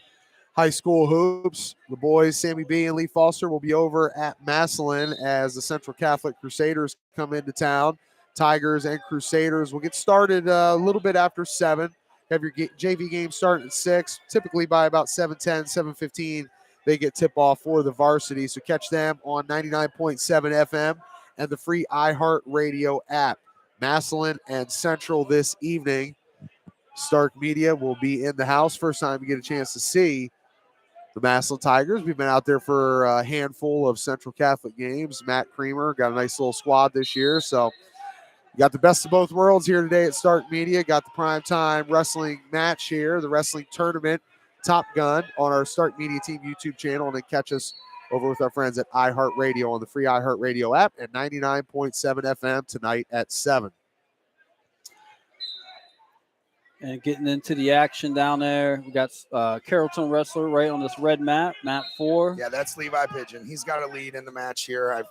high school hoops. The boys, Sammy B and Lee Foster, will be over at Massillon as the Central Catholic Crusaders come into town. Tigers and Crusaders will get started a little bit after 7. Have your JV game starting at 6. Typically by about 7:10, 7:15, they get tip-off for the varsity. So catch them on 99.7 FM and the free iHeartRadio app. Massillon and Central this evening. Stark Media will be in the house. First time you get a chance to see the Massillon Tigers. We've been out there for a handful of Central Catholic games. Matt Creamer got a nice little squad this year. So you got the best of both worlds here today at Stark Media. Got the primetime wrestling match here, the wrestling tournament, Top Gun, on our Stark Media Team YouTube channel. And then catch us over with our friends at iHeartRadio on the free iHeartRadio app at 99.7 FM tonight at 7.
And getting into the action down there, we got Carrollton wrestler right on this red mat, mat 4.
Yeah, that's Levi Pigeon. He's got a lead in the match here.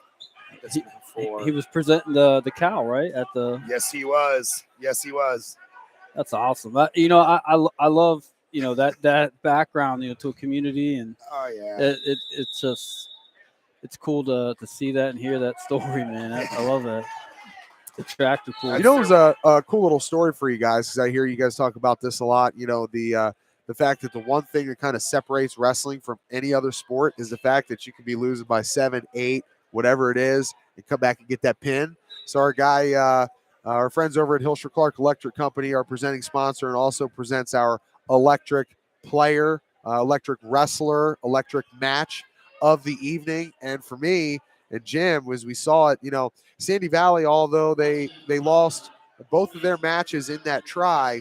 He was presenting the cow, right? At the
Yes, he was. Yes, he was.
That's awesome. I love that background to a community, and
oh yeah,
it's cool to see that and hear that story, man. I love that. Attractive, cool.
It was a cool little story for you guys, because I hear you guys talk about this a lot. The fact that the one thing that kind of separates wrestling from any other sport is the fact that you can be losing by 7, 8, whatever it is, and come back and get that pin. So our friends over at Hilscher-Clarke Electric Company, our presenting sponsor, and also presents our electric player, electric wrestler, electric match of the evening. And for me and Jim, as we saw it, Sandy Valley, although they lost both of their matches in that try,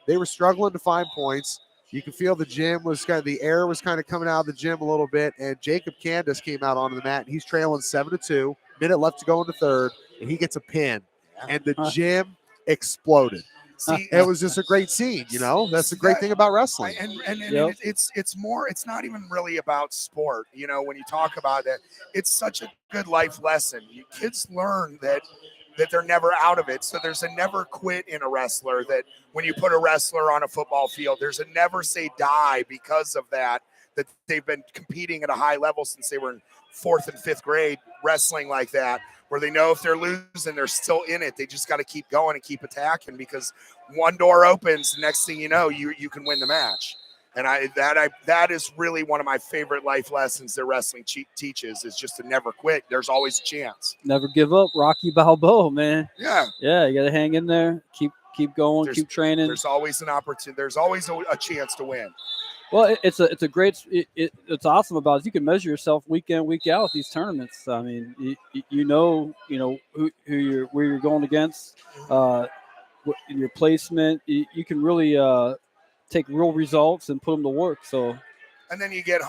they were struggling to find points. You can feel the gym was the air was kind of coming out of the gym a little bit, and Jacob Candace came out onto the mat, and he's trailing 7-2, minute left to go in the third, and he gets a pin, and the gym exploded. See, it was just a great scene, That's the great thing about wrestling.
And it's more. It's not even really about sport, When you talk about it, it's such a good life lesson. Kids learn that they're never out of it. So there's a never quit in a wrestler. That when you put a wrestler on a football field, there's a never say die because of that. That they've been competing at a high level since they were in 4th and 5th grade, wrestling like that, where they know if they're losing, they're still in it. They just got to keep going and keep attacking, because one door opens, the next thing you know, you can win the match. And that is really one of my favorite life lessons that wrestling teaches, is just to never quit. There's always a chance.
Never give up. Rocky Balboa, man.
Yeah.
Yeah, you got to hang in there. Keep going. Keep training.
There's always an opportunity. There's always a chance to win.
Well, it's a great. It's awesome about it. You can measure yourself week in, week out at these tournaments. I mean, who where you're going against, in your placement. You can really take real results and put them to work. So,
and then you get,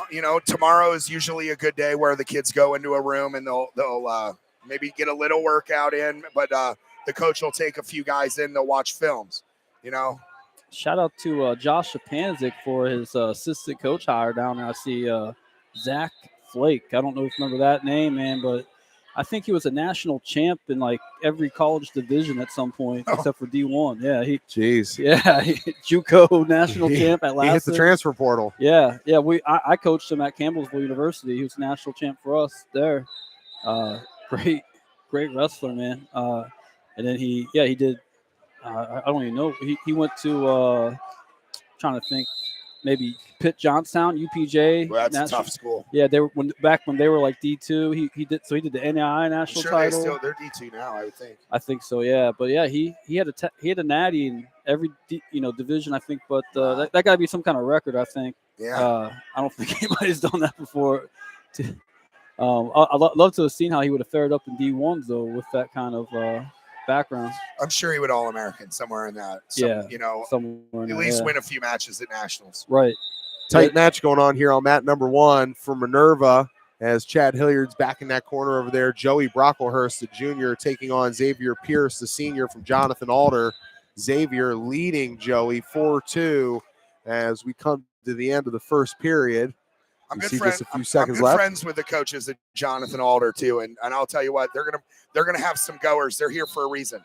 tomorrow is usually a good day where the kids go into a room and they'll maybe get a little workout in, but the coach will take a few guys in. They'll watch films.
Shout out to Josh Shapanzik for his assistant coach hire down there. I see Zach Flake. I don't know if you remember that name, man, but I think he was a national champ in like every college division at some point, except for D1. Yeah, JUCO national champ at last.
He hit the transfer portal.
Yeah. I coached him at Campbellsville University. He was national champ for us there. Great wrestler, man. And then he did. I don't even know. He went to trying to think, maybe Pitt Johnstown, UPJ.
Well, that's a tough school.
Yeah, they were back when they were like D2. He did the NAI national title.
They're D2 now, I would think.
I think so, yeah. But yeah, he had a natty in every division, I think. But that got to be some kind of record, I think.
Yeah.
I don't think anybody's done that before. I'd love to have seen how he would have fared up in D1s though, with that kind of background.
I'm sure he would All-American somewhere in that.
Somewhere
at least win a few matches at nationals.
Right.
Tight match going on here on mat number 1 for Minerva, as Chad Hilliard's back in that corner over there. Joey Brocklehurst, the junior, taking on Xavier Pierce, the senior, from Jonathan Alder. Xavier leading Joey 4-2 as we come to the end of the first period.
I'm
good
friends with the coaches at Jonathan Alder too, and I'll tell you what, they're gonna have some goers. They're here for a reason.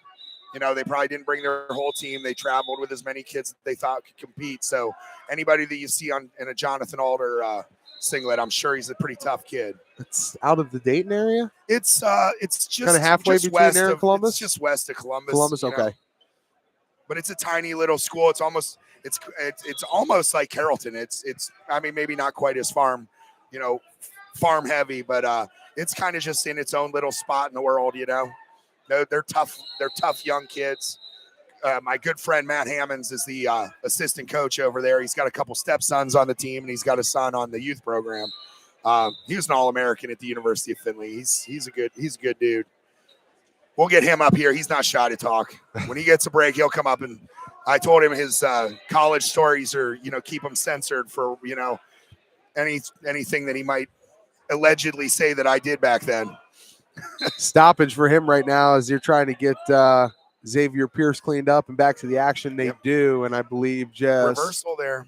You know, they probably didn't bring their whole team. They traveled with as many kids that they thought could compete. So anybody that you see in a Jonathan Alder singlet, I'm sure he's a pretty tough kid.
It's out of the Dayton area.
It's just
kind of halfway
just
between
west
there and
of
Columbus.
It's just west of Columbus.
Columbus,
you know.
okay.
But it's a tiny little school. It's almost like Carrollton. It's I mean, maybe not quite as farm heavy, but it's kind of just in its own little spot in the world. You know, they're tough. They're tough young kids. My good friend Matt Hammonds is the assistant coach over there. He's got a couple stepsons on the team, and he's got a son on the youth program. He was an All-American at the University of Findlay. He's a good dude. We'll get him up here. He's not shy to talk. When he gets a break, he'll come up. And I told him his college stories are, keep him censored for, anything that he might allegedly say that I did back then.
Stoppage for him right now as you're trying to get Xavier Pierce cleaned up and back to the action. They do, and I believe just
reversal there.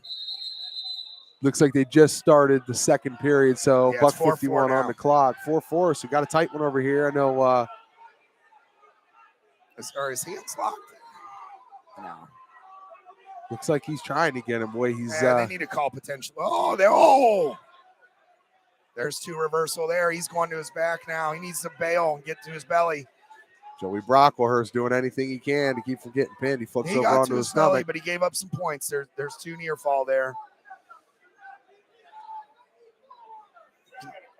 Looks like they just started the second period, so buck 51 on the clock. 4-4, so got a tight one over here. I know.
Or is he locked? No.
Looks like he's trying to get him away.
They need to call potential. There's two reversal there. He's going to his back now. He needs to bail and get to his belly.
Joey Brocklehurst doing anything he can to keep from getting pinned. He flips over onto his stomach.
Belly, but he gave up some points. There's two near fall there.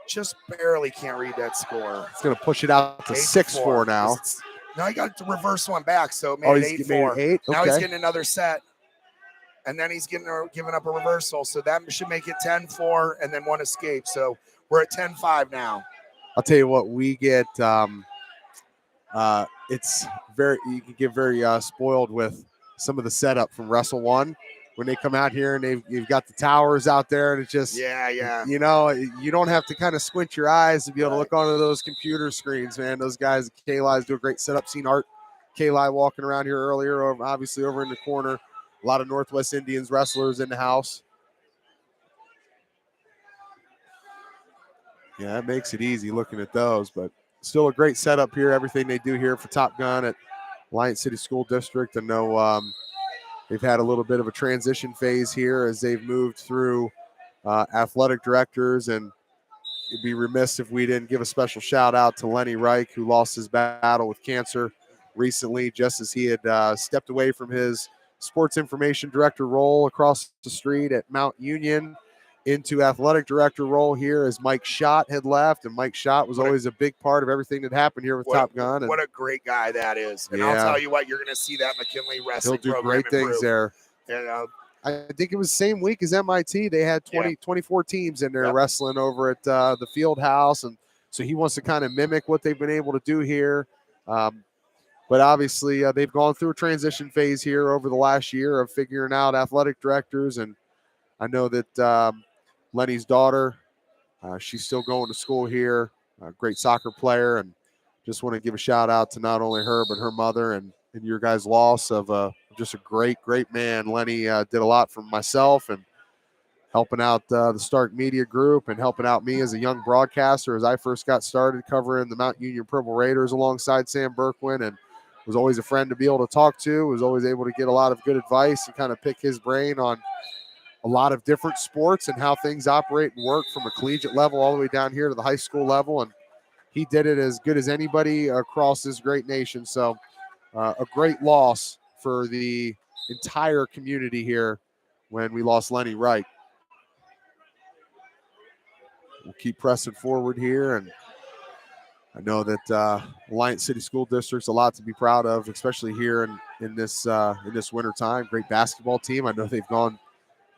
Just barely can't read that score.
It's going to push it out to 6-4 now.
Now he got the reverse one back, so it made it 8-4.
Okay.
Now he's getting another set, and then he's giving up a reversal, so that should make it 10-4, and then one escape. So we're at 10-5 now.
I'll tell you what, we get it's you can get very spoiled with some of the setup from Wrestle One when they come out here and you've got the towers out there, and it's just you don't have to kind of squint your eyes to be able to look onto those computer screens, man. Those guys at K-Li's do a great setup. Seen Art K-Li walking around here earlier, obviously over in the corner. A lot of Northwest Indians wrestlers in the house. Yeah, that makes it easy looking at those, but still a great setup here. Everything they do here for Top Gun at Alliance City School District. I know they've had a little bit of a transition phase here as they've moved through athletic directors, and it'd be remiss if we didn't give a special shout out to Lenny Reich, who lost his battle with cancer recently, just as he had stepped away from his sports information director role across the street at Mount Union into athletic director role here as Mike Schott had left, and Mike Schott was always a big part of everything that happened here with Top Gun.
What a great guy that is. And I'll tell you what, you're going to see that McKinley wrestling
program. He'll do great things there.
And,
I think it was the same week as MIT. They had 24 teams in there wrestling over at the field house, and so he wants to kind of mimic what they've been able to do here. But obviously, they've gone through a transition phase here over the last year of figuring out athletic directors, and I know that Lenny's daughter, she's still going to school here, a great soccer player, and just want to give a shout out to not only her, but her mother and your guys' loss of just a great, great man. Lenny did a lot for myself and helping out the Stark Media Group and helping out me as a young broadcaster as I first got started covering the Mount Union Purple Raiders alongside Sam Berkwin, and was always a friend to be able to talk to, was always able to get a lot of good advice and kind of pick his brain on a lot of different sports and how things operate and work from a collegiate level all the way down here to the high school level. And he did it as good as anybody across this great nation. So a great loss for the entire community here when we lost Lenny Wright. We'll keep pressing forward here. And I know that Alliance City School District's a lot to be proud of, especially here in this winter time. Great basketball team. I know they've gone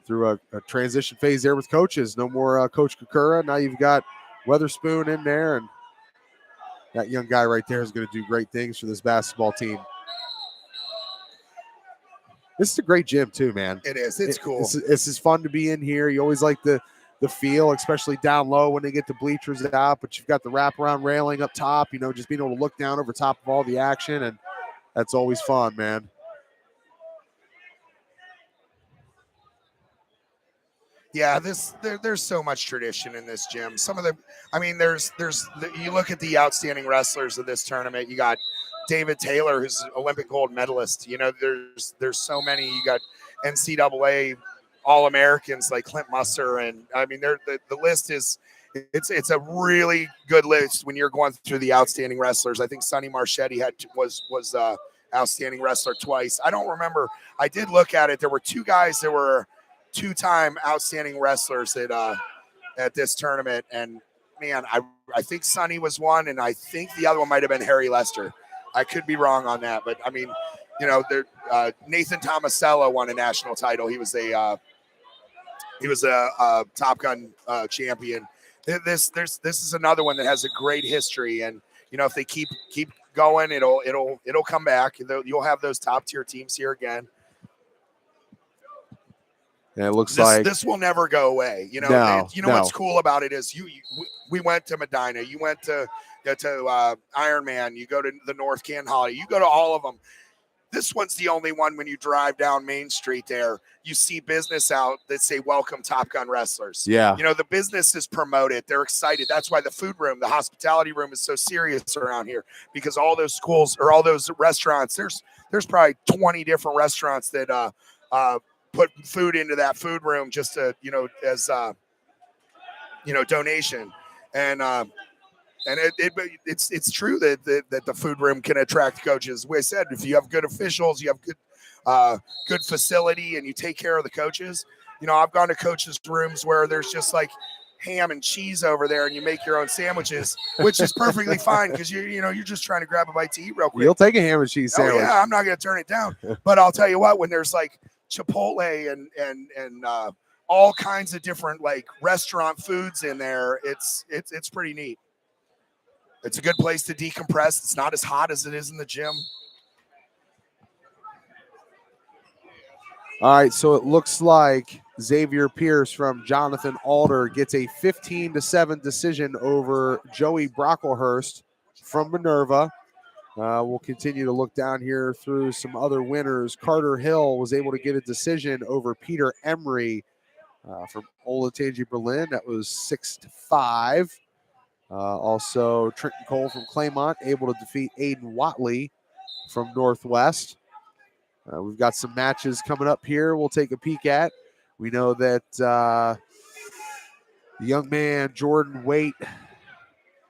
through a transition phase there with coaches. No more Coach Kukura. Now you've got Weatherspoon in there, and that young guy right there is going to do great things for this basketball team. This is a great gym too, man.
It is. It's cool.
This is fun to be in here. You always like the feel, especially down low when they get the bleachers out, but you've got the wraparound railing up top, just being able to look down over top of all the action, and that's always fun, man.
Yeah, there's so much tradition in this gym. Some of you look at the outstanding wrestlers of this tournament. You got David Taylor, who's Olympic gold medalist. There's so many. You got NCAA All-Americans like Clint Musser, and I mean, the list is it's a really good list when you're going through the outstanding wrestlers. I think Sonny Marchetti was outstanding wrestler twice. I don't remember. I did look at it. There were two guys that were two-time outstanding wrestlers at this tournament, and man, I think Sonny was one, and I think the other one might have been Harry Lester. I could be wrong on that, but I mean, Nathan Tomasello won a national title. He was a Top Gun champion. This is another one that has a great history, and if they keep going, it'll come back. You'll have those top tier teams here again.
And it looks like
this will never go away. What's cool about it is we went to Medina, you went to Ironman, you go to the North Can Holiday, you go to all of them. This one's the only one when you drive down Main Street there, you see business out that say, welcome Top Gun wrestlers.
Yeah.
The business is promoted. They're excited. That's why the food room, the hospitality room is so serious around here, because all those schools or all those restaurants, there's probably 20 different restaurants that put food into that food room just to, as donation. And it's true that the food room can attract coaches. We said, if you have good officials, you have good facility, and you take care of the coaches. I've gone to coaches' rooms where there's just like ham and cheese over there, and you make your own sandwiches, which is perfectly fine because you're just trying to grab a bite to eat real quick.
You'll take a ham and cheese sandwich.
Yeah, I'm not going to turn it down. But I'll tell you what, when there's like Chipotle and all kinds of different like restaurant foods in there, it's pretty neat. It's a good place to decompress. It's not as hot as it is in the gym.
All right, so it looks like Xavier Pierce from Jonathan Alder gets a 15-7 decision over Joey Brocklehurst from Minerva. We'll continue to look down here through some other winners. Carter Hill was able to get a decision over Peter Emery from Olentangy Berlin. That was 6-5. Also, Trenton Cole from Claymont able to defeat Aiden Watley from Northwest. We've got some matches coming up here we'll take a peek at. We know that the young man Jordan Waite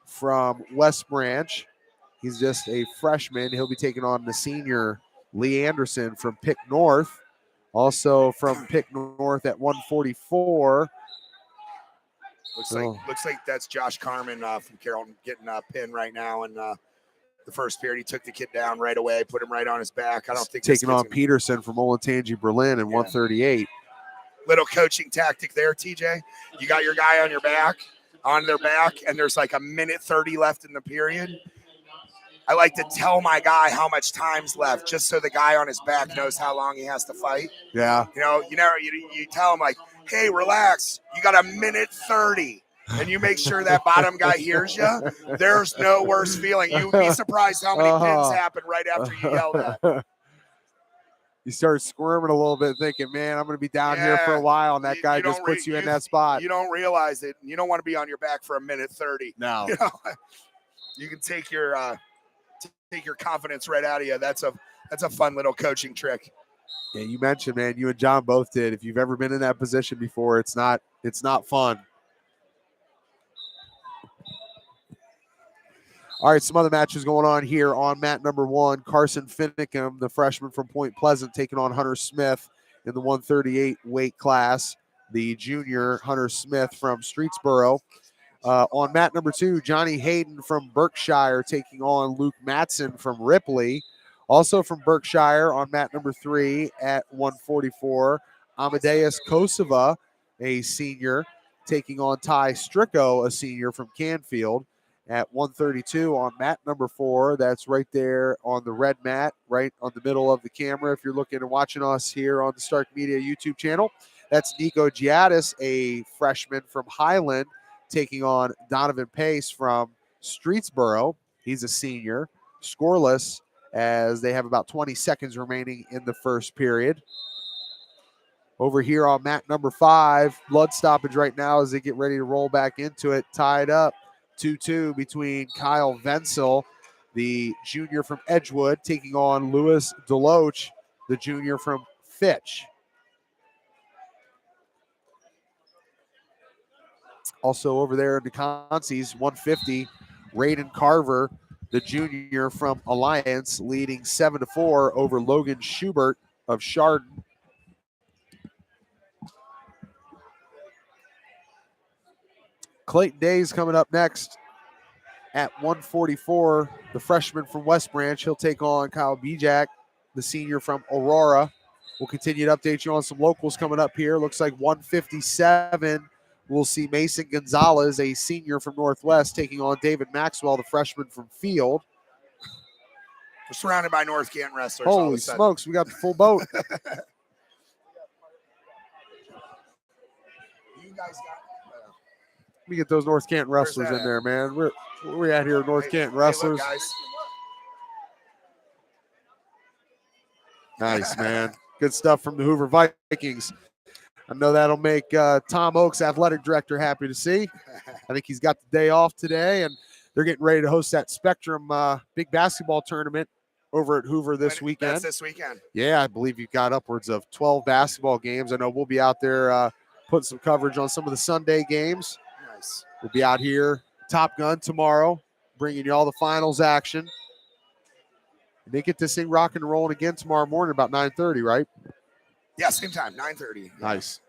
from West Branch, he's just a freshman. He'll be taking on the senior Lee Anderson from Pick North. Also from Pick North at 144.
Looks like that's Josh Carmen from Carrollton getting pinned right now. And the first period, he took the kid down right away, put him right on his back. I don't think
taking on Peterson from Olentangy Berlin in 138.
Little coaching tactic there, TJ. You got your guy on their back, and there's like a minute 30 left in the period. I like to tell my guy how much time's left, just so the guy on his back knows how long he has to fight.
Yeah.
You tell him like, hey, relax. You got a minute 30. And you make sure that bottom guy hears you. There's no worse feeling. You'd be surprised how many pins happen right after you yell that.
You start squirming a little bit, thinking, man, I'm going to be down here for a while, and that guy just puts you in that spot.
You don't realize it. You don't want to be on your back for a minute 30.
No.
You can take your confidence right out of you. That's a fun little coaching trick.
Yeah, you mentioned, man, you and John both did. If you've ever been in that position before, it's not fun. All right, some other matches going on here on mat number 1. Carson Finicum, the freshman from Point Pleasant, taking on Hunter Smith in the 138 weight class. The junior Hunter Smith from Streetsboro. On mat number 2, Johnny Hayden from Berkshire taking on Luke Matson from Ripley. Also from Berkshire on mat number 3 at 144, Amadeus Kosova, a senior, taking on Ty Stricko, a senior from Canfield. At 132 on mat number 4, that's right there on the red mat, right on the middle of the camera. If you're looking and watching us here on the Stark Media YouTube channel, that's Nico Giaddis, a freshman from Highland, taking on Donovan Pace from Streetsboro. He's a senior, scoreless, as they have about 20 seconds remaining in the first period. Over here on mat number 5, blood stoppage right now as they get ready to roll back into it, tied up 2-2 between Kyle Venzel the junior from Edgewood, taking on Lewis Deloach, the junior from Fitch. Also over there in the Concies, 150, Raiden Carver, the junior from Alliance, leading 7-4 over Logan Schubert of Chardon. Clayton Day's coming up next at 144. The freshman from West Branch, he'll take on Kyle Bijak, the senior from Aurora. We'll continue to update you on some locals coming up here. Looks like 157. We'll see Mason Gonzalez, a senior from Northwest, taking on David Maxwell, the freshman from Field.
We're surrounded by North Canton wrestlers.
Holy smokes, we got the full boat.
You guys got.
Let me get those North Canton wrestlers in there, man. Where we at here, North Canton wrestlers?
Hey, look, guys.
Nice, man. Good stuff from the Hoover Vikings. I know that'll make Tom Oakes, athletic director, happy to see. I think he's got the day off today, and they're getting ready to host that Spectrum big basketball tournament over at Hoover this weekend.
That's this weekend.
Yeah, I believe you've got upwards of 12 basketball games. I know we'll be out there putting some coverage on some of the Sunday games.
Nice.
We'll be out here, Top Gun tomorrow, bringing you all the finals action. And they get this thing rocking and rolling again tomorrow morning about 9:30, right?
Yeah, same time, 9:30.
Nice.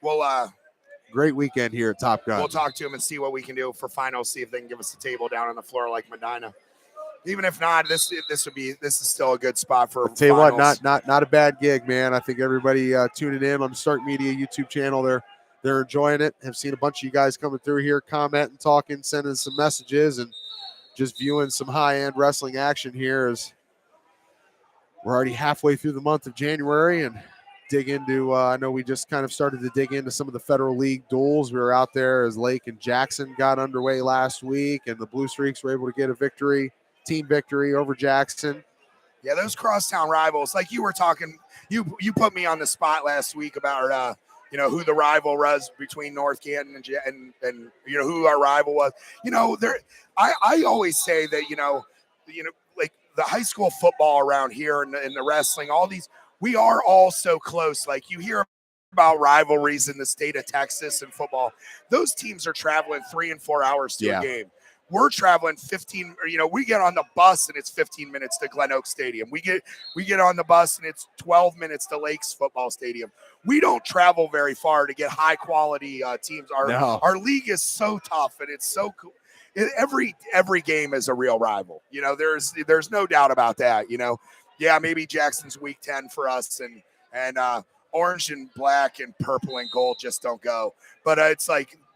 We'll
great weekend here at Top Gun.
We'll talk to him and see what we can do for finals. See if they can give us a table down on the floor like Medina. Even if not, this is still a good spot for.
I'll tell you
finals.
what, not a bad gig, man. I think everybody tuning in on the Start Media YouTube channel, they're enjoying it. Have seen a bunch of you guys coming through here, commenting, talking, sending some messages, and just viewing some high-end wrestling action here. As we're already halfway through the month of January and dig into. I know we just kind of started to dig into some of the Federal League duels. We were out there as Lake and Jackson got underway last week, and the Blue Streaks were able to get a victory. Team victory over Jackson.
Yeah, those crosstown rivals, like you were talking, you put me on the spot last week about who the rival was between North Canton and who our rival was. I always say that like the high school football around here and the wrestling, all these, we are all so close. Like you hear about rivalries in the state of Texas and football. Those teams are traveling 3 and 4 hours to a game. We're traveling 15, we get on the bus and it's 15 minutes to Glen Oaks Stadium. We get on the bus and it's 12 minutes to Lakes Football Stadium. We don't travel very far to get high quality teams. Our league is so tough and it's so cool. Every game is a real rival. There's no doubt about that. Yeah, maybe Jackson's week 10 for us and orange and black and purple and gold just don't go. But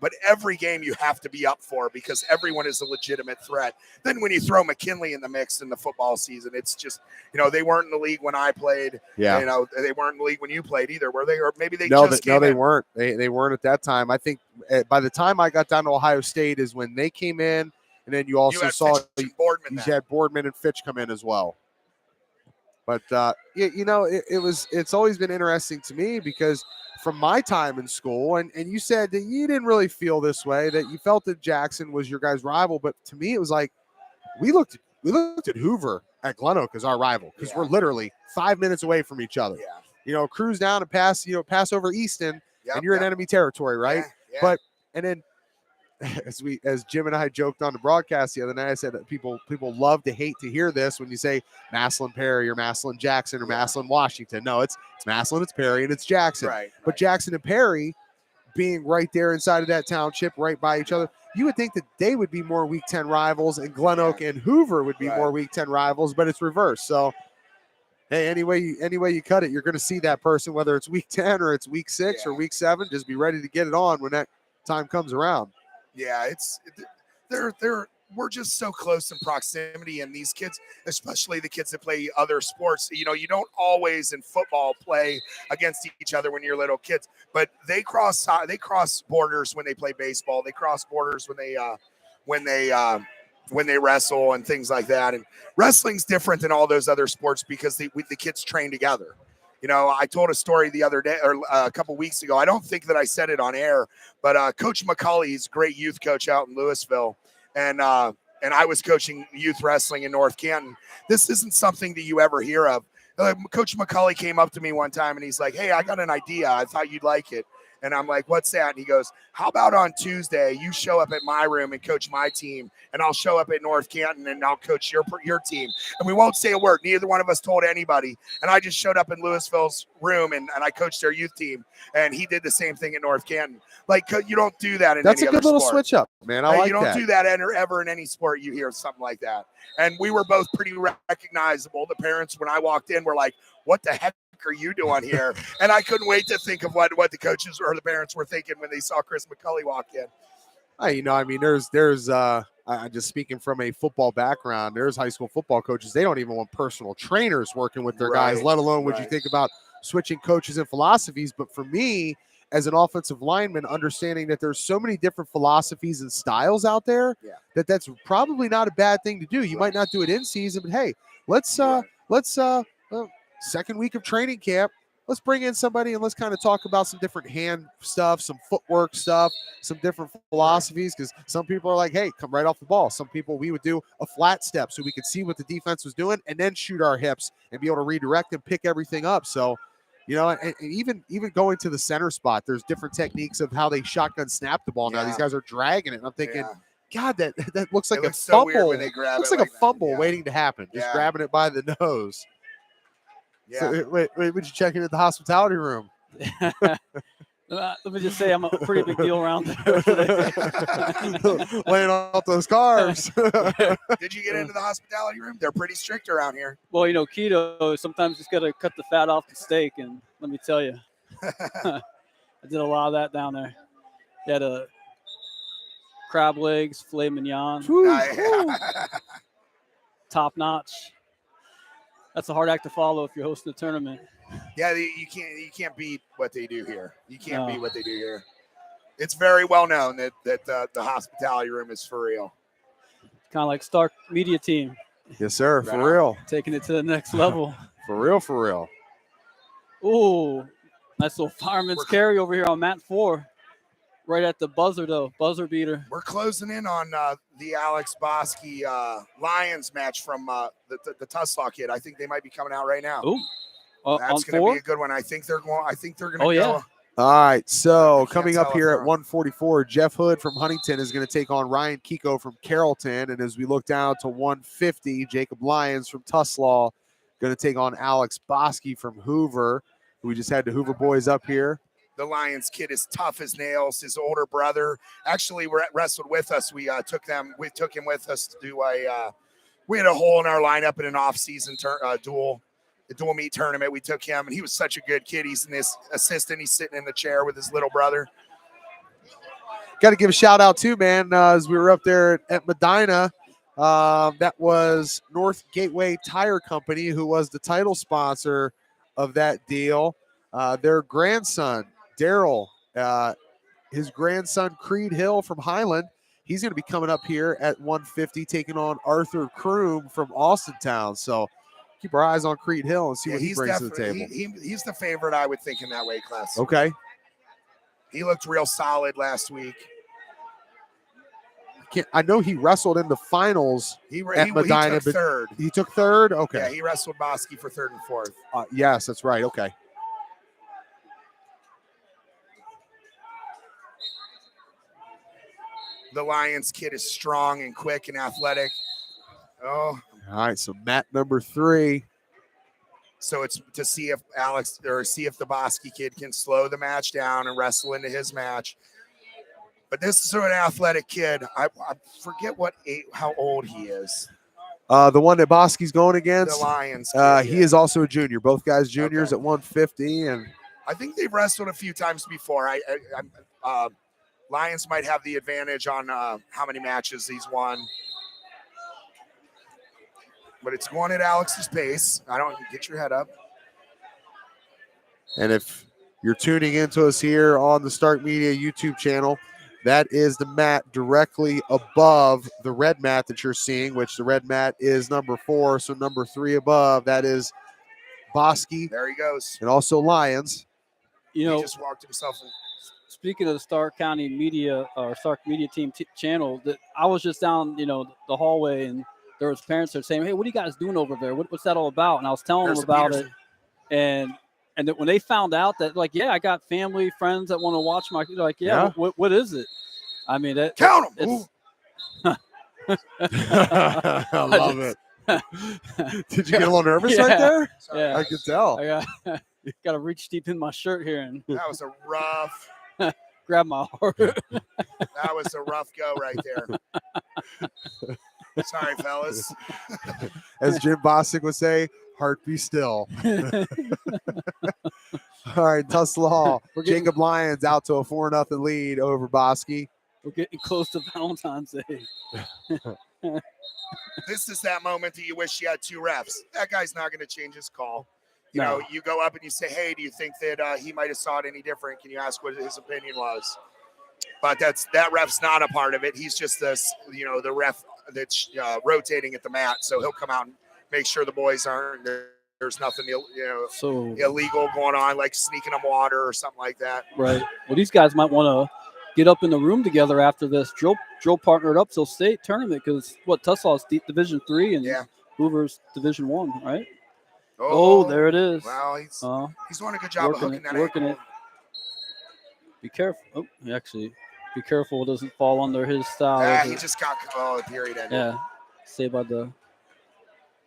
but every game you have to be up for because everyone is a legitimate threat. Then when you throw McKinley in the mix in the football season, it's just, they weren't in the league when I played.
Yeah.
They weren't in the league when you played either, were they? Or maybe they
No,
just came
they
in.
weren't. They weren't at that time. I think by the time I got down to Ohio State is when they came in, and then you also saw had Boardman and Fitch come in as well. But it's always been interesting to me because from my time in school, and you said that you didn't really feel this way, that you felt that Jackson was your guys' rival, but to me it was like we looked at Hoover at Glen Oak as our rival because we're literally 5 minutes away from each other.
Yeah.
Cruise down and pass over Easton, and you're in enemy territory, right?
Yeah.
But and then as Jim and I joked on the broadcast the other night, I said that people love to hate to hear this when you say Massillon Perry or Massillon Jackson or Massillon Washington. No, it's Massillon, it's Perry, and it's Jackson.
Right.
But Jackson and Perry being right there inside of that township, right by each other, you would think that they would be more Week 10 rivals, and Glen Oak and Hoover would be more Week 10 rivals, but it's reversed. So, hey, any way you cut it, you're going to see that person, whether it's Week 10 or it's Week 6 or Week 7. Just be ready to get it on when that time comes around.
Yeah, we're just so close in proximity, and these kids, especially the kids that play other sports, you don't always in football play against each other when you're little kids, but they cross borders when they play baseball. They cross borders when they wrestle and things like that. And wrestling's different than all those other sports because the kids train together. I told a story the other day or a couple weeks ago. I don't think that I said it on air, but Coach McCulley, he's a great youth coach out in Louisville. And and I was coaching youth wrestling in North Canton. This isn't something that you ever hear of. Coach McCulley came up to me one time and he's like, "Hey, I got an idea. I thought you'd like it." And I'm like, "What's that?" And he goes, "How about on Tuesday you show up at my room and coach my team, and I'll show up at North Canton and I'll coach your team. And we won't say a word. Neither one of us told anybody." And I just showed up in Louisville's room and I coached their youth team. And he did the same thing at North Canton. Like, you don't do that in
That's
any
a good
other
little
sport.
switch up, man. I like
you don't
that.
do that ever in any sport. You hear something like that. And we were both pretty recognizable. The parents, when I walked in, were like, "What the heck are you doing here?" And I couldn't wait to think of what the coaches or the parents were thinking when they saw Chris McCulley walk in.
You know, I mean, there's just speaking from a football background, there's high school football coaches. They don't even want personal trainers working with their guys, let alone would you think about switching coaches and philosophies. But for me, as an offensive lineman, understanding that there's so many different philosophies and styles out there, that's probably not a bad thing to do. You might not do it in season, but hey, let's second week of training camp, let's bring in somebody and let's kind of talk about some different hand stuff, some footwork stuff, some different philosophies, because some people are like, "Hey, come right off the ball." Some people, we would do a flat step so we could see what the defense was doing and then shoot our hips and be able to redirect and pick everything up. So, you know, and even going to the center spot, there's different techniques of how they shotgun snap the ball. Now these guys are dragging it, and I'm thinking, God, that looks like a
so
fumble.
weird when they grab
looks
it
like a
that.
fumble waiting to happen. Just grabbing it by the nose.
Yeah.
So, wait, would you check into the hospitality room?
Let me just say I'm a pretty big deal around there today.
Laying off those carbs.
Did you get into the hospitality room? They're pretty strict around here.
Well, you know, keto, sometimes you just got to cut the fat off the steak. And let me tell you, I did a lot of that down there. You had a crab legs, filet mignon, top notch. That's a hard act to follow if you're hosting a tournament.
Yeah, you can't beat what they do here. You can't beat what they do here. It's very well known that the hospitality room is for real.
Kind of like Stark Media Team.
Yes, sir. For real.
Taking it to the next level.
For real, for real.
Ooh, nice little fireman's carry over here on mat 4. Right at the buzzer, though. Buzzer beater.
We're closing in on the Alex Bosky Lions match from the Tuslaw kid. I think they might be coming out right now.
Ooh.
That's going to be a good one. I think they're going to go.
Yeah. All right, so coming up here at 144, Jeff Hood from Huntington is going to take on Ryan Kiko from Carrollton. And as we look down to 150, Jacob Lyons from Tuslaw going to take on Alex Bosky from Hoover. We just had the Hoover boys up here.
The Lions kid is tough as nails. His older brother actually wrestled with us. We took him with us to do we had a hole in our lineup in an off-season dual meet tournament. We took him, and he was such a good kid. He's in this assistant. He's sitting in the chair with his little brother.
Got to give a shout out too, man. As we were up there at Medina, that was North Gateway Tire Company, who was the title sponsor of that deal. Their grandson, Daryl, his grandson, Creed Hill from Highland, he's going to be coming up here at 150, taking on Arthur Kroom from Austintown. So keep our eyes on Creed Hill and see what he brings to the table.
He's the favorite, I would think, in that weight class.
Okay.
He looked real solid last week.
I know he wrestled in the finals at Medina.
He took third.
He took third? Okay.
Yeah, he wrestled Bosky for third and fourth.
Yes, that's right. Okay.
The Lions kid is strong and quick and athletic. Oh.
All right, so mat number 3.
So it's to see if the Bosky kid can slow the match down and wrestle into his match. But this is an athletic kid. I forget how old he is.
The one that Bosky's going against?
The Lions kid,
he is also a junior. Both guys juniors at 150. And
I think they've wrestled a few times before. Lions might have the advantage on how many matches he's won. But it's going at Alex's pace. Get your head up.
And if you're tuning into us here on the Stark Media YouTube channel, that is the mat directly above the red mat that you're seeing, which the red mat is number 4. So number 3 above, that is Bosky.
There he goes.
And also Lions.
You know,
he just walked himself
speaking of the Stark County Media or Stark Media Team channel, that I was just down, the hallway, and there was parents there saying, "Hey, what are you guys doing over there? What's that all about?" And I was telling them about it, and that when they found out that, like, yeah, I got family, friends that want to watch my, like, yeah. What is it? I mean,
count them.
I love it. Did you get a little nervous right there?
Yeah,
I could tell.
I got to reach deep in my shirt here and
that was a rough.
Grab my heart.
That was a rough go right there. Sorry, fellas.
As Jim Bostic would say, heart be still. All right, Tussle Hall. Jacob Lyons out to a 4-0 lead over Bosque.
We're getting close to Valentine's Day.
This is that moment that you wish you had 2 refs. That guy's not going to change his call. You know, you go up and you say, "Hey, do you think that he might have saw it any different? Can you ask what his opinion was?" But that ref's not a part of it. He's just this, the ref that's rotating at the mat. So he'll come out and make sure the boys aren't. There's nothing, illegal going on, like sneaking them water or something like that.
Right. Well, these guys might want to get up in the room together after this drill partnered up till state tournament, because Tussle is Division III and Hoover's Division I, right? Oh, there it is.
Well, he's doing a good job of hooking that
working
ankle.
It. Be careful. Oh, be careful it doesn't fall under his style.
He just got period ended.
Yeah. Say about the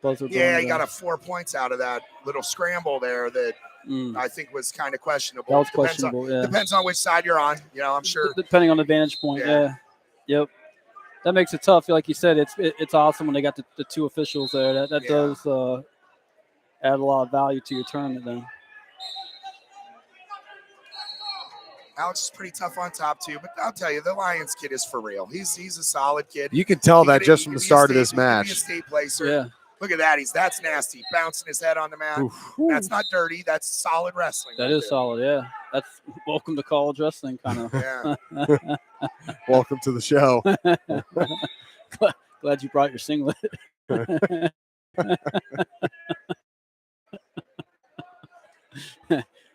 buzzer.
Yeah, he got 4 points out of that little scramble there that I think was kind of questionable.
That was questionable.
Depends on which side you're on. I'm sure.
Depending on the vantage point. Yeah. Yep. That makes it tough. Like you said, it's awesome when they got the 2 officials there. That does add a lot of value to your tournament then.
Alex is pretty tough on top too, but I'll tell you, the Lions kid is for real. He's a solid kid.
You can tell that just from the start of this match.
He can be a state placer.
Yeah.
Look at that. That's nasty. Bouncing his head on the mat. That's not dirty. That's solid wrestling.
That is solid, yeah. That's welcome to college wrestling, kind of.
Yeah.
Welcome to the show.
Glad you brought your singlet.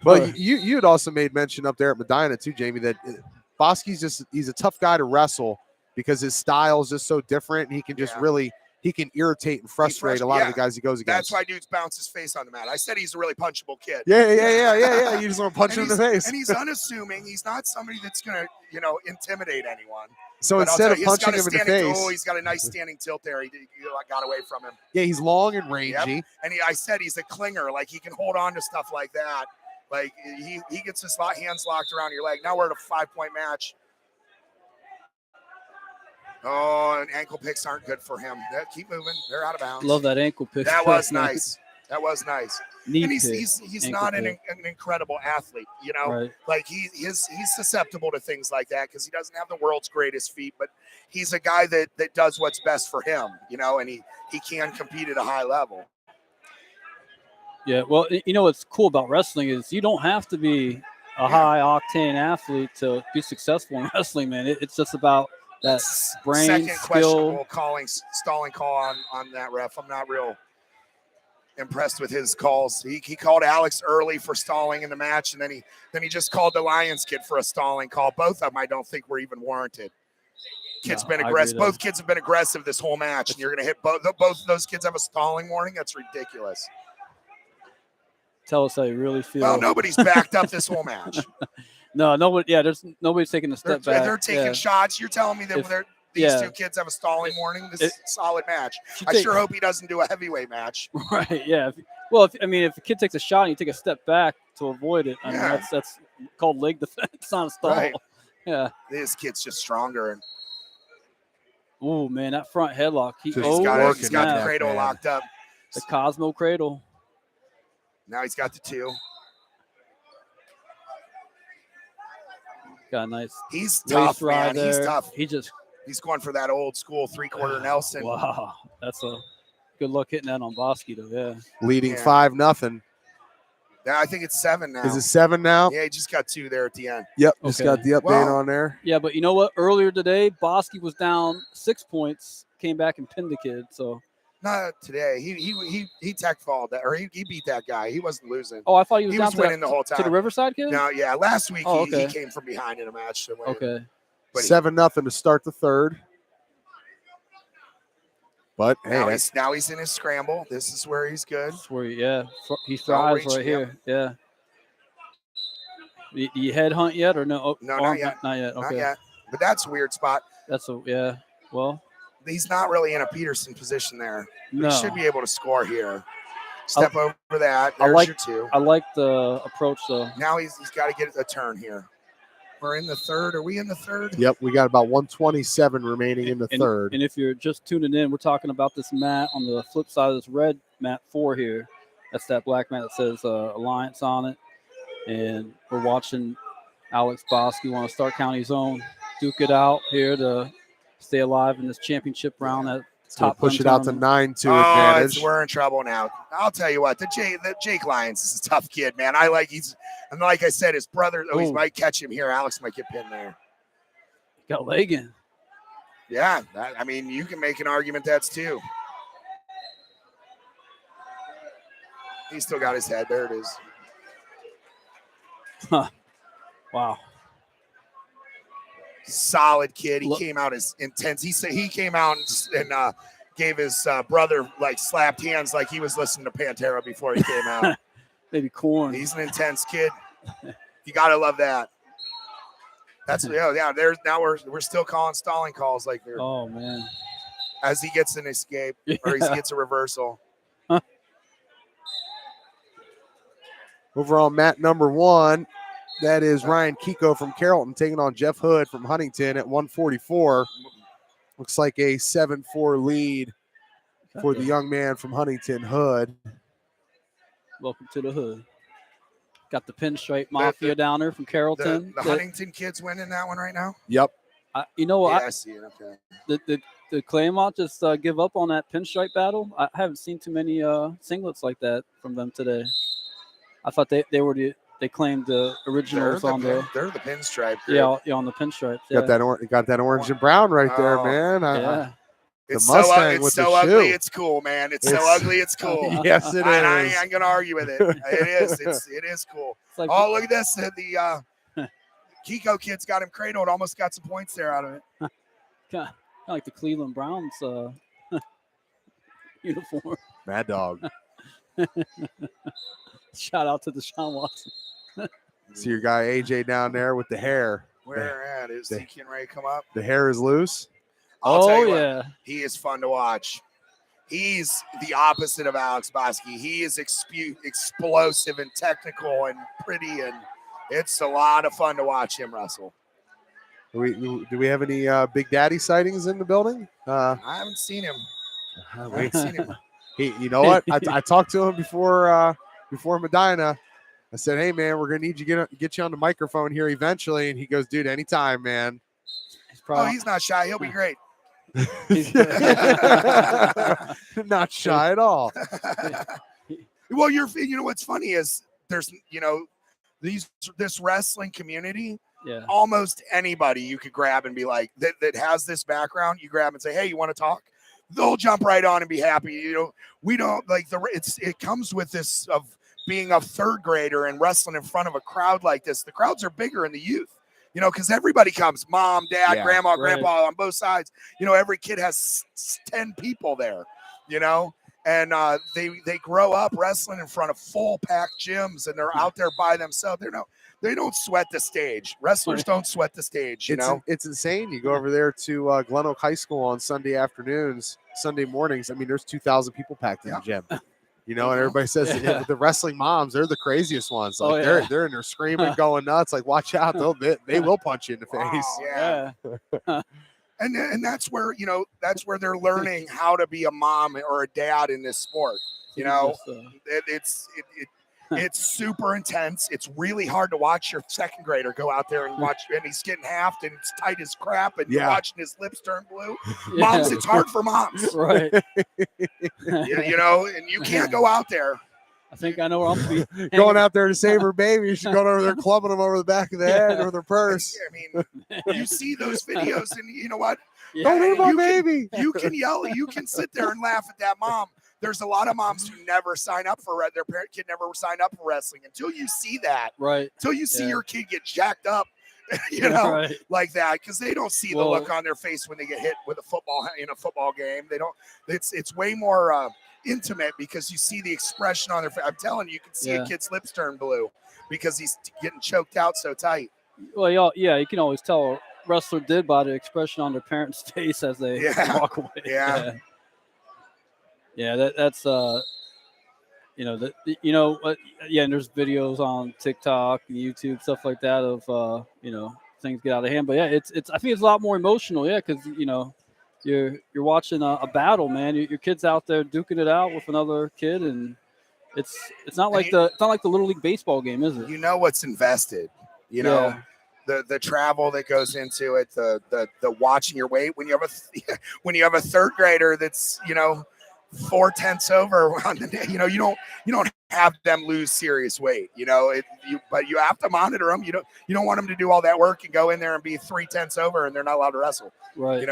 Well, you had also made mention up there at Medina too, Jamie, that Bosque's he's a tough guy to wrestle because his style is just so different, and he can just he can irritate and frustrate a lot of the guys he goes against.
That's why dudes bounce his face on the mat. I said he's a really punchable kid.
Yeah. You just want to punch him in the face.
And he's unassuming. He's not somebody that's going to, intimidate anyone.
So instead of punching him in the face.
He's got a nice standing tilt there. He got away from him.
Yeah, he's long and rangy.
Yep. And I said he's a clinger. Like, he can hold on to stuff like that. Like, he gets his hands locked around your leg. Now we're at a 5-point match. Oh, and ankle picks aren't good for him. Keep moving. They're out of bounds.
Love that ankle pick.
That was nice. That was nice.
And
he's not an incredible athlete,
Right.
Like he's susceptible to things like that because he doesn't have the world's greatest feet, but he's a guy that does what's best for him, and he can compete at a high level.
Yeah, well, what's cool about wrestling is you don't have to be a high octane athlete to be successful in wrestling, man. It's just about that brain
second
skill.
questionable stalling call on that ref. I'm not real impressed with his calls. He called Alex early for stalling in the match, and then he just called the Lions kid for a stalling call. Both of them I don't think were even warranted. Been aggressive. Both kids have been aggressive this whole match, and you're going to hit both of those kids have a stalling warning? That's ridiculous.
Tell us how you really feel.
Well, nobody's backed up this whole match.
No, nobody. Yeah, there's nobody's taking a step back.
They're taking shots. You're telling me that these 2 kids have a stalling warning? This is a solid match. I sure hope he doesn't do a heavyweight match.
Right, yeah. If a kid takes a shot and you take a step back to avoid it, that's called leg defense. It's not a stall.
Right.
Yeah.
This kid's just stronger.
Oh, man, that front headlock. He's
got the cradle locked up.
The Cosmo cradle.
Now he's got the 2.
Got a nice.
He's tough, man.
There.
He's tough.
He's
going for that old school 3/4 Nelson.
Wow, that's a good luck hitting that on Bosque, though. Yeah,
leading 5-0.
Yeah, I think it's 7 now.
Is it 7 now?
Yeah, he just got 2 there at the end.
Yep, just got the update on there.
Yeah, but you know what? Earlier today, Bosque was down 6 points, came back and pinned the kid. So
Not today. He tech falled that, or he beat that guy. He wasn't losing.
Oh, I thought he was
He
down
was
to
winning the whole time.
to the Riverside kid.
No, yeah. Last week
Oh,
he
okay.
came from behind in a match to win.
Okay.
But
7-0 to start the third. But hey,
now he's in his scramble. This is where he's good.
That's where he thrives right here. Yeah. You head hunt yet or no? Oh,
No, not yet.
Not yet. Okay.
Not yet. But that's a weird spot.
Well,
he's not really in a Peterson position there.
No.
He should be able to score here. Step over that. There's your two.
I like the approach though.
Now he's got to get a turn here. We're in the third. Are we in the third?
Yep, we got about 127 remaining in the third.
And if you're just tuning in, we're talking about this mat on the flip side of this red mat 4 here. That's that black mat that says Alliance on it. And we're watching Alex Bosky, one of Stark County's own, duke it out here to stay alive in this championship round. That top
push it out to 9-2 advantage.
We're in trouble now. I'll tell you what, the Jake Lyons is a tough kid, man. And like I said, his brother, he might catch him here. Alex might get pinned there.
Got leg in.
Yeah, you can make an argument that's two. He's still got his head. There it is.
Huh. Wow.
Solid kid. He came out as intense. He came out and gave his brother slapped hands like he was listening to Pantera before he came out.
Maybe corn.
He's an intense kid. You gotta love that. That's There's now we're still calling stalling calls like there.
Oh man.
As he gets an escape or he gets a reversal.
Over on mat number 1, that is Ryan Kiko from Carrollton taking on Jeff Hood from Huntington at 144. Looks like a 7-4 lead for the young man from Huntington, Hood.
Welcome to the Hood. Got the Pinstripe Mafia down there from Carrollton.
The Huntington kids winning that one right now?
Yep.
You know what?
Yeah, I see it. Okay.
The Claymont just give up on that Pinstripe battle? I haven't seen too many singlets like that from them today. I thought they claimed the originals
they're the pinstripe group.
Yeah, on the pinstripes. Yeah.
Got that orange and brown right there, man.
Yeah.
It's
the Mustang
it's
with
so
the
ugly,
shoe.
it's cool, man. It's so ugly, it's cool.
Yes, it is.
I ain't gonna argue with it. It is. It is cool.
Like,
look at this. The Kiko kids got him cradled. Almost got some points there out of it.
Kind of like the Cleveland Browns uniform.
Mad Dog.
Shout out to Deshaun Watson.
See your guy AJ down there with the hair.
Where at? Is he getting ready to come up?
The hair is loose.
I'll tell you what, he is fun to watch. He's the opposite of Alex Bosky. He is explosive and technical and pretty, and it's a lot of fun to watch him wrestle.
Do we have any Big Daddy sightings in the building?
I haven't seen him.
You know what? I talked to him before Medina. I said, "Hey man, we're gonna need you to get you on the microphone here eventually." And he goes, "Dude, anytime, man."
He's not shy. He'll be great.
Not shy at all.
Well, you know what's funny is there's this wrestling community.
Yeah.
Almost anybody you could grab and be like that has this background. You grab and say, "Hey, you want to talk?" They'll jump right on and be happy. We don't like it comes with this of being a third grader and wrestling in front of a crowd like this. The crowds are bigger in the youth. Because everybody comes, mom, dad, grandma, grandpa on both sides. Every kid has 10 people there, and they grow up wrestling in front of full packed gyms, and they're out there by themselves. They don't sweat the stage. Wrestlers don't sweat the stage,
It's insane. You go over there to Glen Oak High School on Sunday afternoons, Sunday mornings. I mean, there's 2,000 people packed in the gym. And everybody says the wrestling moms, they're the craziest ones. Like they're in there screaming, going nuts. Like, watch out, they will punch you in the face.
Yeah. And that's where they're learning how to be a mom or a dad in this sport. It's super intense. It's really hard to watch your second grader go out there and watch, and he's getting halved and it's tight as crap, and you're watching his lips turn blue. Moms, it's hard for moms,
right?
And you can't go out there.
I think I know where I'm going to be
going out there to save her baby. You should go over there clubbing them over the back of the head or their purse.
I mean, you see those videos, and you know what?
Yeah.
Don't hurt my
You can-
baby.
You can yell, you can sit there and laugh at that mom. There's a lot of moms who never sign up for their parent kid never sign up for wrestling until you see that.
Right.
Until you see
Yeah.
your kid get jacked up, you know,
Right.
like that, because they don't see the
Well-
look on their face when they get hit with a football in a football game. They don't. It's way more intimate because you see the expression on their face. I'm telling you, you can see a
Yeah.
kid's lips turn blue because he's getting choked out so tight.
Well, yeah, you can always tell a wrestler did by the expression on their parents' face as they
Yeah.
walk away.
Yeah.
Yeah, that's yeah, and there's videos on TikTok and YouTube, stuff like that of things get out of hand. But yeah, it's I think it's a lot more emotional, yeah, because you're watching a battle, man. Your kid's out there duking it out with another kid, and it's not like the Little League baseball game, is it?
You know what's invested. You know. The travel that goes into it, the watching your weight when you have a third grader that's 4/10 over on the day, you don't have them lose serious weight, but you have to monitor them. You don't want them to do all that work and go in there and be 3/10 over and they're not allowed to wrestle.
Right.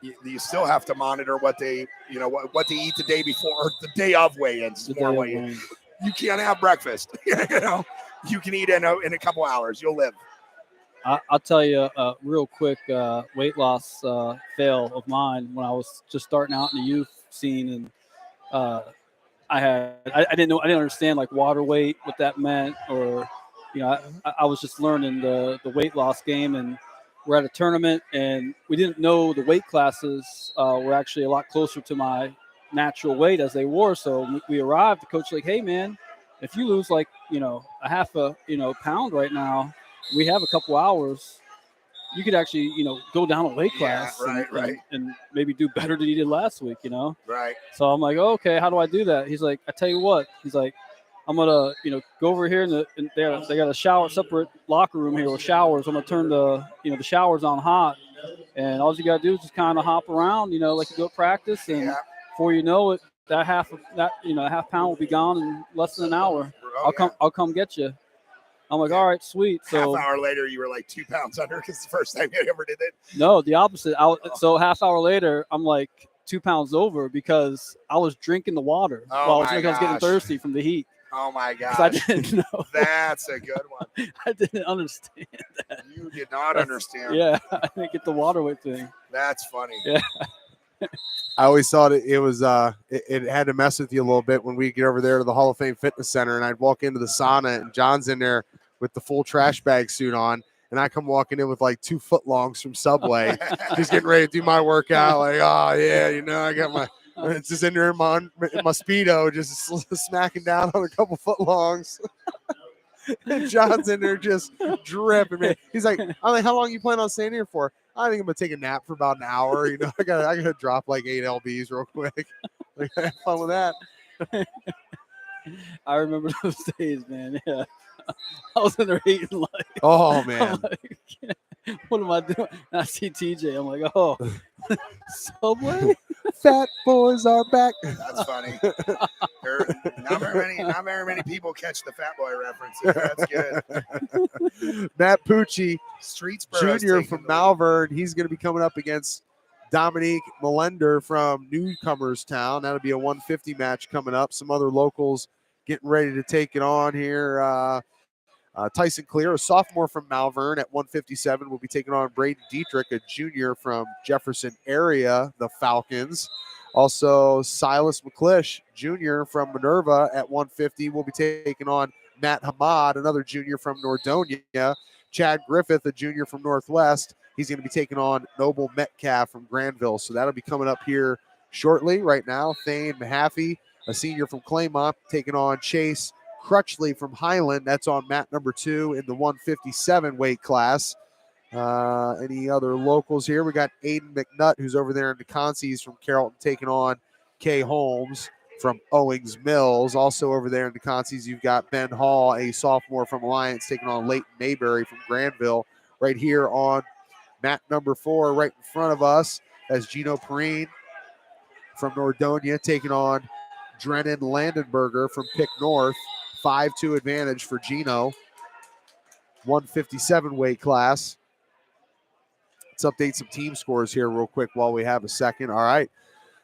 You still have to monitor what they what they eat the day before or the day of weigh-ins. More weigh-in. You can't have breakfast. You can eat in a couple hours. You'll live.
I'll tell you a real quick weight loss fail of mine when I was just starting out in the youth scene, and I didn't understand like water weight, what that meant, or I was just learning the weight loss game, and we're at a tournament, and we didn't know the weight classes were actually a lot closer to my natural weight as they were. So we arrived. The coach like, hey man, if you lose like a half a pound right now, we have a couple hours, you could actually go down a weight class and maybe do better than you did last week,
Right.
So I'm like, oh, okay, how do I do that? He's like, I tell you what, he's like, I'm gonna go over here and they got a separate locker room here with showers. I'm gonna turn the showers on hot, and all you gotta do is just kind of hop around like you go to practice, and before you know it, that half pound will be gone in less than an hour. I'll come get you. I'm like, all right, sweet. So
half hour later, you were like 2 pounds under because the first time you ever did it.
No, the opposite. So half hour later, I'm like 2 pounds over because I was drinking the water while I was getting thirsty from the heat.
Oh my gosh!
I didn't know.
That's a good one.
I didn't understand that.
You did not understand.
Yeah, I didn't get the water weight thing.
That's funny.
Yeah.
I always thought it was it had to mess with you a little bit when we get over there to the Hall of Fame Fitness Center, and I'd walk into the sauna and John's in there with the full trash bag suit on, and I come walking in with like 2 footlongs from Subway, just getting ready to do my workout. Like, oh yeah, I got my it's just in there in my Speedo, just smacking down on a couple footlongs. And John's in there just dripping, man. He's like, I'm like, how long you plan on staying here for? I think I'm gonna take a nap for about an hour. I gotta drop like 8 lbs real quick. Like, have fun with that.
I remember those days, man. Yeah, I was in there eating like,
oh man,
like, what am I doing? And I see TJ. I'm like, oh, Subway.
Fat boys are back.
That's funny. Not very many people catch the Fat Boy references. That's good.
Matt Pucci,
Streetsboro
Jr. from Malvern. He's going to be coming up against Dominique Melender from Newcomers Town. That'll be a 150 match coming up. Some other locals getting ready to take it on here. Tyson Clear, a sophomore from Malvern at 157, will be taking on Braden Dietrich, a junior from Jefferson area, the Falcons. Also, Silas McClish, junior from Minerva at 150, will be taking on Matt Hamad, another junior from Nordonia. Chad Griffith, a junior from Northwest, he's going to be taking on Noble Metcalf from Granville. So that'll be coming up here shortly. Right now, Thane Mahaffey, a senior from Claymont, taking on Chase Crutchley from Highland. That's on mat number 2 in the 157 weight class. Any other locals here? We got Aiden McNutt, who's over there in the Concies from Carrollton, taking on Kay Holmes from Owings Mills. Also over there in the Concies, you've got Ben Hall, a sophomore from Alliance, taking on Leighton Mayberry from Granville. Right here on mat number 4, right in front of us, as Gino Perrine from Nordonia taking on Drennan Landenberger from Pick North. 5-2 advantage for Gino. 157 weight class. Let's update some team scores here real quick while we have a second. All right.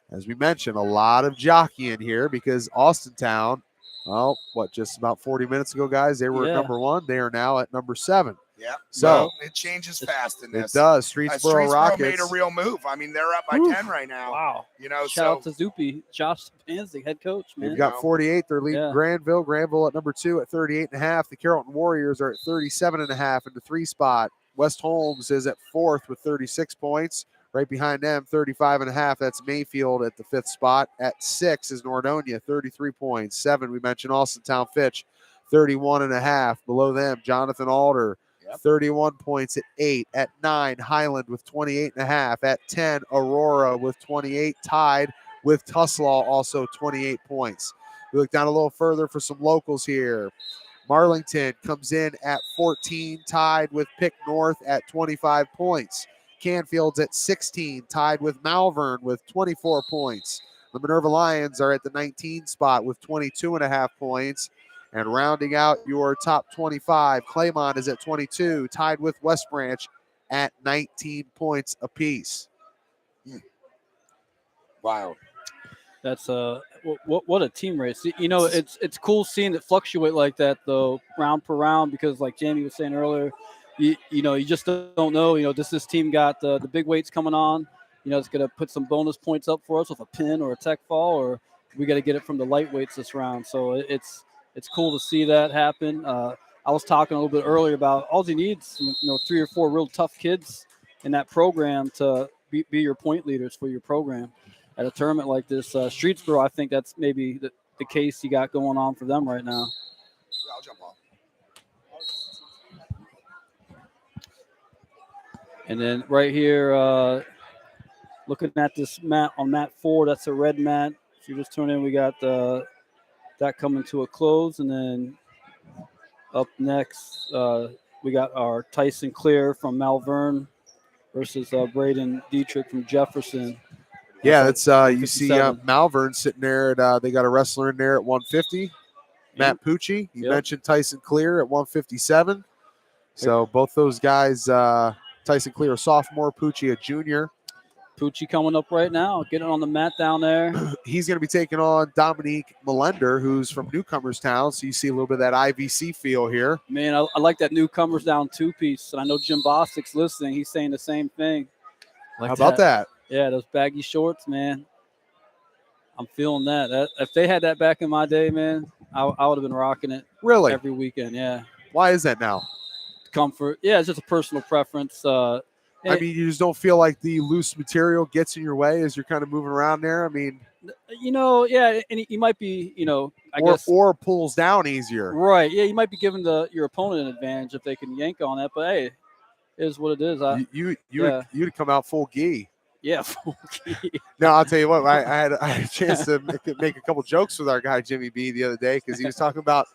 As we mentioned, a lot of jockeying here because Austintown, well, just about 40 minutes ago, guys, they were at number 1. They are now at number 7.
Yeah.
So
it changes fast in this.
It does. Streetsboro Rockets
made a real move. I mean, they're up by 10 right now.
Wow.
Shout
out to Zupi, Josh Panzik, head coach, man.
They've got 48. They're leading Granville. Granville at number 2 at 38.5. The Carrollton Warriors are at 37.5 in the 3 spot. West Holmes is at 4th with 36 points. Right behind them, 35.5. That's Mayfield at the 5th spot. At 6 is Nordonia, 33 points. 7, we mentioned Austintown Fitch, 31.5. Below them, Jonathan Alder, 31 points at 8. At 9, Highland with 28.5. At 10, Aurora with 28, tied with Tuslaw, also 28 points. We look down a little further for some locals here. Marlington comes in at 14, tied with Pick North at 25 points. Canfield's at 16, tied with Malvern with 24 points. The Minerva Lions are at the 19 spot with 22.5 points. And rounding out your top 25, Claymont is at 22, tied with West Branch at 19 points apiece.
Wow.
That's what a team race. It's cool seeing it fluctuate like that, though, round per round, because like Jamie was saying earlier, you just don't know. This team got the big weights coming on. It's going to put some bonus points up for us with a pin or a tech fall, or we got to get it from the lightweights this round. So it's cool to see that happen. I was talking a little bit earlier about all he needs, 3 or 4 real tough kids in that program to be your point leaders for your program at a tournament like this. Streetsboro, I think that's maybe the case you got going on for them right now.
I'll jump off.
And then right here, looking at this mat on mat 4, that's a red mat. If you just turn in, we got that coming to a close. And then up next, we got our Tyson Clear from Malvern versus Braden Dietrich from Jefferson.
Yeah, that's you see Malvern sitting there at they got a wrestler in there at 150. Matt Pucci. You mentioned Tyson Clear at 157. So both those guys, Tyson Clear a sophomore, Pucci a junior.
Pucci coming up right now, getting on the mat down there.
He's going to be taking on Dominique Melender, who's from Newcomers Town. So you see a little bit of that IVC feel here.
Man, I like that Newcomers Town 2-piece. And I know Jim Bostic's listening. He's saying the same thing.
How about that?
Yeah, those baggy shorts, man. I'm feeling that. If they had that back in my day, man, I would have been rocking it.
Really?
Every weekend, yeah.
Why is that now?
Comfort. Yeah, it's just a personal preference.
I mean, you just don't feel like the loose material gets in your way as you're kind of moving around there? I mean,
yeah, and you might be, I guess.
Or pulls down easier.
Right. Yeah, you might be giving your opponent an advantage if they can yank on that. But, hey, it is what it is.
You'd come out full gi.
Yeah, full gi.
No, I'll tell you what. I had a chance to make a couple jokes with our guy Jimmy B the other day because he was talking about,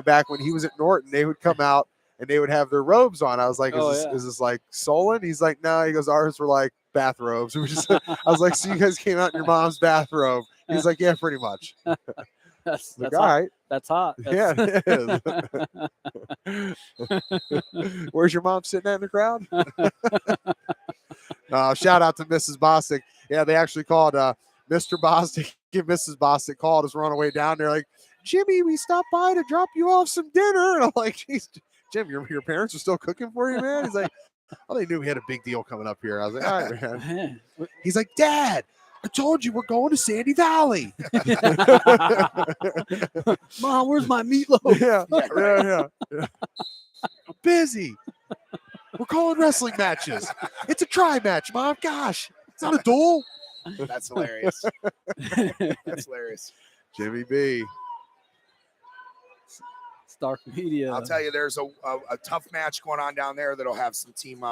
back when he was at Norton, they would come out and they would have their robes on. I was like, is this like Solon? He's like, no. He goes, ours were like bathrobes. I was like, so you guys came out in your mom's bathrobe? He's like, yeah, pretty much.
That's
like,
all
right.
That's hot.
Yeah, it is. Where's your mom sitting at in the crowd? Shout out to Mrs. Bostic. Yeah, they actually called Mr. Bostic and Mrs. Bostic called us. We're on our way down there like, Jimmy, we stopped by to drop you off some dinner. And I'm like, geez, Jim, your parents are still cooking for you, man? He's like, oh, they knew we had a big deal coming up here. I was like, all right, man. He's like, Dad, I told you we're going to Sandy Valley.
Mom, where's my meatloaf?
Yeah. I'm busy. We're calling wrestling matches. It's a try match, Mom. Gosh, it's not a duel.
That's hilarious. That's hilarious.
Jimmy B.
Stark Media.
I'll tell you, there's a tough match going on down there that'll have some team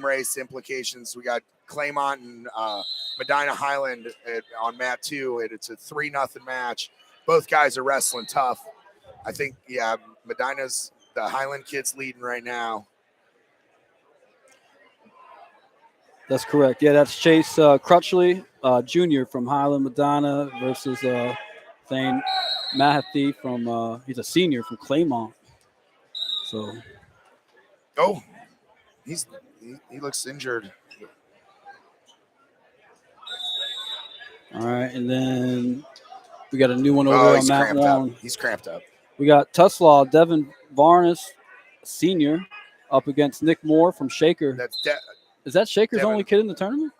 race implications. We got Claymont and Medina Highland on mat 2. It's a 3-0 match. Both guys are wrestling tough. I think, Medina's the Highland kid's leading right now.
That's correct. Yeah, that's Chase Crutchley, Jr. from Highland Medina versus Thane Mahathey from he's a senior from Claymont. So,
he's he looks injured.
All right, and then we got a new one over there on Mat 1.
He's cramped up.
We got Tuslaw, Devin Varnes, senior, up against Nick Moore from Shaker. Is that Shaker's only kid in the tournament?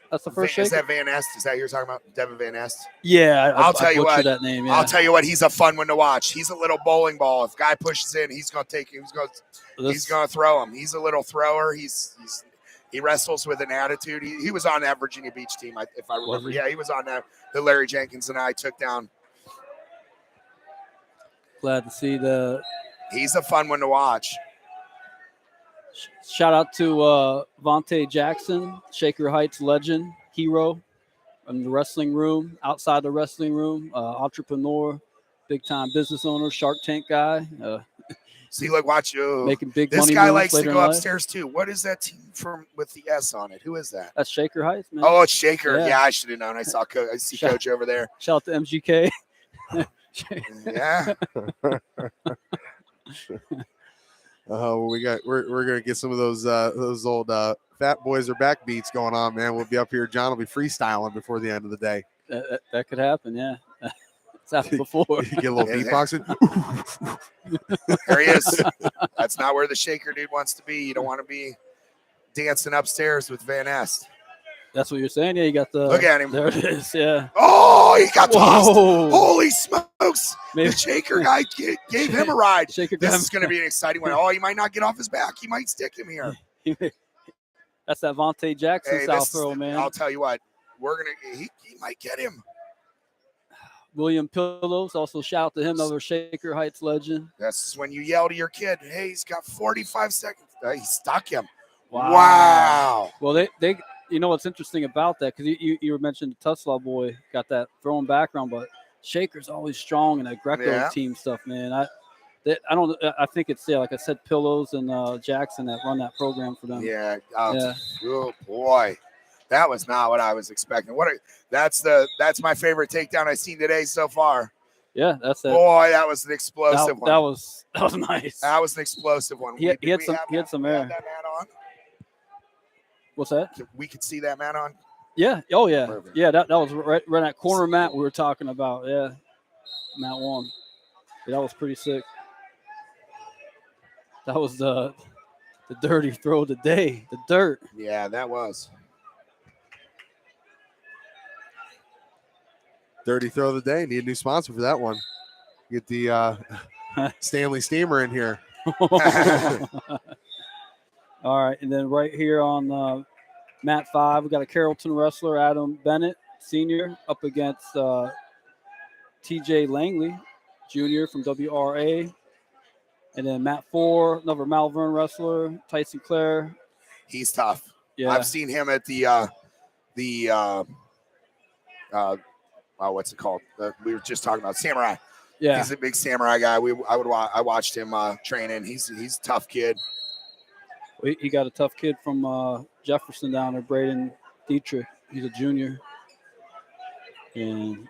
That's the first Shaker?
Is that Van Est? Is that who you're talking about? Devin Van Est?
Yeah,
I'll tell you what.
That name, yeah.
I'll tell you what. He's a fun one to watch. He's a little bowling ball. If guy pushes in, he's going to take him. He's going to throw him. He's a little thrower. He wrestles with an attitude. He was on that Virginia Beach team, if I remember. Yeah, he was on that. The Larry Jenkins and I took down.
Glad to see
He's a fun one to watch.
Shout out to Vontae Jackson, Shaker Heights legend, hero in the wrestling room, outside the wrestling room, entrepreneur, big-time business owner, Shark Tank guy.
See, look, watch you.
Making big
this
money.
This guy likes to go upstairs, too. What is that team with the S on it? Who is that?
That's Shaker Heights, man.
Oh, it's Shaker. Yeah, I should have known. I see Coach over there.
Shout out to MGK.
Yeah.
We're gonna get some of those old Fat Boys or back beats going on, man. We'll be up here. John will be freestyling before the end of the day.
That could happen, yeah. It's happened before.
You get a little beatboxing.
There he is. That's not where the Shaker dude wants to be. You don't want to be dancing upstairs with Van Est.
That's what you're saying? Yeah, you got the.
Look at him.
There it is, yeah.
Oh, he got tossed. Holy smokes.
Maybe.
The Shaker guy gave him a ride.
This
is going to be an exciting one. Oh, he might not get off his back. He might stick him here.
That's that Vontae Jackson style throw, man.
I'll tell you what. He might get him.
William Pillows, also shout out to him, another Shaker Heights legend.
That's when you yell to your kid, hey, he's got 45 seconds. He stuck him.
Wow. Well, they you know what's interesting about that, because you mentioned the Tuslaw boy got that throwing background, but Shaker's always strong in that Greco team stuff, man. I think it's like I said, Pillows and Jackson that run that program for them.
Yeah. Oh boy, that was not what I was expecting. That's my favorite takedown I've seen today so far.
Yeah, that's it.
Boy, that was an explosive one.
That was nice.
That was an explosive one.
He had some air.
That mat on?
What's that?
We could see that mat on.
Yeah. Oh yeah.
Perfect.
Yeah. That was right that corner mat we were talking about. Yeah. Mat 1. Yeah, that was pretty sick. That was the dirty throw of the day. The dirt.
Yeah, that was.
Dirty throw of the day. Need a new sponsor for that one. Get the Stanley Steamer in here.
All right, and then right here on mat 5, we got a Carrollton wrestler, Adam Bennett, senior, up against TJ Langley, junior from WRA. And then mat 4, another Malvern wrestler, Tyson Clare.
He's tough.
Yeah,
I've seen him at what's it called? We were just talking about Samurai.
Yeah,
he's a big Samurai guy. I watched him training. He's a tough kid.
He got a tough kid from Jefferson down there, Braden Dietrich. He's a junior. And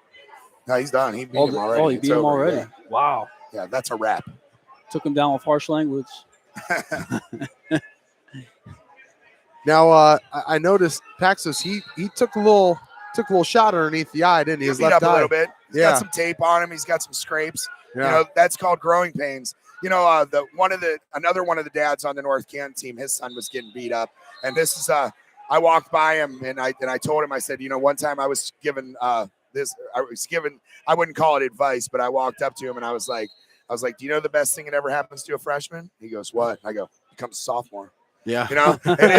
no, he's done. He beat him already.
Oh, he beat him already.
Yeah.
Wow.
Yeah, that's a wrap.
Took him down with harsh language.
Now, I noticed Paxos, he took a little shot underneath the eye, didn't he? His
beat
left
up
eye.
A little bit. He's got some tape on him. He's got some scrapes.
Yeah.
You know, that's called growing pains. You know, another one of the dads on the North Canton team, his son was getting beat up, and this is I walked by him and I told him, I said, you know, one time I was given I wouldn't call it advice, but I walked up to him and I was like, do you know the best thing that ever happens to a freshman? He goes, what? I go, becomes a sophomore.
Yeah,
you know, it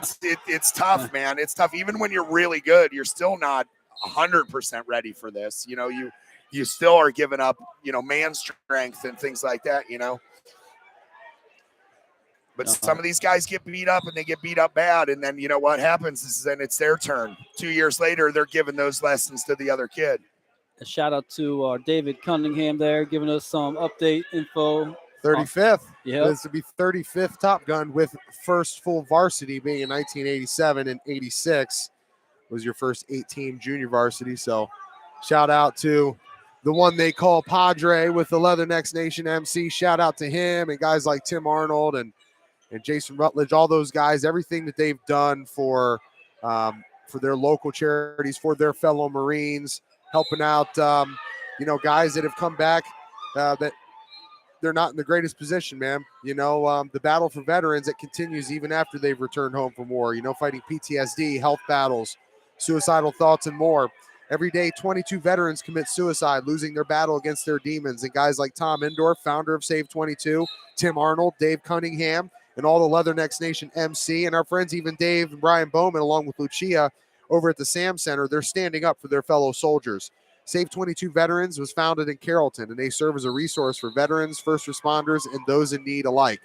is. It's tough, man. It's tough. Even when you're really good, you're still not 100% ready for this. You know, you still are giving up, you know, man strength and things like that, you know. But some of these guys get beat up and they get beat up bad. And then, you know, what happens is then it's their turn. 2 years later, they're giving those lessons to the other kid.
A shout out to David Cunningham there, giving us some update info.
35th.
Yeah.
This would be 35th Top Gun, with first full varsity being in 1987, and 86 was your first 8-team junior varsity. So shout out to the one they call Padre with the Leathernecks Nation MC. Shout out to him and guys like Tim Arnold and and Jason Rutledge, all those guys, everything that they've done for their local charities, for their fellow Marines, helping out, guys that have come back that they're not in the greatest position, man. The battle for veterans, it continues even after they've returned home from war, fighting PTSD, health battles, suicidal thoughts, and more. Every day, 22 veterans commit suicide, losing their battle against their demons. And guys like Tom Indorf, founder of Save 22, Tim Arnold, Dave Cunningham, and all the Leathernecks Nation MC, and our friends even Dave and Brian Bowman, along with Lucia over at the SAM Center, they're standing up for their fellow soldiers. Save 22 Veterans was founded in Carrollton, and they serve as a resource for veterans, first responders, and those in need alike,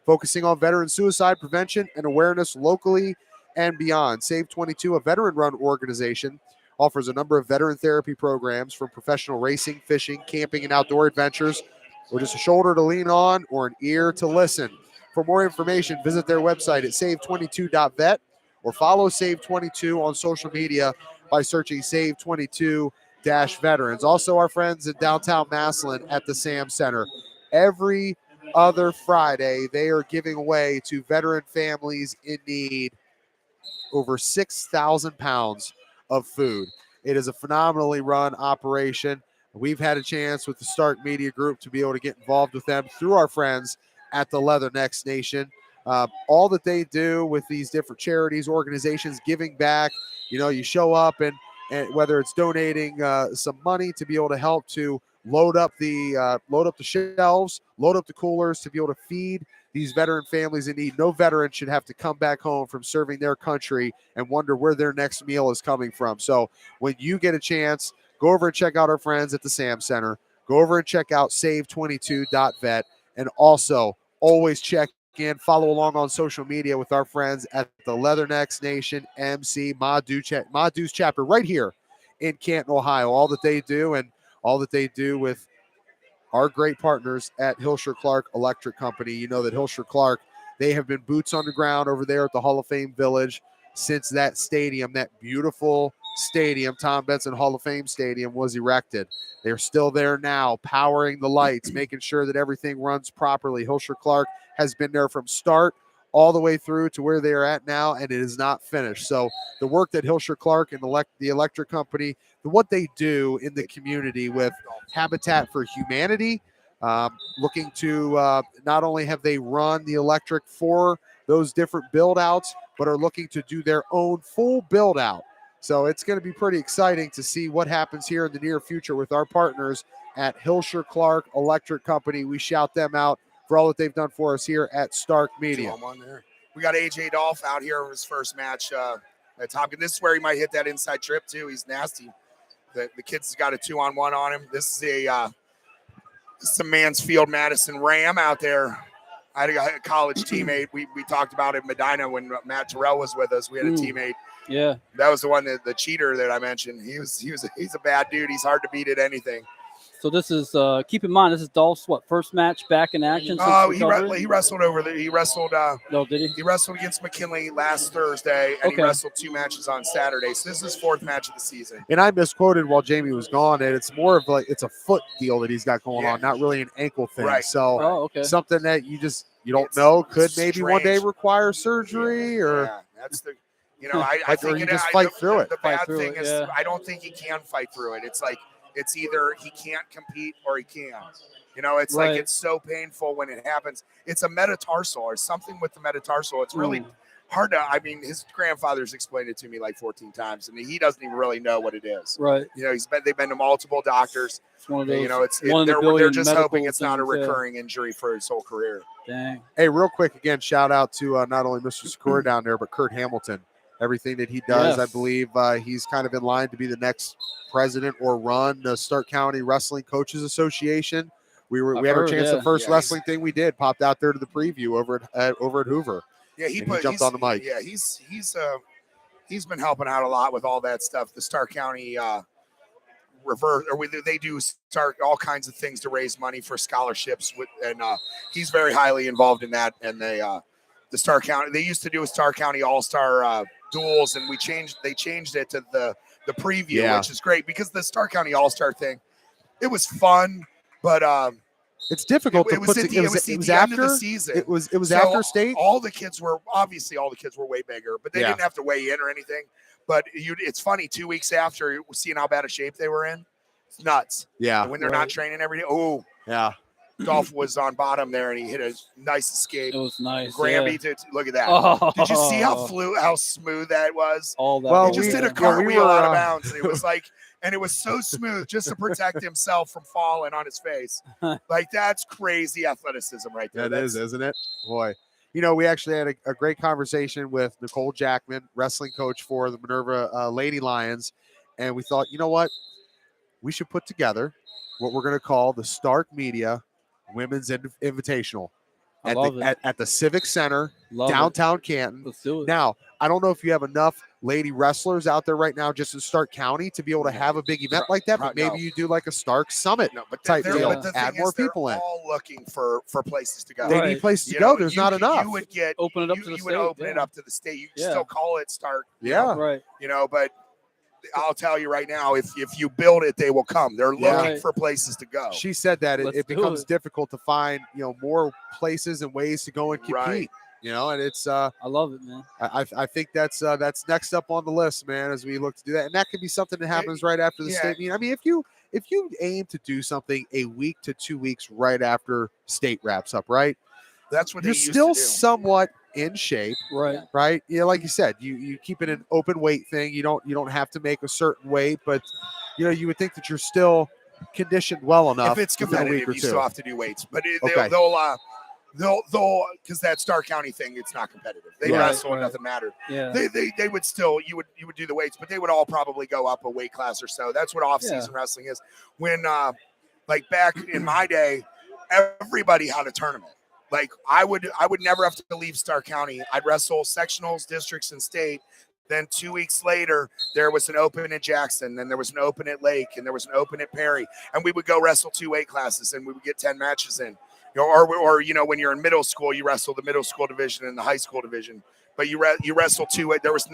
focusing on veteran suicide prevention and awareness locally and beyond. Save 22, a veteran-run organization, offers a number of veteran therapy programs, from professional racing, fishing, camping, and outdoor adventures, or just a shoulder to lean on or an ear to listen. For more information, visit their website at save22.vet or follow Save 22 on social media by searching Save 22-Veterans. Also, our friends in downtown Massillon at the SAM Center. Every other Friday, they are giving away to veteran families in need over 6,000 pounds of food. It is a phenomenally run operation. We've had a chance with the Stark Media Group to be able to get involved with them through our friends at the Leathernecks Nation. All that they do with these different charities, organizations, giving back, you show up and whether it's donating some money to be able to help to load up the shelves, load up the coolers to be able to feed these veteran families in need. No veteran should have to come back home from serving their country and wonder where their next meal is coming from. So when you get a chance, go over and check out our friends at the SAM Center. Go over and check out save22.vet, and also always check in, follow along on social media with our friends at the Leathernecks Nation MC Madu's chapter right here in Canton, Ohio. All that they do and all that they do with our great partners at Hilscher-Clarke Electric Company. You know that Hilscher-Clarke, they have been boots on the ground over there at the Hall of Fame Village since that stadium, that beautiful stadium, Tom Benson Hall of Fame Stadium, was erected. They're still there now, powering the lights, making sure that everything runs properly. Hilscher-Clarke has been there from start all the way through to where they are at now, and it is not finished. So the work that Hilscher-Clarke and the electric company, what they do in the community with Habitat for Humanity, looking to not only have they run the electric for those different build outs, but are looking to do their own full build out. So it's going to be pretty exciting to see what happens here in the near future with our partners at Hilscher-Clarke Electric Company. We shout them out for all that they've done for us here at Stark Media.
We got AJ Dolph out here in his first match at Hopkins. This is where he might hit that inside trip too. He's nasty. The kid's got a 2-on-1 on him. This is a Mansfield Madison Ram out there. I had a college teammate. We talked about it in Medina when Matt Terrell was with us. We had a teammate.
Yeah,
that was the one the cheater that I mentioned. He's a bad dude. He's hard to beat at anything.
So this is keep in mind, this is Dolph's first match back in action.
Oh, he wrestled over there. He wrestled.
No, did he?
He wrestled against McKinley last Thursday, and he wrestled 2 matches on Saturday. So this is his 4th match of the season.
And I misquoted while Jamie was gone, and it's more of like it's a foot deal that he's got going on, not really an ankle thing.
Right.
So something that you don't know could maybe one day require surgery, or
that's the. I think
you just fight through it.
The bad thing is I don't think he can fight through it. It's like it's either he can't compete or he can. It's like it's so painful when it happens. It's a metatarsal or something with the metatarsal. It's really hard to. I mean, his grandfather's explained it to me like 14 times, and he doesn't even really know what it is.
Right.
They've been to multiple doctors.
It's one of those.
They're just hoping it's not a recurring injury for his whole career.
Dang.
Hey, real quick again, shout out to not only Mr. Sakura down there, but Kurt Hamilton. Everything that he does, I believe he's kind of in line to be the next president or run the Stark County Wrestling Coaches Association. We had our chance. The first wrestling thing we did popped out there to the preview over at Hoover. Yeah, he jumped on the mic.
Yeah, he's been helping out a lot with all that stuff. The Stark County they do start all kinds of things to raise money for scholarships and he's very highly involved in that. And the Stark County, they used to do a Stark County All-Star duels, and they changed it to the preview, which is great because the Stark County All-Star thing, it was fun, but
It's difficult
It
to
was
put.
at the,
It
it
was
was at the
after
end of the season.
It was
So
after state.
All the kids were way bigger, but they
Yeah.
didn't have to weigh in or anything. But it's funny, 2 weeks after, seeing how bad a shape they were in, it's nuts.
Yeah.
And when they're not training every day, oh,
Yeah.
Dolph was on bottom there, and he hit a nice escape.
It was nice.
Granby, look at that.
Oh.
Did you see how smooth that was?
All that.
Well,
He just
we-
did a
yeah,
cartwheel
we were,
out of bounds, and it was like, and it was so smooth just to protect himself from falling on his face. Like, that's crazy athleticism right there.
That is, isn't it? Boy. You know, we actually had a great conversation with Nicole Jackman, wrestling coach for the Minerva Lady Lions. And we thought, you know what? We should put together what we're going to call the Stark Media Women's Invitational
I love it.
at the Civic Center,
Love it.
downtown Canton.
Let's do it.
Now, I don't know if you have enough lady wrestlers out there right now just in Stark County to be able to have a big event like that, but maybe you do like a Stark Summit type deal.
But the
Add
thing
more
is, they're
people in.
all looking for places to go.
They
Right.
need places to
You
go.
know,
There's
you
not
could-
enough.
You would get
Open it up to the
you
state.
would open it
yeah.
up to the state. You could
Yeah.
still call it Stark.
Yeah.
Right.
You know, but I'll tell you right now, if you build it, they will come. They're
Yeah.
looking
Right.
for places to go.
She said that
Let's
it
do
becomes
it.
difficult to find, more places and ways to go and compete.
Right.
And it's
I love it, man.
I think that's next up on the list, man, as we look to do that. And that could be something that happens right after the
Yeah.
state meet. I mean, if you aim to do something a week to 2 weeks right after state wraps up, right?
That's what
You're
they used
still
to do.
somewhat in shape,
Right.
right? Yeah, like you said, you keep it an open weight thing. You don't have to make a certain weight, but you would think that you're still conditioned well enough.
If it's
within a week
competitive,
or
you
two.
still have to do weights. But
Okay.
they'll because that Stark County thing, it's not competitive. They
Right,
wrestle and
right.
nothing mattered.
Yeah.
They would still you would do the weights, but they would all probably go up a weight class or so. That's what off season wrestling is. When like back in my day, everybody had a tournament. Like I would never have to leave Stark County. I'd wrestle sectionals, districts, and state. Then 2 weeks later, there was an open at Jackson, then there was an open at Lake, and there was an open at Perry, and we would go wrestle 2 weight classes, and we would get 10 matches in. Or when you're in middle school, you wrestle the middle school division and the high school division, but you wrestle 2 weight. There's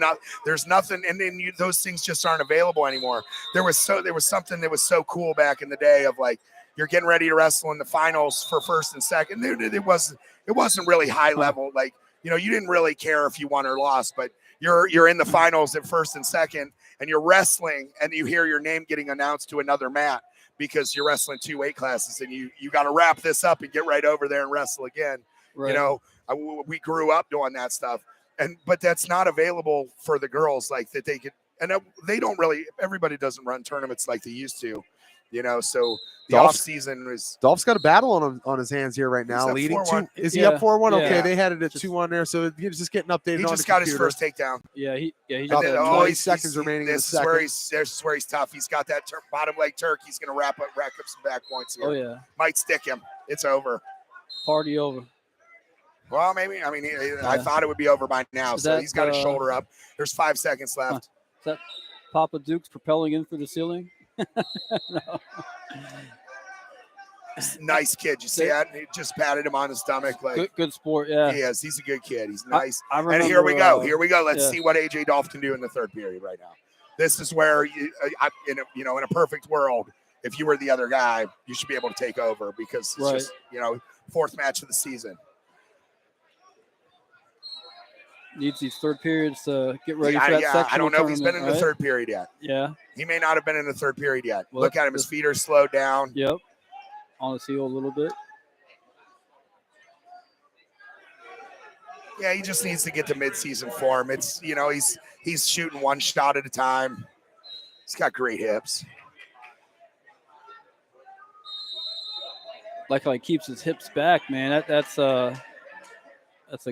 nothing, and then those things just aren't available anymore. There was something that was so cool back in the day of like you're getting ready to wrestle in the finals for first and second. It wasn't really high level. Like you didn't really care if you won or lost, but you're in the finals at first and second, and you're wrestling, and you hear your name getting announced to another mat because you're wrestling 2 weight classes, and you got to wrap this up and get right over there and wrestle again.
Right.
We grew up doing that stuff, but that's not available for the girls like that. They could, and they don't really. Everybody doesn't run tournaments like they used to, So the off season was.
Dolph's got a battle on his hands here right now,
up
leading
4-1.
Is he up 4-1?
Yeah.
Okay, they had it at 2-1 there, so he's just getting updated.
He
on
just
the
got his
computer.
first takedown.
Yeah. He
About
got
And
that.
then,
20 seconds remaining in the
This
second.
is where he's tough. He's got that bottom leg Turk. He's going to rack up some back points here.
Oh yeah.
Might stick him. It's over.
Party over.
Well, maybe. I mean, I thought it would be over by now.
Is
So
that,
he's got his shoulder up. There's 5 seconds left.
Is that Papa Duke's propelling in for the ceiling? No.
Nice kid. You see that? He just patted him on the stomach. Like
Good sport. Yeah.
he is. He's a good kid. He's nice.
I remember,
And here we go. Here we go. Let's
yeah.
see what AJ Dolph can do in the third period right now. This is where in a perfect world, if you were the other guy, you should be able to take over because it's just fourth match of the season.
Needs these third periods to get ready for that sectional
I don't know if he's been in the
tournament,
third period yet.
Yeah.
He may not have been in the third period yet.
Well,
Look at him. His feet are slowed down.
Yep. On his heel a little bit.
Yeah, he just needs to get to midseason form. It's he's shooting one shot at a time. He's got great hips.
Like how he keeps his hips back, man. That's a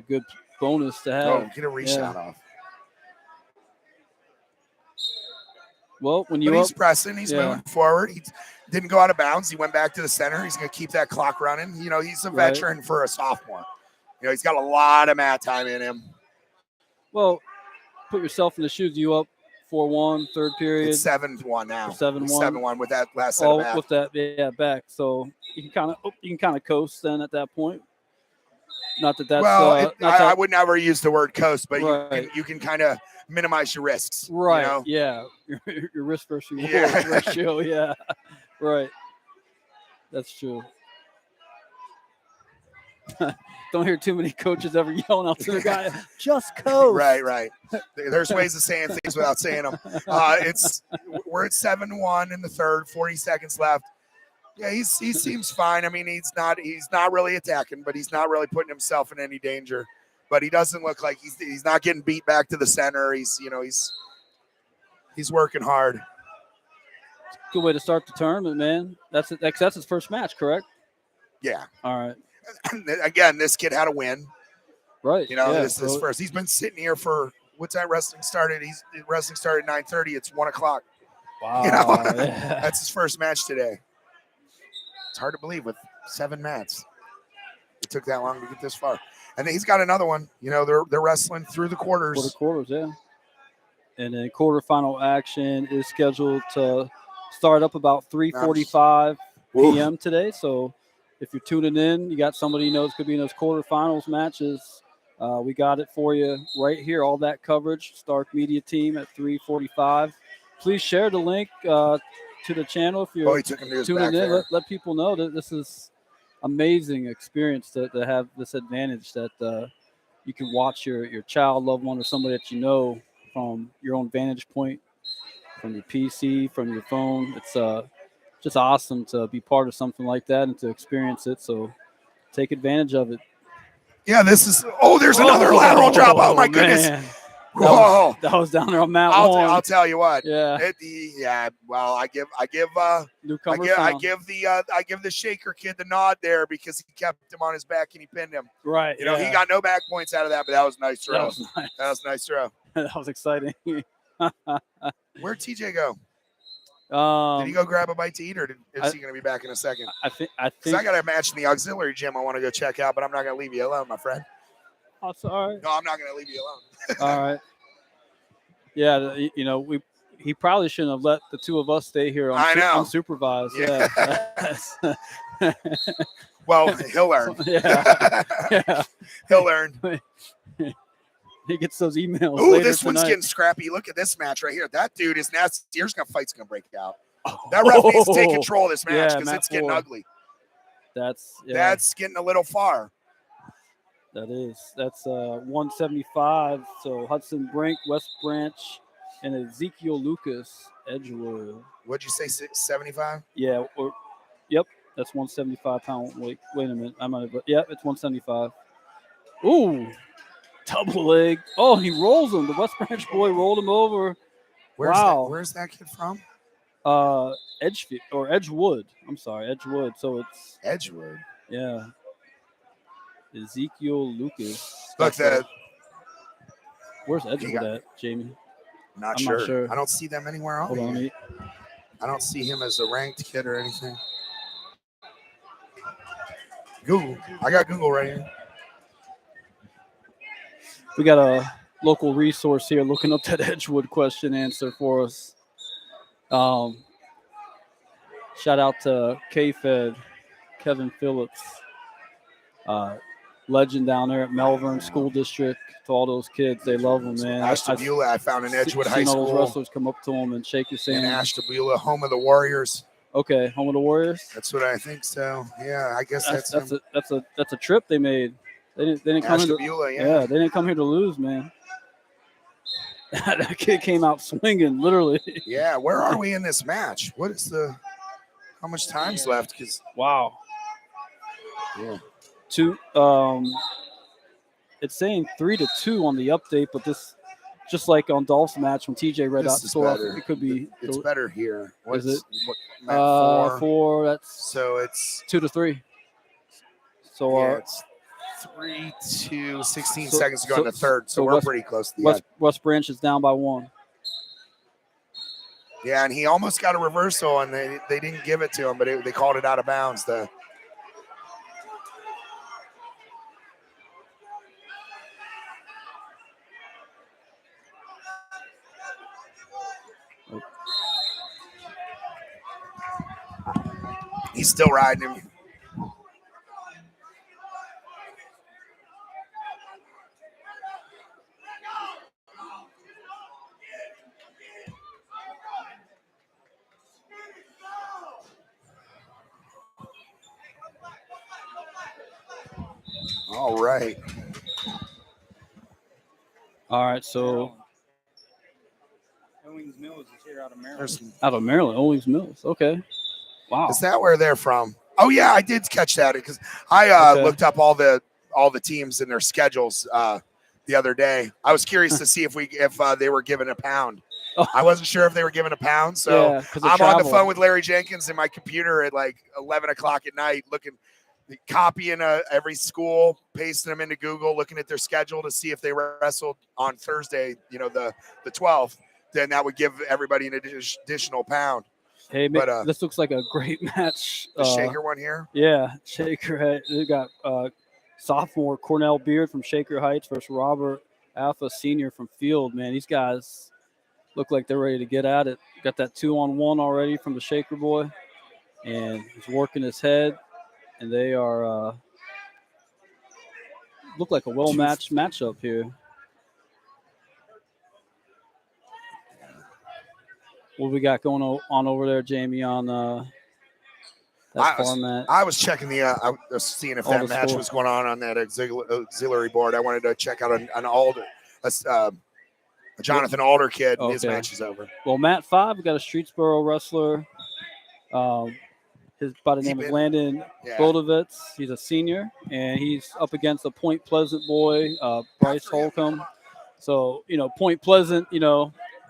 good bonus to have.
Oh, get a reshot off.
Well, when
But
you
he's pressing, he's moving forward. He didn't go out of bounds. He went back to the center. He's going to keep that clock running. He's a veteran for a sophomore. He's got a lot of mat time in him.
Well, put yourself in the shoes. You up 4-1, third period.
It's 7-1 now.
7-1.
7-1 with that last set of back.
With that, back. So you can kind of coast then at that point. Not that that's
well. I would never use the word coast, but you can kind of minimize your risks.
Right. Yeah. Your risk versus reward ratio. Yeah. Right. That's true. Don't hear too many coaches ever yelling out to their guy, just coast.
Right. There's ways of saying things without saying them. We're at 7-1 in the third, 40 seconds left. Yeah, he seems fine. I mean, he's not really attacking, but he's not really putting himself in any danger. But he doesn't look like he's not getting beat back to the center. He's working hard.
Good way to start the tournament, man. That's his first match, correct?
Yeah.
All right.
Again, this kid had a win.
Right.
This is first. He's been sitting here for what's that? Wrestling started at 9:30. It's 1 o'clock.
Wow.
That's his first match today. It's hard to believe with 7 mats. It took that long to get this far. And then he's got another one. They're wrestling through the quarters.
For the quarters, yeah. And then quarterfinal action is scheduled to start up about 3:45 p.m. today. So if you're tuning in, you got somebody you knows could be in those quarterfinals matches. We got it for you right here. All that coverage. Stark Media Team at 3:45. Please share the link to the channel if you're tuning in. Let people know that this is amazing experience to have this advantage that you can watch your child, loved one, or somebody that you know from your own vantage point, from your PC, from your phone. It's just awesome to be part of something like that and to experience it. So take advantage of it.
Yeah, there's another lateral drop. Oh my goodness.
Whoa. That was down there on Mount One.
I'll tell you what.
Yeah.
Well, I give the Shaker kid the nod there because he kept him on his back and he pinned him.
Right.
He got no back points out of that, but that was a nice throw. That was a nice throw.
That was exciting.
Where'd TJ go? Did he go grab a bite to eat, or is he going to be back in a second?
I think
I got a match in the auxiliary gym I want to go check out, but I'm not going to leave you alone, my friend.
Oh, sorry.
No, I'm not going to leave you alone.
All right. Yeah, he probably shouldn't have let the two of us stay here unsupervised. Yeah.
Well, he'll learn.
Yeah.
He'll learn.
He gets those emails.
Ooh, this one's getting scrappy. Look at this match right here. That dude is nasty. Here's gonna fight's gonna break out. That ref needs to take control of this match because it's getting ugly.
That's
getting a little far.
That's 175. So Hudson Brink, West Branch, and Ezekiel Lucas, Edgewood.
What'd you say? 75?
Yeah. Yep. That's 175-pound. Wait a minute. It's 175. Ooh. Double leg. Oh, he rolls him. The West Branch boy rolled him over.
Where's that kid from?
Edgefield or Edgewood. I'm sorry, Edgewood. So it's
Edgewood.
Yeah. Ezekiel Lucas.
Look that.
Where's Edgewood at, Jamie?
I'm not sure. I don't see them anywhere on
Hold
here. I don't see him as a ranked kid or anything. Google. I got Google right here.
We got a local resource here looking up that Edgewood question answer for us. Shout out to K-Fed, Kevin Phillips, legend down there at Melbourne School District. To all those kids, they love him, man.
Ashtabula, I found in Edgewood High School.
All those wrestlers come up to him and shake his hand.
In Ashtabula, home of the Warriors.
Okay, home of the Warriors.
That's what I think. So yeah, I guess
that's a trip they made. They didn't come here to, they didn't come here to lose, man. That kid came out swinging, literally.
Yeah, where are we in this match? How much time's left?
Wow.
Yeah.
It's saying 3-2 on the update, but this, just like on Dolph's match when TJ read out the score, it could be.
It's better here.
Is it?
4.
So
it's
2-3. So
it's 3-2, 16 seconds to go in the third. So we're pretty close to the end.
West Branch is down by 1.
Yeah, and he almost got a reversal, and they didn't give it to him, but they called it out of bounds. He's still riding him. All right.
All right, so
Owings Mills is here out of Maryland.
There's,
out of Maryland, Owings Mills. Okay. Wow.
is that where they're from? Oh yeah, I did catch that because I
Okay.
looked up all the teams and their schedules the other day. I was curious to see if they were given a pound.
Oh.
I wasn't sure if they were given a pound, so
Yeah, 'cause of
I'm on the
travel.
phone with Larry Jenkins in my computer at like 11 o'clock at night, copying every school, pasting them into Google, looking at their schedule to see if they wrestled on Thursday, the 12th. Then that would give everybody an additional pound.
Hey,
But,
this looks like a great match.
The Shaker one here.
Yeah, Shaker. They got sophomore Cornell Beard from Shaker Heights versus Robert Alpha Senior from Field. Man, these guys look like they're ready to get at it. Got that 2-on-1 already from the Shaker boy, and he's working his head. And they are look like a well-matched matchup here. What we got going on over there, Jamie, on that format?
I was checking I was seeing if
All
that
the
match
score.
was going on that auxiliary board. I wanted to check out an Alder, a Jonathan Alder kid. And his
Okay.
match is over.
Well, Mat 5, we got a Streetsboro wrestler. His by the name of Landon
Yeah.
Bodovitz. He's a senior, and he's up against a Point Pleasant boy, Bryce Holcomb. So, Point Pleasant,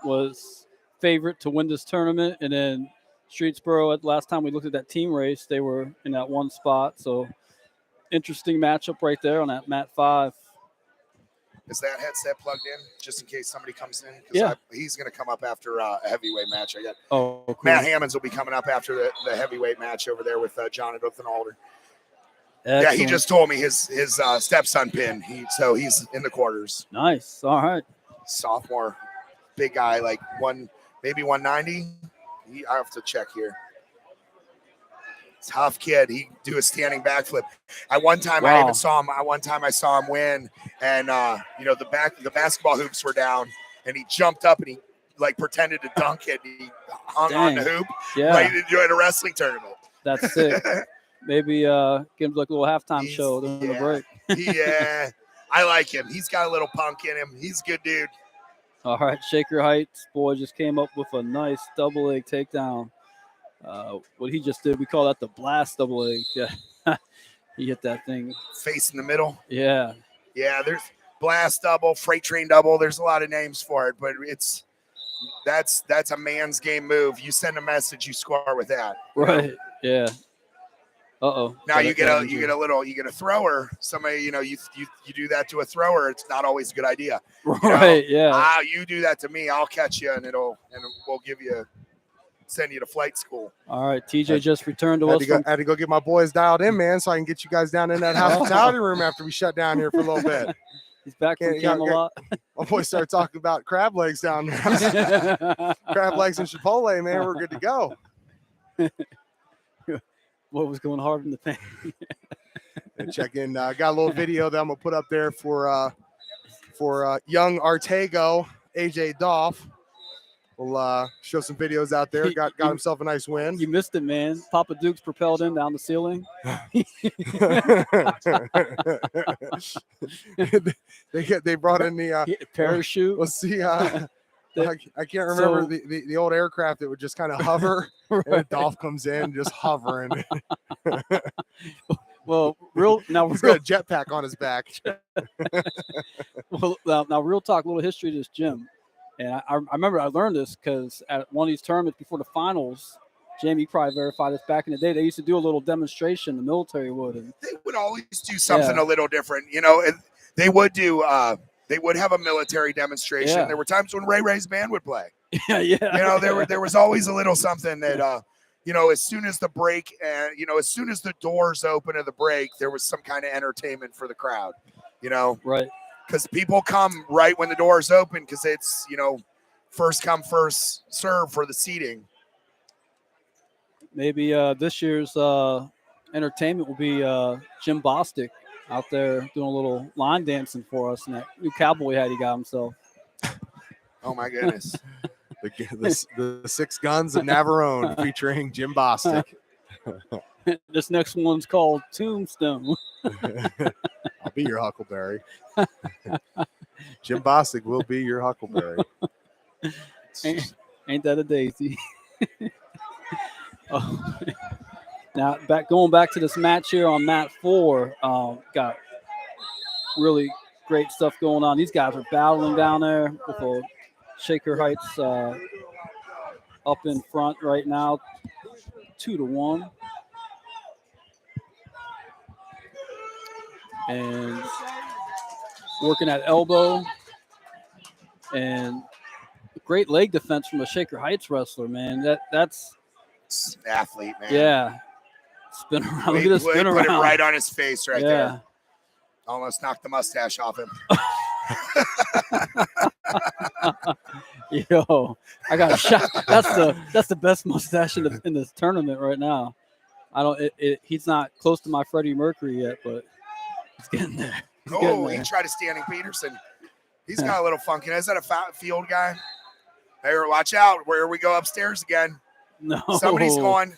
was favorite to win this tournament. And then Streetsboro, last time we looked at that team race, they were in that one spot. So, interesting matchup right there on that Mat 5.
Is that headset plugged in just in case somebody comes in? 'Cause
Yeah.
He's going to come up after a heavyweight match. I got
Oh, cool.
Matt Hammonds will be coming up after the heavyweight match over there with Jonathan Alder.
Excellent.
Yeah, he just told me his stepson pinned. So he's in the quarters.
Nice. All right.
Sophomore, big guy, like maybe 190. I have to check here. Tough kid. He do a standing backflip. At one time,
Wow.
I saw him win, and the basketball hoops were down, and he jumped up and he pretended to dunk it. And he hung on the
Dang.
hoop
Yeah,
like he enjoyed a wrestling tournament.
that's sick. Maybe give him like a little halftime show during the break.
Yeah, I like him. He's got a little punk in him. He's a good dude.
All right, Shaker Heights boy just came up with a nice double leg takedown. What he just did, we call that the blast double leg. Yeah, he hit that thing.
Face in the middle.
Yeah,
Yeah, there's blast double, freight train double. There's a lot of names for it, but that's a man's game move. You send a message, you score with that.
right. Yeah. Uh-oh.
Now you get a thrower. Somebody, you do that to a thrower. It's not always a good idea.
Right. Yeah.
You do that to me, I'll catch you, and we'll send you to flight school.
All right. TJ just returned to
I
us.
had to go get my boys dialed in, man, so I can get you guys down in that hospitality room after we shut down here for a little bit.
He's back from Camelot.
My boys started talking about crab legs down there. Crab legs and Chipotle, man. We're good to go.
What was going hard in the paint?
And check in. Got a little video that I'm gonna put up there for young Artego, AJ Dolph. We'll show some videos out there. Got himself a nice win.
You missed it, man. Papa Duke's propelled him down the ceiling.
they brought in the
parachute.
Let's see. I can't remember the old aircraft that would just kind of hover.
Right.
And Dolph comes in just hovering.
Well,
He's got a jetpack on his back.
Well, now, real talk, little history of this gym. And I remember I learned this because at one of these tournaments before the finals, Jamie probably verified this back in the day. They used to do a little demonstration. The military would. And
They would always do something a little different. They would do. They would have a military demonstration.
Yeah.
There were times when Ray's band would play.
yeah.
There was always a little something that as soon as the break and as soon as the doors open of the break, there was some kind of entertainment for the crowd.
Right.
Because people come right when the doors open because it's first come first serve for the seating.
Maybe this year's entertainment will be Jim Bostic out there doing a little line dancing for us, and that new cowboy hat he got himself.
Oh my goodness.
the Six Guns of Navarone featuring Jim Bostic.
This next one's called Tombstone.
I'll be your Huckleberry. Jim Bostic will be your Huckleberry.
Ain't that a daisy? Oh. Now, going back to this match here on mat 4, got really great stuff going on. These guys are battling down there with a Shaker Heights up in front right now, 2-1. And working at elbow. And great leg defense from a Shaker Heights wrestler, man. That's
athlete, man.
Yeah. Spin around. Look at this spin around.
Put it right on his face right there. Almost knocked the mustache off him.
Yo, I got a shot. That's the best mustache in this tournament right now. He's not close to my Freddie Mercury yet, but he's getting there.
He tried a standing Peterson. He's got a little funky. Is that a field guy? Hey, watch out. Where we go upstairs again.
No.
Somebody's going.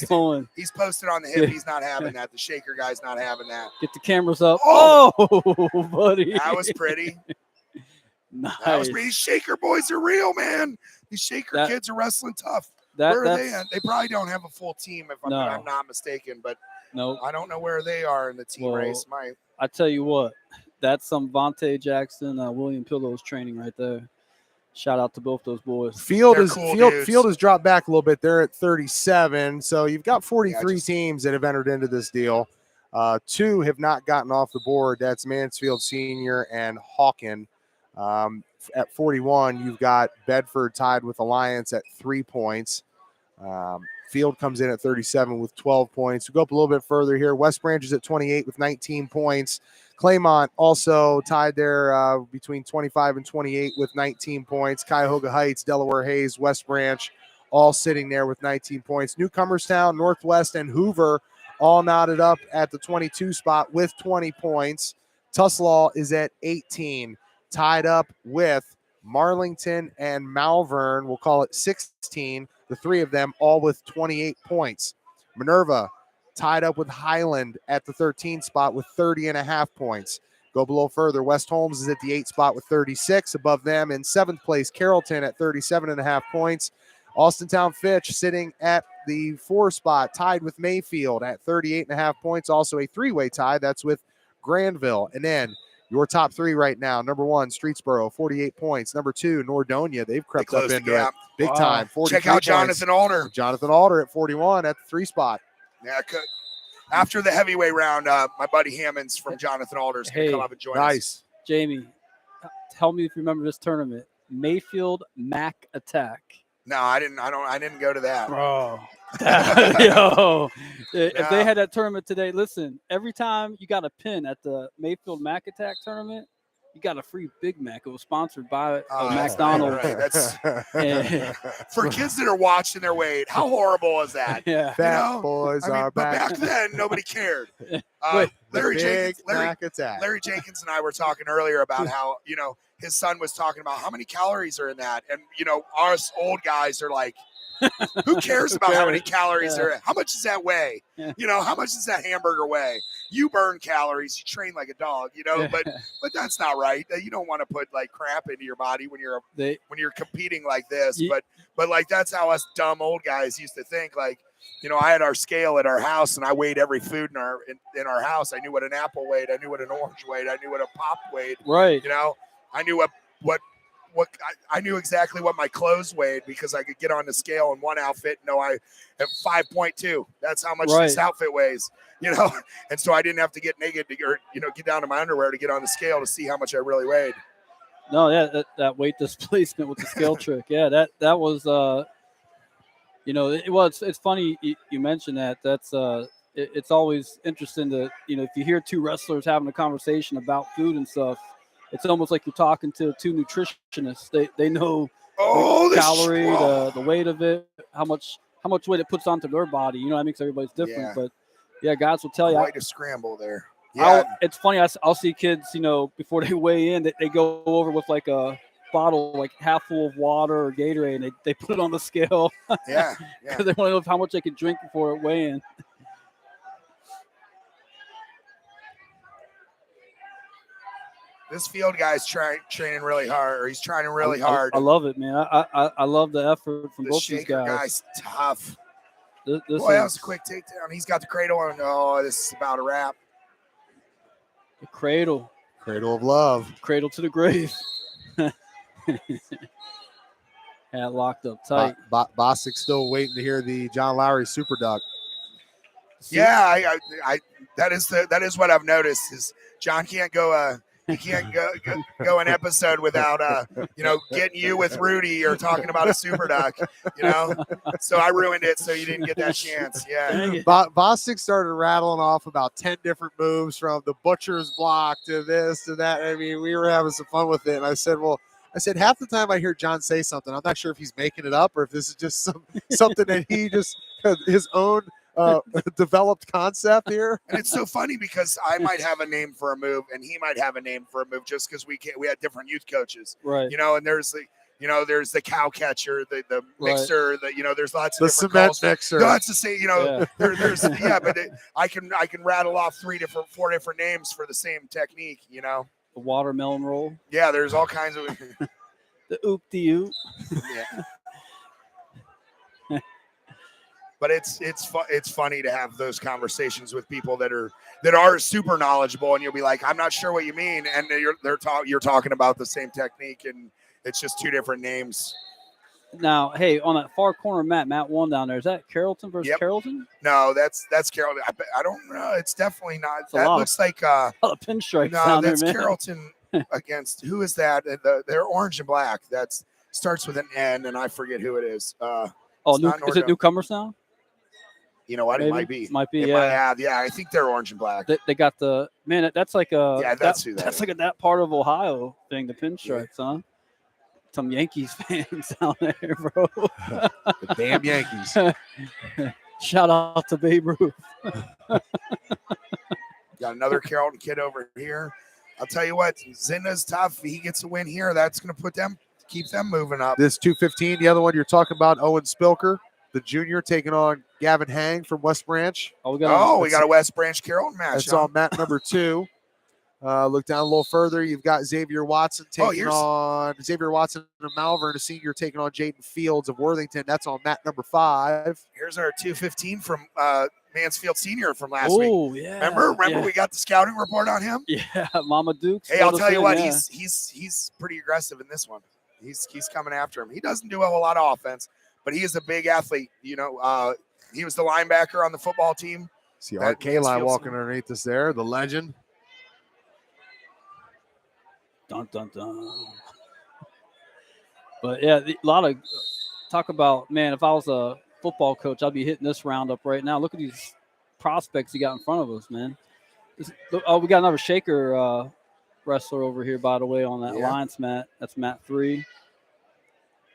Going.
He's posted on the hip. He's not having that. The Shaker guy's not having that.
Get the cameras up. Oh, buddy.
That was pretty.
Nice.
That was pretty. These Shaker boys are real, man. These Shaker kids are wrestling tough. Where are they at? They probably don't have a full team, if I'm not mistaken. But I don't know where they are in the team race.
I tell you what, that's some Vontae Jackson, William Pillows training right there. Shout out to both those boys.
Field has dropped back a little bit. They're at 37. So you've got 43 teams that have entered into this deal. 2 have not gotten off the board. That's Mansfield Senior and Hawken. At 41, you've got Bedford tied with Alliance at 3 points. Field comes in at 37 with 12 points. We go up a little bit further here. West Branch is at 28 with 19 points. Claymont also tied there between 25 and 28 with 19 points. Cuyahoga Heights, Delaware Hayes, West Branch all sitting there with 19 points. Newcomerstown, Northwest, and Hoover all knotted up at the 22 spot with 20 points. Tuslaw is at 18, tied up with Marlington and Malvern. We'll call it 16. The 3 of them all with 28 points. Minerva tied up with Highland at the 13 spot with 30.5 points. Go below further. West Holmes is at the 8 spot with 36. Above them in 7th place, Carrollton at 37.5 points. Austintown Fitch sitting at the 4 spot, tied with Mayfield at 38.5 points. Also a 3-way tie. That's with Granville. And then your top 3 right now. Number 1, Streetsboro, 48 points. Number 2, Nordonia. They've crept up into it big time. 43
Check out Jonathan Alder.
Jonathan Alder at 41 at the 3 spot.
Yeah, after the heavyweight round, my buddy Hammonds from Jonathan Alder is going to come up and join us.
Jamie, tell me if you remember this tournament. Mayfield Mac Attack.
No, I didn't go to that.
Bro. Yo, if they had that tournament today, listen, every time you got a pin at the Mayfield Mac Attack tournament, you got a free Big Mac. It was sponsored by McDonald's.
Right. That's for kids that are watching their weight. How horrible is that?
Yeah,
fat boys are back.
But back then, nobody cared. Larry Jenkins and I were talking earlier about how his son was talking about how many calories are in that, and us old guys are like, who cares about how many calories are in? How much does that weigh? How much does that hamburger weigh? You burn calories, you train like a dog, but that's not right. You don't want to put like crap into your body when you're competing like this. But like that's how us dumb old guys used to think. Like, I had our scale at our house and I weighed every food in our house. I knew what an apple weighed, I knew what an orange weighed, I knew what a pop weighed.
Right.
I knew I knew exactly what my clothes weighed because I could get on the scale in one outfit and know I have 5.2. That's how much this outfit weighs, and so I didn't have to get naked or get down to my underwear to get on the scale to see how much I really weighed.
No, yeah, that weight displacement with the scale trick. Yeah, that was it's funny you mentioned that. That's it's always interesting to if you hear 2 wrestlers having a conversation about food and stuff. It's almost like you're talking to 2 nutritionists. They know the calorie, the weight of it, how much weight it puts onto their body. Because everybody's different. But yeah, guys will tell you.
Quite a scramble there. Yeah,
it's funny. I'll see kids, before they weigh in, that they go over with like a bottle, like half full of water or Gatorade, and they put it on the scale.
Yeah.
Because they want to know how much they can drink before it weigh in.
This field guy's training really hard, or he's trying really hard.
I love it, man. I love the effort from
The
both these
shaker
guys.
guy's tough.
This
Boy, that was a quick takedown. He's got the cradle on. Oh, this is about a wrap.
The cradle.
Cradle of love.
Cradle to the grave. Had locked up tight.
Bostic still waiting to hear the John Lowry super duck.
Yeah, I that is what I've noticed is John can't go he can't go an episode without getting you with Rudy or talking about a super duck, So I ruined it so you didn't get that chance. Yeah.
Bostic started rattling off about 10 different moves from the butcher's block to this to that. I mean, we were having some fun with it, and I said half the time I hear John say something, I'm not sure if he's making it up or if this is just something that he just his own developed concept here.
And it's so funny because I might have a name for a move and he might have a name for a move just because we had different youth coaches,
right?
And there's there's the cow catcher, the mixer, there's lots of
the
different
cement
calls.
mixer.
That's to say, there's but I can rattle off 4 different names for the same technique,
The watermelon roll.
Yeah, there's all kinds of
the oop-de-oop.
Yeah. But it's funny to have those conversations with people that are super knowledgeable, and you'll be like, I'm not sure what you mean, and you're talking about the same technique, and it's just 2 different names.
Now, hey, on that far corner, Matt won down there. Is that Carrollton versus Carrollton?
No, that's Carrollton. I don't know. It's definitely not.
It's
that looks like
a pinstripe.
No, that's there, Carrollton against who is that? They're orange and black. That starts with an N, and I forget who it is.
Is it Newcomers now?
You know what?
Maybe?
It might be.
Might be. Yeah.
Yeah. I think they're orange and black.
They got the man. That's like a.
Yeah, that's who that
That's
is.
like that part of Ohio thing. The pinstripes, huh? Some Yankees fans down there, bro.
The damn Yankees.
Shout out to Babe Ruth.
Got another Carrollton kid over here. I'll tell you what, Zinda's tough. He gets a win here. That's going to keep them moving up.
This 215. The other one you're talking about, Owen Spilker, the junior, taking on Gavin Hang from West Branch.
We got a West Branch Carrollton match.
That's on mat number 2. Look down a little further. You've got Xavier Watson taking on Xavier Watson of Malvern, a senior, taking on Jaden Fields of Worthington. That's on mat number 5.
Here's our 215 from Mansfield Senior from last week.
Oh, yeah.
Remember we got the scouting report on him?
Yeah, Mama Dukes.
Hey, I'll tell you what, he's pretty aggressive in this one. He's coming after him. He doesn't do a whole lot of offense, but he is a big athlete. He was the linebacker on the football team.
See RK line walking underneath us there, the legend.
Dun, dun, dun. But yeah, a lot of talk about, man, if I was a football coach, I'd be hitting this roundup right now. Look at these prospects you got in front of us, man. We got another shaker wrestler over here, by the way, on that Alliance mat. That's mat 3.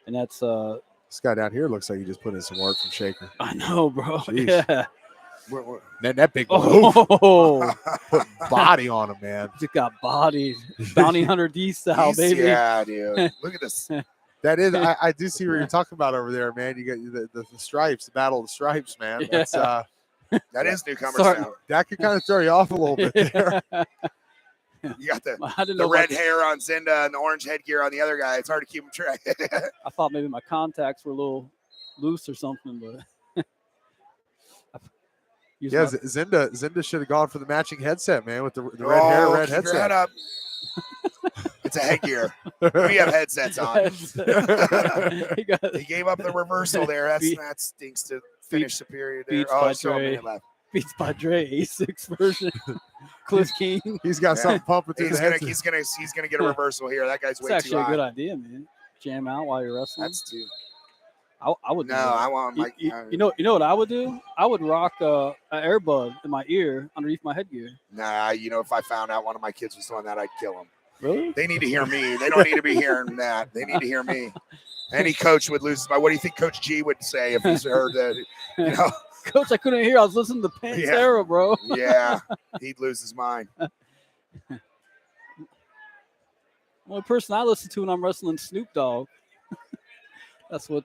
And that's
this guy down here looks like he just put in some work from shaker.
I know, bro.
Jeez.
Yeah.
That big
put
body on him, man.
Just got bodied. Bounty Hunter D style, baby.
Yeah, dude. Look at this.
That is, I do see what you're talking about over there, man. You got the stripes, the battle of the stripes, man. That's
that is newcomers now.
That could kind of throw you off a little bit there.
You got the red hair on Zinda and the orange headgear on the other guy. It's hard to keep him track.
I thought maybe my contacts were a little loose or something, but
Zinda should have gone for the matching headset, man, with the red hair, red
keep
headset.
Your head up. It's a headgear. We have headsets on. He gave up the reversal there. That stinks to finish the period there. So a minute left.
Beats by Dre, A6 version. Cliff King.
He's got something pumping through the headset.
He's gonna get a reversal here. That guy's way too high.
It's actually a good idea, man. Jam out while you're wrestling.
That's too.
I would.
No, I want my.
You know what I would do? I would rock an earbud in my ear underneath my headgear.
Nah, if I found out one of my kids was doing that, I'd kill him.
Really?
They need to hear me. They don't need to be hearing that. They need to hear me. Any coach would lose. What do you think Coach G would say if he's heard that?
Coach, I couldn't hear. I was listening to Pantera, bro.
Yeah, he'd lose his mind.
The only person I listen to when I'm wrestling Snoop Dogg. That's what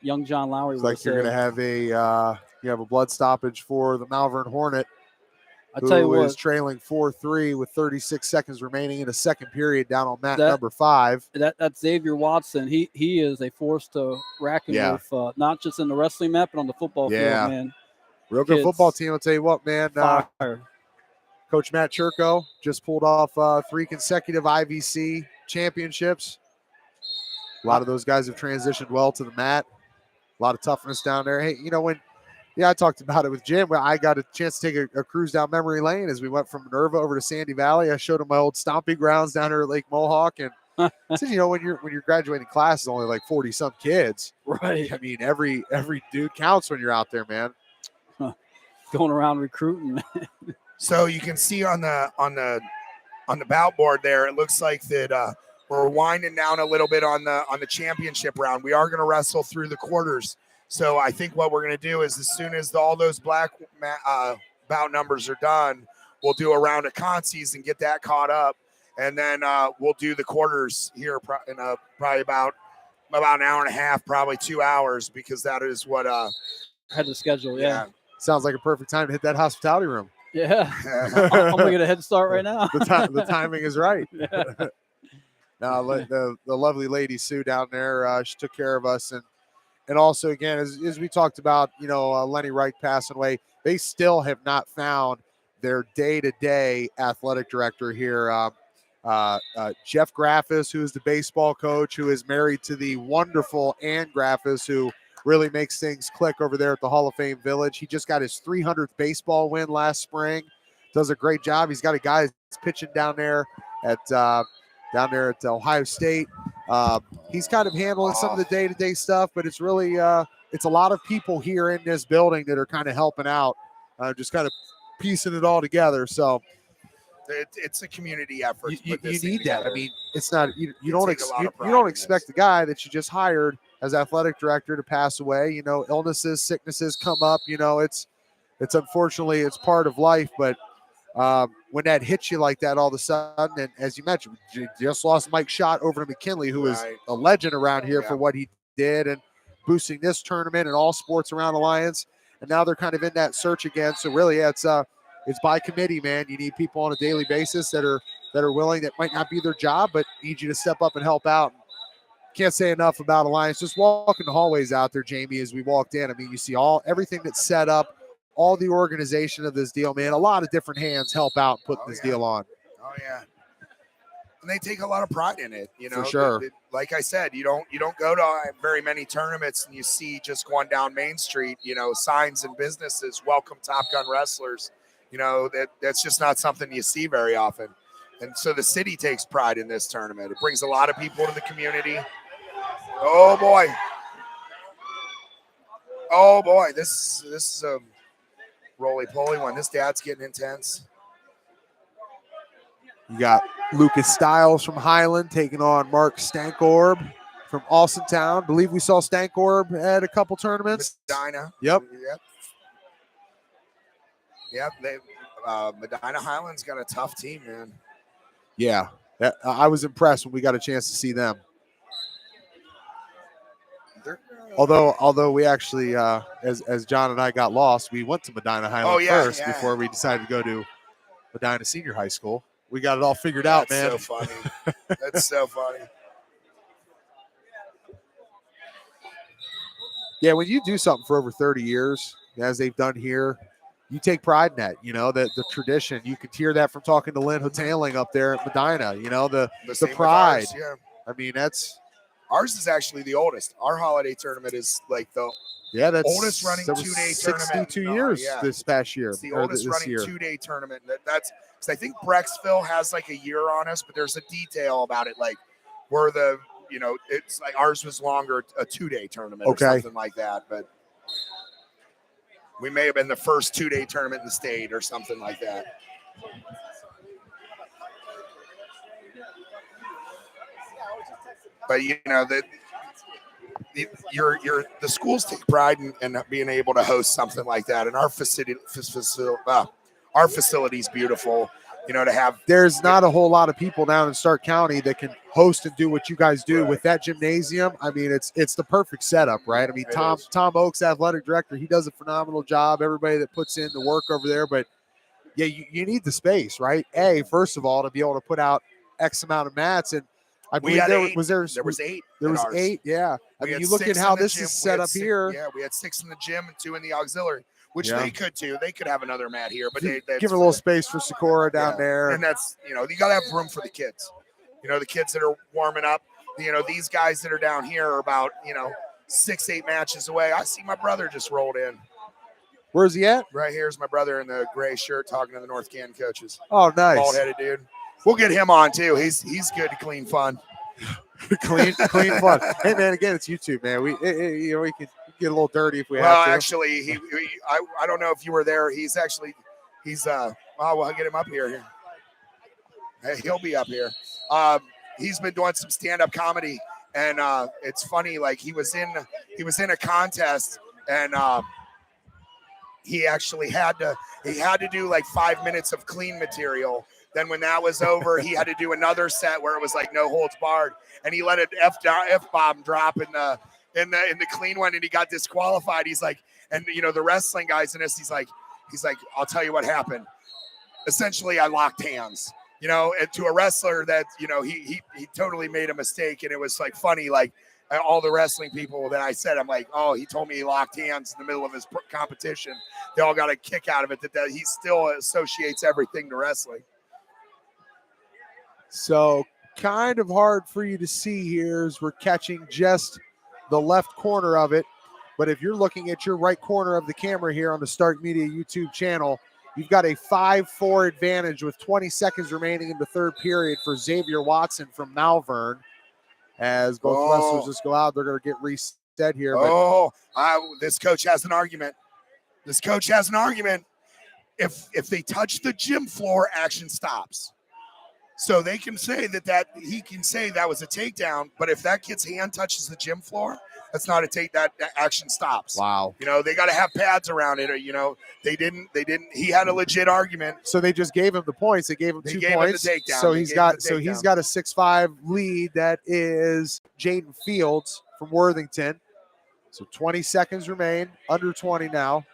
young John Lowry was
like you're going to have a blood stoppage for the Malvern Hornet
I tell you
who is
what,
trailing 4-3 with 36 seconds remaining in the second period down on mat
That-
number 5.
that's Xavier Watson. He is a force to reckon
Yeah.
with, not just in the wrestling mat, but on the football
Yeah.
field, man.
Real good
Kids,
football team. I'll tell you what, man.
Fire.
Coach Matt Churko just pulled off 3 consecutive IVC championships. A lot of those guys have transitioned well to the mat. A lot of toughness down there. Hey, I talked about it with Jim. I got a chance to take a cruise down memory lane as we went from Minerva over to Sandy Valley. I showed him my old stomping grounds down here at Lake Mohawk, and I said, when your graduating class is only like 40 some kids,
Right.
I mean, every dude counts when you're out there, man.
Going around recruiting.
So you can see on the bout board there, it looks like that we're winding down a little bit on the championship round. We are going to wrestle through the quarters. So I think what we're going to do is as soon as all those black bout numbers are done, we'll do a round of consies and get that caught up. And then we'll do the quarters here in probably about an hour and a half, probably 2 hours, because that is what
had the schedule. Yeah.
Sounds like a perfect time to hit that hospitality room.
Yeah. I'm going to get a head start right now.
The timing is right.
Yeah.
The lovely lady Sue down there, she took care of us. And also, again, as we talked about, Lenny Wright passing away, they still have not found their day-to-day athletic director here. Jeff Graffis, who is the baseball coach, who is married to the wonderful Ann Graffis, who really makes things click over there at the Hall of Fame Village. He just got his 300th baseball win last spring. Does a great job. He's got a guy that's pitching down there at Ohio State. He's kind of handling some of the day-to-day stuff, but it's really it's a lot of people here in this building that are kind of helping out, just kind of piecing it all together. So
it's a community effort.
You need
together.
that. I mean, it's not you don't expect the guy that you just hired as athletic director to pass away. Illnesses, sicknesses come up. It's unfortunately it's part of life, but when that hits you like that all of a sudden, and as you mentioned, you just lost Mike Schott over to McKinley, who is a legend around here for what he did and boosting this tournament and all sports around Alliance. And now they're kind of in that search again. So really, it's by committee, man. You need people on a daily basis that are willing, that might not be their job, but need you to step up and help out. Can't say enough about Alliance. Just walking the hallways out there, Jamie, as we walked in. I mean, you see everything that's set up, all the organization of this deal, man. A lot of different hands help out putting this deal on.
Oh yeah, and they take a lot of pride in it.
For sure.
Like I said, you don't go to very many tournaments and you see just going down Main Street, signs and businesses, welcome Top Gun wrestlers. That's just not something you see very often. And so the city takes pride in this tournament. It brings a lot of people to the community. Oh boy, this is a roly-poly one. This dad's getting intense.
You got Lucas Stiles from Highland taking on Mark Stankorb from Alstontown. Believe we saw Stankorb at a couple tournaments.
Medina.
Yep.
Medina Highland's got a tough team, man.
Yeah, I was impressed when we got a chance to see them. Although we actually, as John and I got lost, we went to Medina Highland first before we decided to go to Medina Senior High School. We got it all figured out, man.
That's so funny. That's so funny.
Yeah, when you do something for over 30 years, as they've done here, you take pride in that. The tradition. You could hear that from talking to Lynn Hotaling up there at Medina. The pride.
Ours, yeah.
I mean,
ours is actually the oldest. Our holiday tournament is like the
that's
oldest running 2-day tournament.
62 years this past year.
It's the oldest running 2-day tournament. That's because I think Brecksville has like a year on us, but there's a detail about it, like where it's like ours was longer, a 2-day tournament or something like that. But we may have been the first 2-day tournament in the state or something like that. But the schools take pride in being able to host something like that, and our facility's beautiful. To have
there's not a whole lot of people down in Stark County that can host and do what you guys do with that gymnasium. I mean, it's the perfect setup, right? I mean, Tom Oakes, athletic director, he does a phenomenal job. Everybody that puts in the work over there, but yeah, you need the space, right? First of all, to be able to put out X amount of mats, and I
We
believe
had
there
eight.
was
There was 8.
there
at
was
ours.
8. Yeah, I
We
mean,
had
you look at
6
how
in the
this
gym.
is
We
set
had
up
6
here.
Yeah, we had 6 in the gym and 2 in the auxiliary, which
Yeah.
they could too. They could have another mat here, but they
Give a little space for Sakura down there.
And that's, you got to have room for the kids. The kids that are warming up. These guys that are down here are about 6-8 matches away. I see my brother just rolled in.
Where's he at?
Right here's my brother in the gray shirt talking to the North Canton coaches.
Oh, nice.
Bald-headed dude. We'll get him on too. He's good to clean fun.
clean fun. Hey man, again, it's YouTube, man. We can get a little dirty if we have
Well,
to.
actually, I don't know if you were there. We'll get him up here. Hey, he'll be up here. He's been doing some stand-up comedy, and it's funny. Like he was in a contest, and he actually had to do like 5 minutes of clean material. Then when that was over, he had to do another set where it was like no holds barred, and he let an F-bomb drop in the clean one, and he got disqualified. He's like, and the wrestling guys in this, he's like, I'll tell you what happened. Essentially, I locked hands. And to a wrestler that he totally made a mistake, and it was like funny, like. All the wrestling people that I said, I'm like, oh, he told me he locked hands in the middle of his competition. They all got a kick out of it that he still associates everything to wrestling.
So kind of hard for you to see here as we're catching just the left corner of it. But if you're looking at your right corner of the camera here on the Stark Media YouTube channel, you've got a 5-4 advantage with 20 seconds remaining in the third period for Xavier Watson from Malvern. As both wrestlers just go out, they're going to get reset here.
This coach has an argument. If they touch the gym floor, action stops. So they can say that he can say that was a takedown, but if that kid's hand touches the gym floor, that's not a that action stops.
Wow.
They got to have pads around it. Or, they didn't. He had a legit argument.
So they just gave him the points. They gave him 2 points.
Him the takedown.
So he's got a 6-5 lead. That is Jaden Fields from Worthington. So 20 seconds remain. Under 20 now.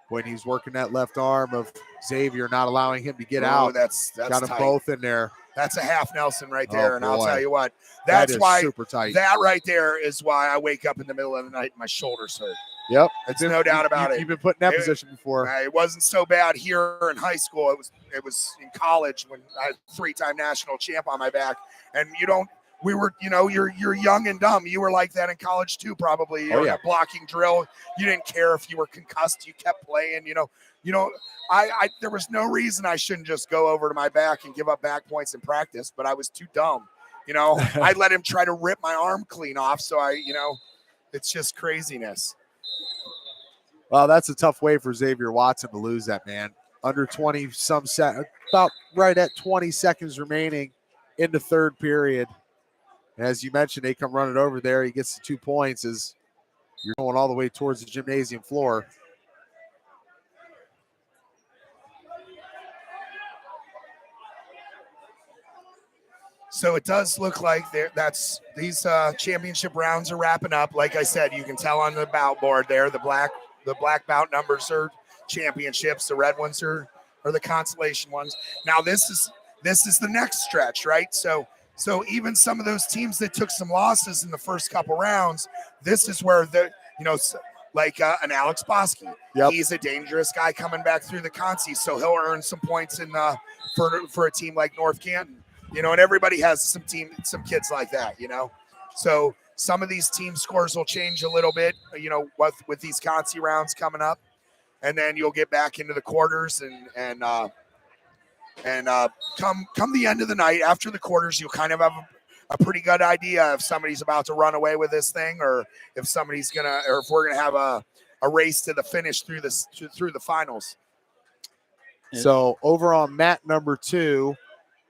When he's working that left arm of Xavier, not allowing him to get out.
That's
got them
tight.
both in there.
That's a half Nelson right there. And I'll tell you what,
that
that's why
super tight.
That right there is why I wake up in the middle of the night and my shoulders hurt.
Yep.
It's no doubt about it.
You've been put in that position before.
It wasn't so bad here in high school. It was in college when I had 3-time national champ on my back. And we were, you're young and dumb. You were like that in college too, probably. You were blocking drill. You didn't care if you were concussed. You kept playing, I there was no reason I shouldn't just go over to my back and give up back points in practice, but I was too dumb. I let him try to rip my arm clean off. So it's just craziness.
Well, that's a tough way for Xavier Watson to lose that, man. Under 20 about right at 20 seconds remaining in the third period. And as you mentioned, they come running over there. He gets the 2 points as you're going all the way towards the gymnasium floor.
So it does look like these championship rounds are wrapping up. Like I said, you can tell on the bout board there, the black bout numbers are championships. The red ones are the consolation ones. Now this is the next stretch, right? So even some of those teams that took some losses in the first couple rounds, this is where like an Alex Bosky.
Yep.
He's a dangerous guy coming back through the consi, so he'll earn some points for a team like North Canton. And everybody has some kids like that, So some of these team scores will change a little bit, with these consi rounds coming up, and then you'll get back into the quarters and come the end of the night after the quarters, you'll kind of have a pretty good idea if somebody's about to run away with this thing, or if if we're gonna have a race to the finish through the finals.
So over on mat number 2.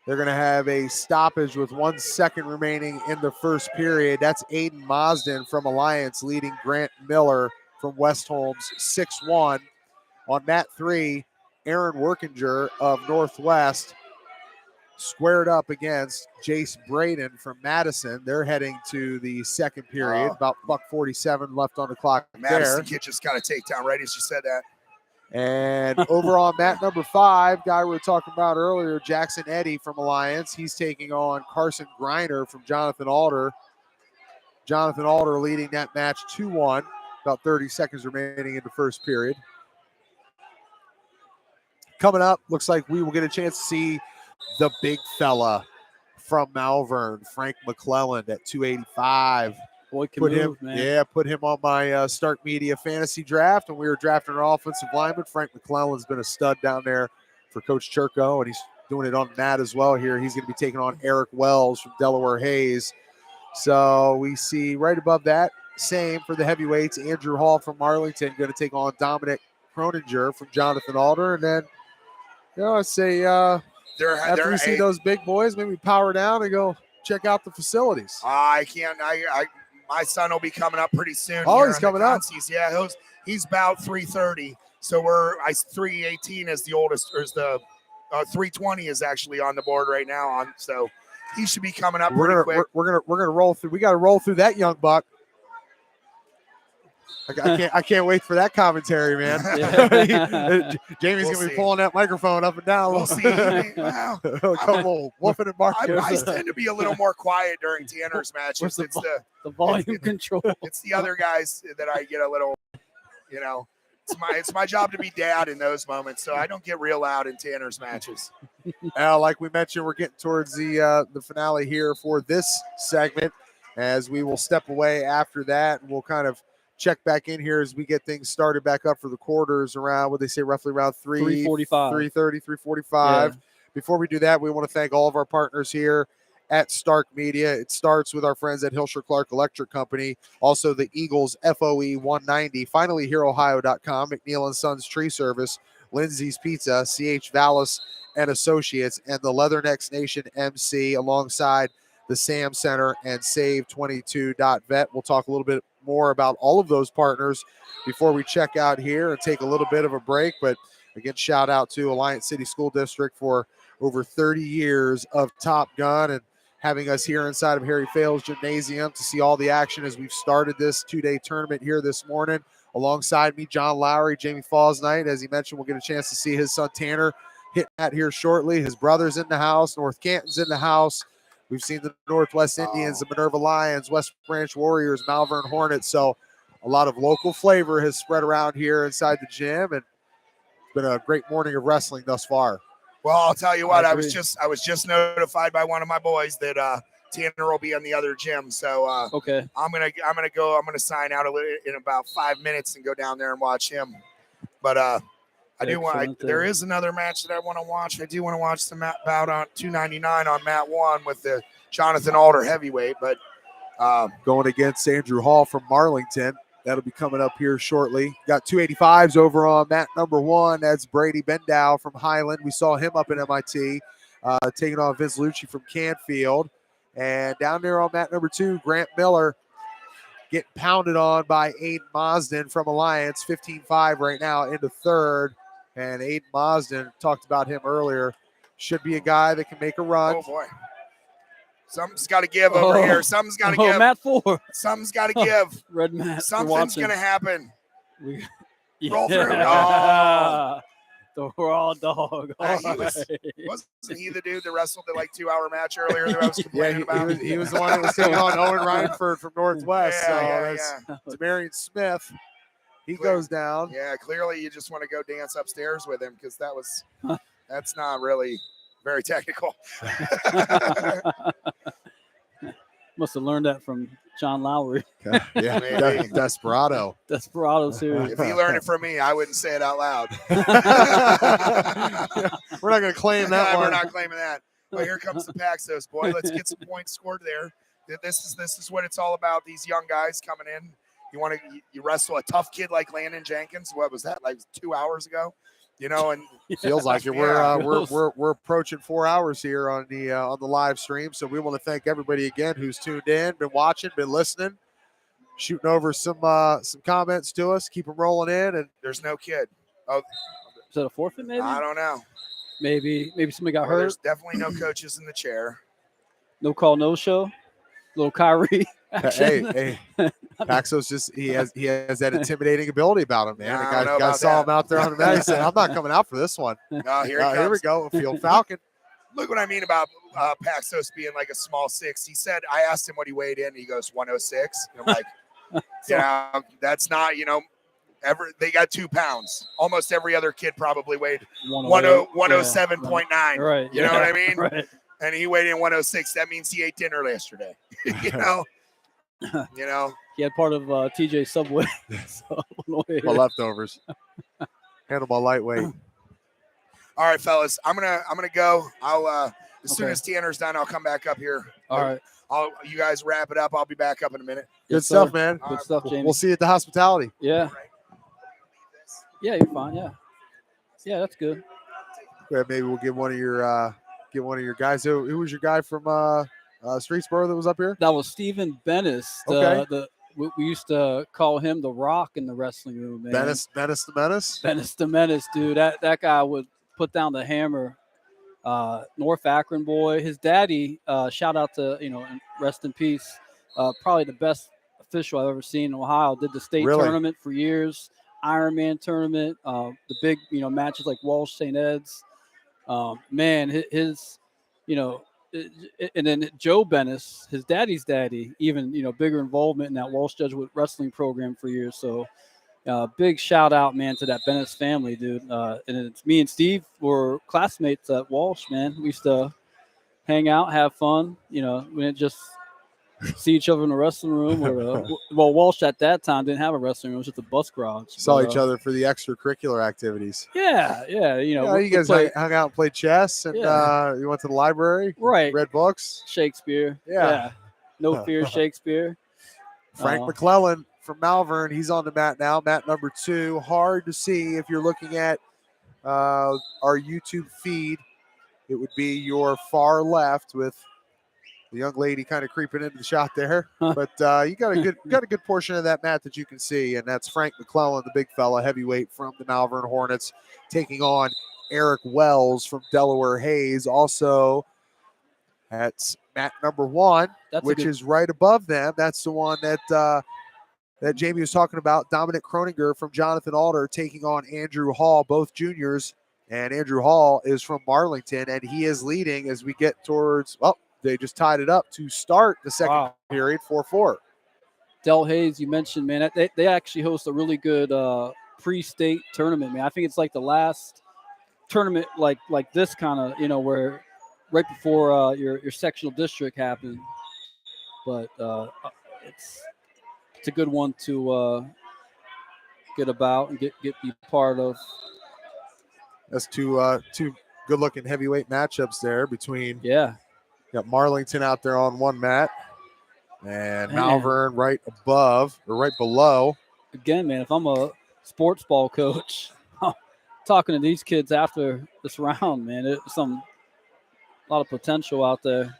They're going to have a stoppage with 1 second remaining in the first period. That's Aiden Mosden from Alliance leading Grant Miller from West Holmes 6-1. On mat 3, Aaron Workinger of Northwest squared up against Jace Braden from Madison. They're heading to the second period. About $1:47 left on the clock.
Madison kid just got a takedown right as you said that.
And over on mat number 5, guy we were talking about earlier, Jackson Eddy from Alliance. He's taking on Carson Griner from Jonathan Alder. Jonathan Alder leading that match 2-1. About 30 seconds remaining in the first period. Coming up, looks like we will get a chance to see the big fella from Malvern, Frank McClelland at 285.
Boy can move, man.
Put him on my Stark Media fantasy draft, and we were drafting an offensive lineman. Frank McClelland's been a stud down there for Coach Churko, and he's doing it on the mat as well here. He's going to be taking on Eric Wells from Delaware Hayes. So we see right above that, same for the heavyweights, Andrew Hall from Arlington going to take on Dominic Croninger from Jonathan Alder. And then, I say after we see those big boys, maybe power down and go check out the facilities.
I can't. My son will be coming up pretty soon.
Oh, he's coming up.
Yeah, he's about 3:30. So 3:18 is the oldest, or is the 3:20 is actually on the board right now. So he should be coming up pretty quick.
We're gonna roll through. We got to roll through that young buck. I can't wait for that commentary, man. Jamie's gonna be pulling that microphone up and down.
We'll see. Wow.
A couple whooping and barking.
I tend to be a little more quiet during Tanner's matches. It's
the volume control.
It's the other guys that I get a little, it's my job to be dad in those moments, so I don't get real loud in Tanner's matches.
Like we mentioned, we're getting towards the finale here for this segment, as we will step away after that, and we'll kind of check back in here as we get things started back up for the quarters around, what they say, roughly around 3:45, 3:30, 3:45. Yeah. Before we do that, we want to thank all of our partners here at Stark Media. It starts with our friends at Hilscher-Clarke Electric Company, also the Eagles FOE 190, finally HereOhio.com, McNeill & Sons Tree Service, Lindseys Pizza, CH Vallos Associates, and the Leathernecks Nation MC, alongside the Sam Center and Save22.vet. We'll talk a little bit more about all of those partners before we check out here and take a little bit of a break. But again, shout out to Alliance City School District for over 30 years of Top Gun and having us here inside of Harry Fales Gymnasium to see all the action as we've started this 2-day tournament here this morning. Alongside me, John Lowery, Jamie Fausnight. As he mentioned, we'll get a chance to see his son Tanner hit that here shortly. His brother's in the house. North Canton's in the house. We've seen the Northwest Indians, the Minerva Lions, West Branch Warriors, Malvern Hornets. So a lot of local flavor has spread around here inside the gym, and it's been a great morning of wrestling thus far.
Well, I'll tell you what, I was just notified by one of my boys that Tanner will be in the other gym. So
okay,
I'm gonna sign out in about 5 minutes and go down there and watch him. But there is another match that I want to watch. I do want to watch the bout on 299 on mat 1 with the Jonathan Alder heavyweight, but
going against Andrew Hall from Marlington. That'll be coming up here shortly. Got 285s over on mat number 1. That's Brady Bendow from Highland. We saw him up at MIT, taking on Vince Lucci from Canfield. And down there on mat number 2, Grant Miller getting pounded on by Aiden Mosden from Alliance, 15-5 right now into third. And Aiden Mosden, talked about him earlier, should be a guy that can make a run.
Oh, boy. Something's got to give over here. Something's got to give.
Mat 4.
Something's got to give.
Red mat.
Something's going to happen. Roll through.
Oh. The raw dog.
Wasn't he the dude that wrestled the 2-hour match earlier that I was complaining about?
He was the one that was taking on Owen Reinford from Northwest. Demarion Smith. He goes down.
Yeah, clearly you just want to go dance upstairs with him, because that's not really very technical.
Must have learned that from John Lowery.
Yeah, maybe. Desperado
series.
If he learned it from me, I wouldn't say it out loud.
We're not going to claim that one.
We're not claiming that. But here comes the Paxos, boy. Let's get some points scored there. This is what it's all about. These young guys coming in. You wrestle a tough kid like Landon Jenkins. What was that, 2 hours ago? And
feels like it. We're approaching 4 hours here on the live stream. So we want to thank everybody again who's tuned in, been watching, been listening, shooting over some comments to us. Keep them rolling in. And
there's no kid. Oh,
is that a forfeit? Maybe
I don't know.
Maybe somebody got hurt.
There's definitely no coaches in the chair.
No call, no show. Little Kyrie.
Hey. Paxos he has that intimidating ability about him, man.
Yeah,
The
I don't know
guy
about
saw
that.
him out there on the mat. He said, "I'm not coming out for this one."
Oh, here it
Here we
comes.
go, a field falcon.
Look what I mean about Paxos being like a small 6. He said, I asked him what he weighed in. And he goes 106. And I'm like, yeah, that's not, they got 2 pounds. Almost every other kid probably weighed 107.9.
Right.
You know what I mean?
Right.
And he weighed in 106. That means he ate dinner yesterday. you know.
He had part of TJ Subway. So,
My leftovers. Handle my lightweight.
All right, fellas. I'm gonna go. I'll as soon as Tanner's done, I'll come back up here.
All right.
You guys wrap it up. I'll be back up in a minute.
Good stuff, man.
Good stuff, Jamie.
We'll see you at the hospitality.
Yeah. Yeah, you're fine. Yeah. Yeah, that's good.
Yeah, maybe we'll get one of your guys. Who was your guy from Streetsboro that was up here?
That was Stephen Bennis. We used to call him the Rock in the wrestling room, man.
Bennis the Menace?
Bennis the Menace, dude. That guy would put down the hammer. North Akron boy. His daddy, shout out to, and rest in peace, probably the best official I've ever seen in Ohio. Did the state tournament for years, Ironman tournament, the big, matches like Walsh St. Ed's. Man, his, and then Joe Bennis, his daddy's daddy, even, bigger involvement in that Walsh Jesuit wrestling program for years. So big shout out, man, to that Bennis family, dude. And it's me and Steve were classmates at Walsh, man. We used to hang out, have fun. We didn't just see each other in the wrestling room. Well, Walsh at that time didn't have a wrestling room; it was just a bus garage.
Saw each other for the extracurricular activities.
Yeah.
You guys hung out and played chess, and you went to the library,
right?
Read books,
Shakespeare. Yeah. No Fear, Shakespeare.
Frank McClellan from Malvern, he's on the mat now. Mat number 2. Hard to see if you're looking at our YouTube feed. It would be your far left with the young lady kind of creeping into the shot there, but you got a good portion of that mat that you can see, and that's Frank McClellan, the big fella, heavyweight from the Malvern Hornets, taking on Eric Wells from Delaware Hayes. Also, that's mat number 1, which is right above them. That's the one that Jamie was talking about. Dominic Kroninger from Jonathan Alder taking on Andrew Hall, both juniors, and Andrew Hall is from Marlington, and he is leading as we get towards. Well, they just tied it up to start the second period, 4-4.
Del Hayes, you mentioned, man, they actually host a really good pre-state tournament, man. I think it's like the last tournament like this kind of, where right before your sectional district happened. But it's a good one to get about and be part of.
That's two good-looking heavyweight matchups there between.
Yeah.
Got Marlington out there on one mat, and Malvern right above or right below.
Again, man, if I'm a sports ball coach, talking to these kids after this round, man, it's a lot of potential out there.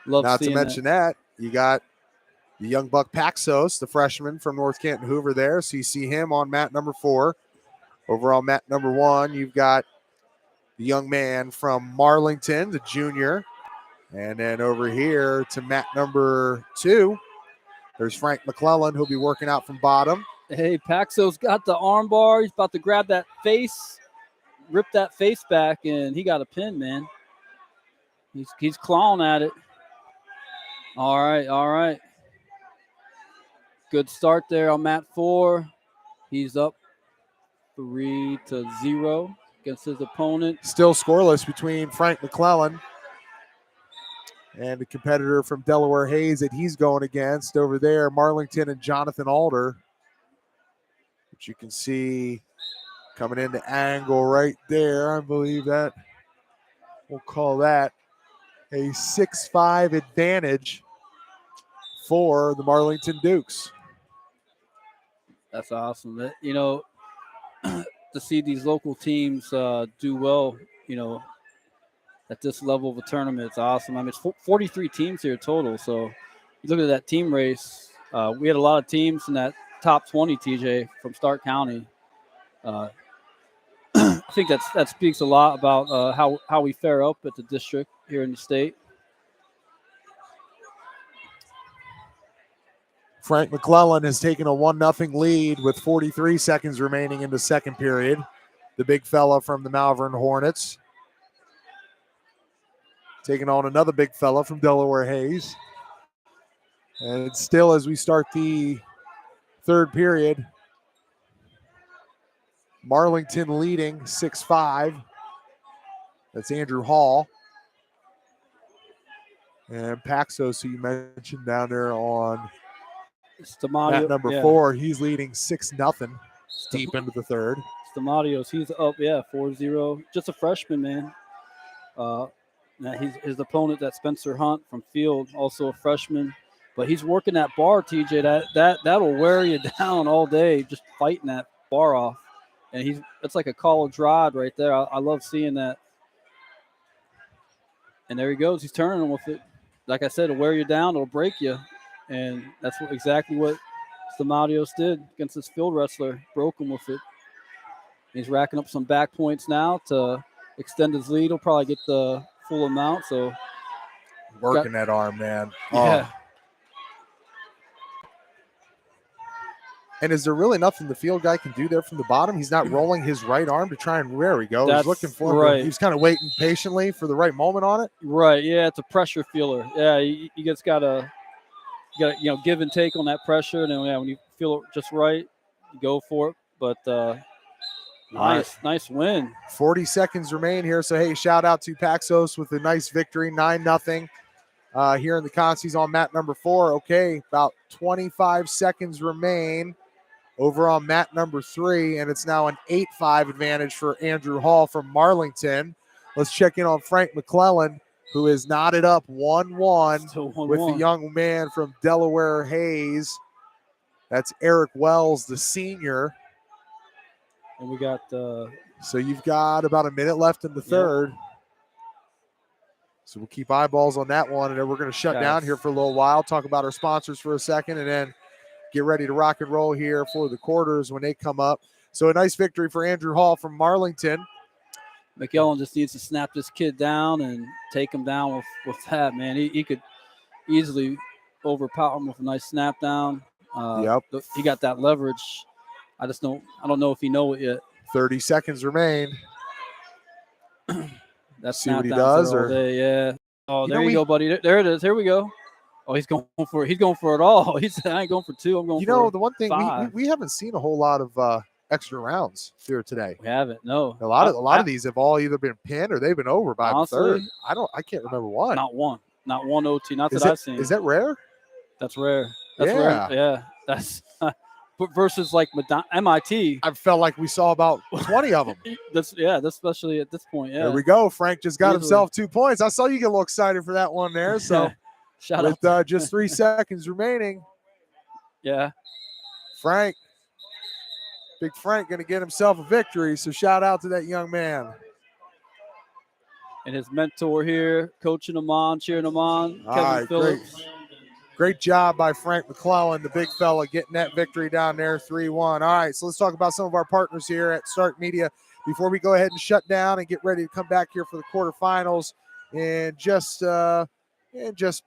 Not to mention that you got the young buck Paxos, the freshman from North Canton Hoover there. So you see him on mat number 4. Over on mat number 1, you've got the young man from Marlington, the junior. And then over here to mat number 2, there's Frank McClellan, who'll be working out from bottom.
Hey, Paxos got the arm bar. He's about to grab that face, rip that face back, and he got a pin, man. He's clawing at it. All right. Good start there on mat 4. He's up 3-0 against his opponent.
Still scoreless between Frank McClellan and the competitor from Delaware Hayes that he's going against over there, Marlington and Jonathan Alder, which you can see coming into angle right there. I believe that we'll call that a 6-5 advantage for the Marlington Dukes.
That's awesome. To see these local teams do well, at this level of a tournament, it's awesome. I mean, it's 43 teams here total. So you look at that team race. We had a lot of teams in that top 20, TJ, from Stark County. I think that speaks a lot about how we fare up at the district here in the state.
Frank McClellan has taken a 1-0 lead with 43 seconds remaining in the second period. The big fella from the Malvern Hornets taking on another big fella from Delaware Hayes. And it's still, as we start the third period, Marlington leading 6-5. That's Andrew Hall. And Paxos, who you mentioned down there on mat number 4, he's leading 6-0 deep into the third.
Stamatios, he's up, 4-0. Just a freshman, man. His opponent, that Spencer Hunt from Field, also a freshman. But he's working that bar, TJ. That'll wear you down all day, just fighting that bar off. And it's like a college rod right there. I love seeing that. And there he goes. He's turning with it. Like I said, it'll wear you down. It'll break you. And that's exactly what Stamatios did against this Field wrestler. Broke him with it. He's racking up some back points now to extend his lead. He'll probably get the full amount. So
working that arm, man.
Yeah.
Oh. And is there really nothing the Field guy can do there from the bottom? He's not rolling his right arm to try and, there we go. He's looking for it.
Right.
He's kind of waiting patiently for the right moment on it.
Right. Yeah, it's a pressure feeler. Yeah, you just gotta give and take on that pressure. And then when you feel it just right, you go for it. But nice win.
40 seconds remain here. So hey, shout out to Paxos with a nice victory, 9-0. Here in the consies on mat number 4. Okay, about 25 seconds remain over on mat number 3, and it's now an 8-5 advantage for Andrew Hall from Marlington. Let's check in on Frank McClellan, who is knotted up 1-1 with the young man from Delaware Hayes. That's Eric Wells, the senior.
And we got
so you've got about a minute left in the third. So we'll keep eyeballs on that one, and then we're going to shut down here for a little while, talk about our sponsors for a second, and then get ready to rock and roll here for the quarters when they come up. So a nice victory for Andrew Hall from Marlington.
McEllen just needs to snap this kid down and take him down with that, man. He could easily overpower him with a nice snap down. He got that leverage. I don't know if he know it yet.
30 seconds remain.
That's
see what he does, or
yeah. Oh, there you go, buddy. There it is. Here we go. Oh, he's going for it. He's going for it all. He said, "I ain't going for 2. I'm going."
The one thing we haven't seen a whole lot of extra rounds here today.
We haven't. No.
A lot of these have all either been pinned or they've been over by the third. I can't remember one.
Not one OT. Not that I've seen.
Is that rare?
That's rare. That's rare. Yeah. That's. But versus like MIT,
I felt like we saw about 20 of them.
Especially at this point. Yeah.
There we go. Frank just got himself 2 points. I saw you get a little excited for that one there. So
shout out.
With just 3 seconds remaining.
Yeah.
Big Frank going to get himself a victory. So shout out to that young man.
And his mentor here, coaching him on, cheering him on, Kevin Phillips.
Great job by Frank McClellan, the big fella, getting that victory down there, 3-1. All right, so let's talk about some of our partners here at Stark Media before we go ahead and shut down and get ready to come back here for the quarterfinals in just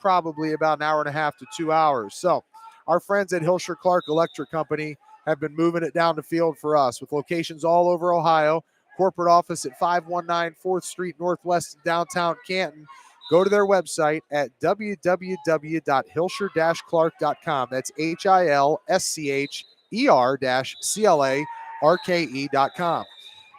probably about an hour and a half to 2 hours. So our friends at Hilscher-Clarke Electric Company have been moving it down the field for us with locations all over Ohio, corporate office at 519 4th Street Northwest in downtown Canton. Go to their website at www.hilscher-clarke.com. That's HILSCHER-CLARKE.com.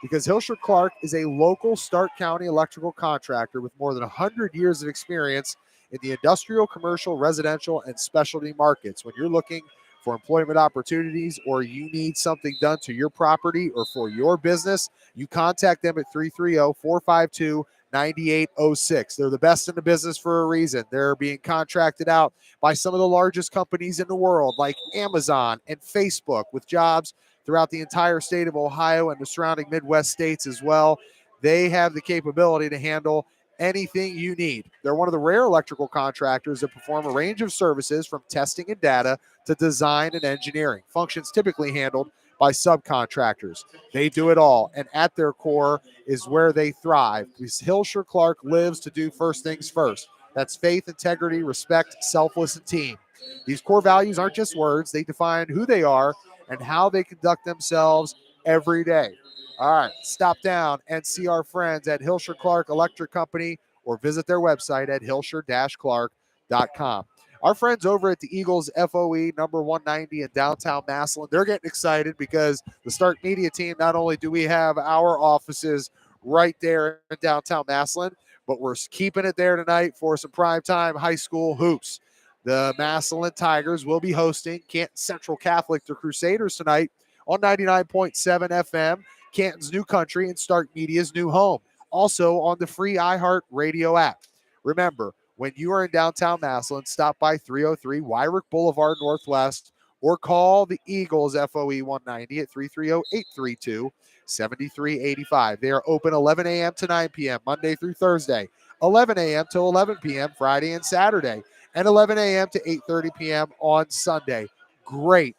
Because Hilscher-Clarke is a local Stark County electrical contractor with more than 100 years of experience in the industrial, commercial, residential, and specialty markets. When you're looking for employment opportunities or you need something done to your property or for your business, you contact them at 330-452-9806. They're the best in the business for a reason. They're being contracted out by some of the largest companies in the world like Amazon and Facebook, with jobs throughout the entire state of Ohio and the surrounding Midwest states as well. They have the capability to handle anything you need. They're one of the rare electrical contractors that perform a range of services from testing and data to design and engineering, functions typically handled by subcontractors. They do it all, and at their core is where they thrive, because Hilscher-Clarke lives to do first things first. That's faith, integrity, respect, selfless, and team. These core values aren't just words. They define who they are and how they conduct themselves every day. All right, stop down and see our friends at Hilscher-Clarke Electric Company or visit their website at hilscher-clarke.com. Our friends over at the Eagles FOE number 190 in downtown Massillon, they're getting excited because the Stark Media team, not only do we have our offices right there in downtown Massillon, but we're keeping it there tonight for some primetime high school hoops. The Massillon Tigers will be hosting Canton Central Catholic, the Crusaders, tonight on 99.7 FM, Canton's new country and Stark Media's new home. Also on the free iHeart Radio app. Remember, when you are in downtown Massillon, stop by 303 Wyrick Boulevard Northwest or call the Eagles FOE 190 at 330-832-7385. They are open 11 a.m. to 9 p.m. Monday through Thursday, 11 a.m. to 11 p.m. Friday and Saturday, and 11 a.m. to 8:30 p.m. on Sunday. Great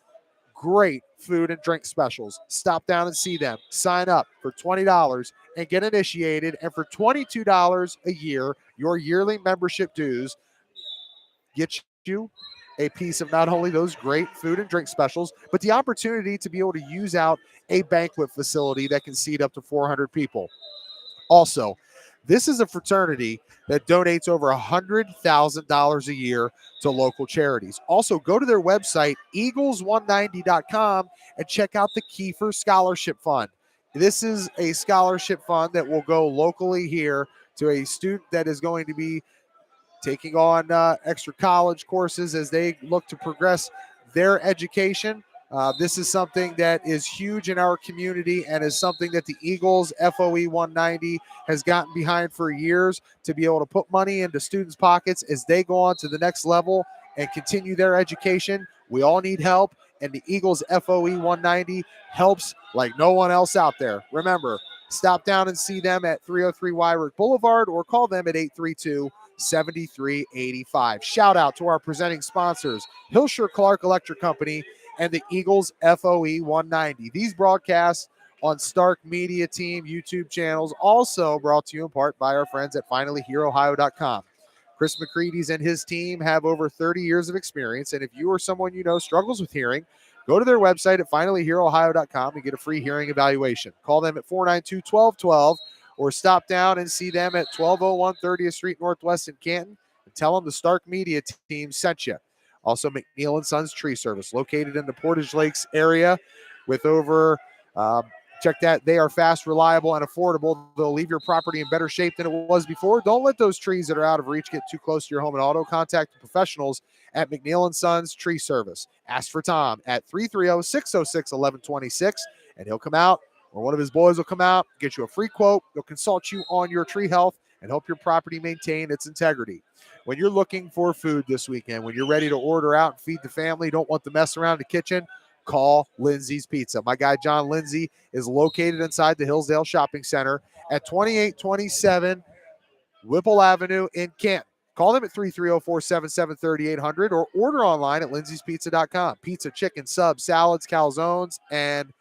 food and drink specials. Stop down and see them. Sign up for $20 and get initiated. And for $22 a year, your yearly membership dues get you a piece of not only those great food and drink specials, but the opportunity to be able to use out a banquet facility that can seat up to 400 people. Also, this is a fraternity that donates over $100,000 a year to local charities. Also, go to their website, eagles190.com, and check out the Kiefer Scholarship Fund. This is a scholarship fund that will go locally here to a student that is going to be taking on extra college courses as they look to progress their education. This is something that is huge in our community and is something that the Eagles FOE 190 has gotten behind for years to be able to put money into students' pockets as they go on to the next level and continue their education. We all need help, and the Eagles FOE 190 helps like no one else out there. Remember, stop down and see them at 303 Wyrick Boulevard or call them at 832-7385. Shout out to our presenting sponsors, Hilscher-Clarke Electric Company and the Eagles FOE 190. These broadcasts on Stark Media Team YouTube channels also brought to you in part by our friends at finallyhearohio.com. Chris McCready's and his team have over 30 years of experience, and if you or someone you know struggles with hearing, go to their website at finallyhearohio.com and get a free hearing evaluation. Call them at 492-1212 or stop down and see them at 1201 30th Street Northwest in Canton and tell them the Stark Media team sent you. Also, McNeill & Sons Tree Service, located in the Portage Lakes area with over, check that, they are fast, reliable, and affordable. They'll leave your property in better shape than it was before. Don't let those trees that are out of reach get too close to your home and auto. Contact the professionals at McNeill & Sons Tree Service. Ask for Tom at 330-606-1126, and he'll come out, or one of his boys will come out, get you a free quote. They'll consult you on your tree health and help your property maintain its integrity. When you're looking for food this weekend, when you're ready to order out and feed the family, don't want to mess around the kitchen, call Lindseys Pizza. My guy John Lindsay is located inside the Hillsdale Shopping Center at 2827 Whipple Avenue in Canton. Call them at 330-477-3800 or order online at lindseys.pizza.com. Pizza, chicken, subs, salads, calzones, and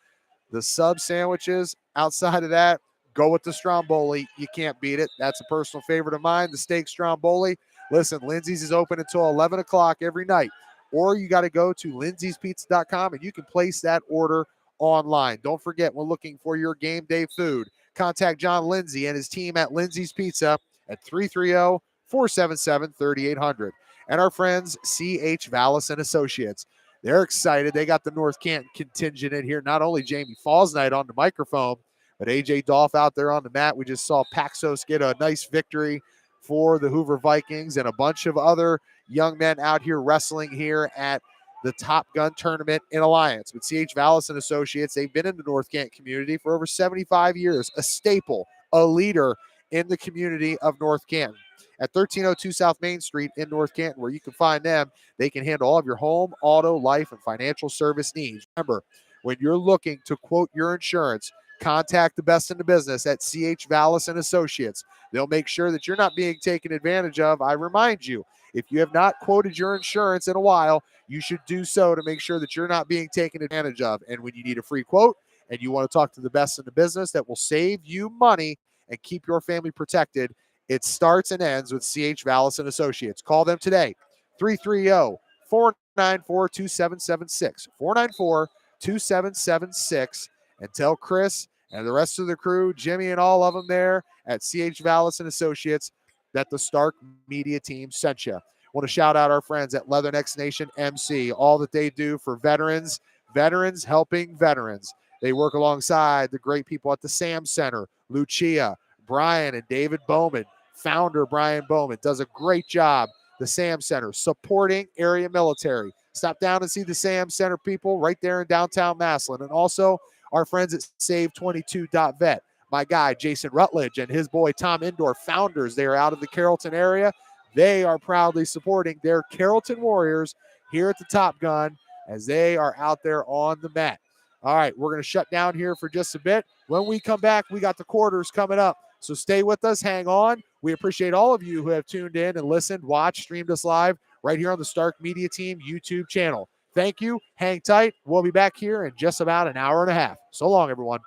the sub sandwiches. Outside of that, go with the stromboli. You can't beat it. That's a personal favorite of mine, the steak stromboli. Listen, Lindseys is open until 11 o'clock every night. Or you got to go to lindseys.pizza.com and you can place that order online. Don't forget, we're looking for your game day food. Contact John Lindsay and his team at Lindseys Pizza at 330-477-3800. And our friends, C.H. Vallos Associates. They're excited. They got the North Canton contingent in here. Not only Jamie Fausnight on the microphone, but A.J. Dolph out there on the mat. We just saw Paxos get a nice victory for the Hoover Vikings and a bunch of other young men out here wrestling here at the Top Gun tournament in Alliance. With C.H. Vallis and Associates, they've been in the North Canton community for over 75 years, a staple, a leader in the community of North Canton. At 1302 South Main Street in North Canton, where you can find them, they can handle all of your home, auto, life, and financial service needs. Remember, when you're looking to quote your insurance, contact the best in the business at C.H. Vallis and Associates. They'll make sure that you're not being taken advantage of. I remind you, if you have not quoted your insurance in a while, you should do so to make sure that you're not being taken advantage of. And when you need a free quote and you want to talk to the best in the business that will save you money and keep your family protected, it starts and ends with C.H. Vallis and Associates. Call them today, 330 494-2776. 494-2776. And tell Chris and the rest of the crew, Jimmy and all of them there at CH Vallos and Associates, that the Stark Media team sent you. Want to shout out our friends at Leathernecks Nation MC, all that they do for veterans helping veterans. They work alongside the great people at the Sam Center, Lucia, Brian and David Bowman. Founder Brian Bowman does a great job. The Sam Center supporting area military. Stop down and see the Sam Center people right there in downtown Massillon. And also our friends at Save22.vet. My guy, Jason Rutledge, and his boy, Tom Indoor, founders. They are out of the Carrollton area. They are proudly supporting their Carrollton Warriors here at the Top Gun as they are out there on the mat. All right, we're going to shut down here for just a bit. When we come back, we got the quarters coming up. So stay with us. Hang on. We appreciate all of you who have tuned in and listened, watched, streamed us live right here on the Stark Media Team YouTube channel. Thank you. Hang tight. We'll be back here in just about an hour and a half. So long, everyone.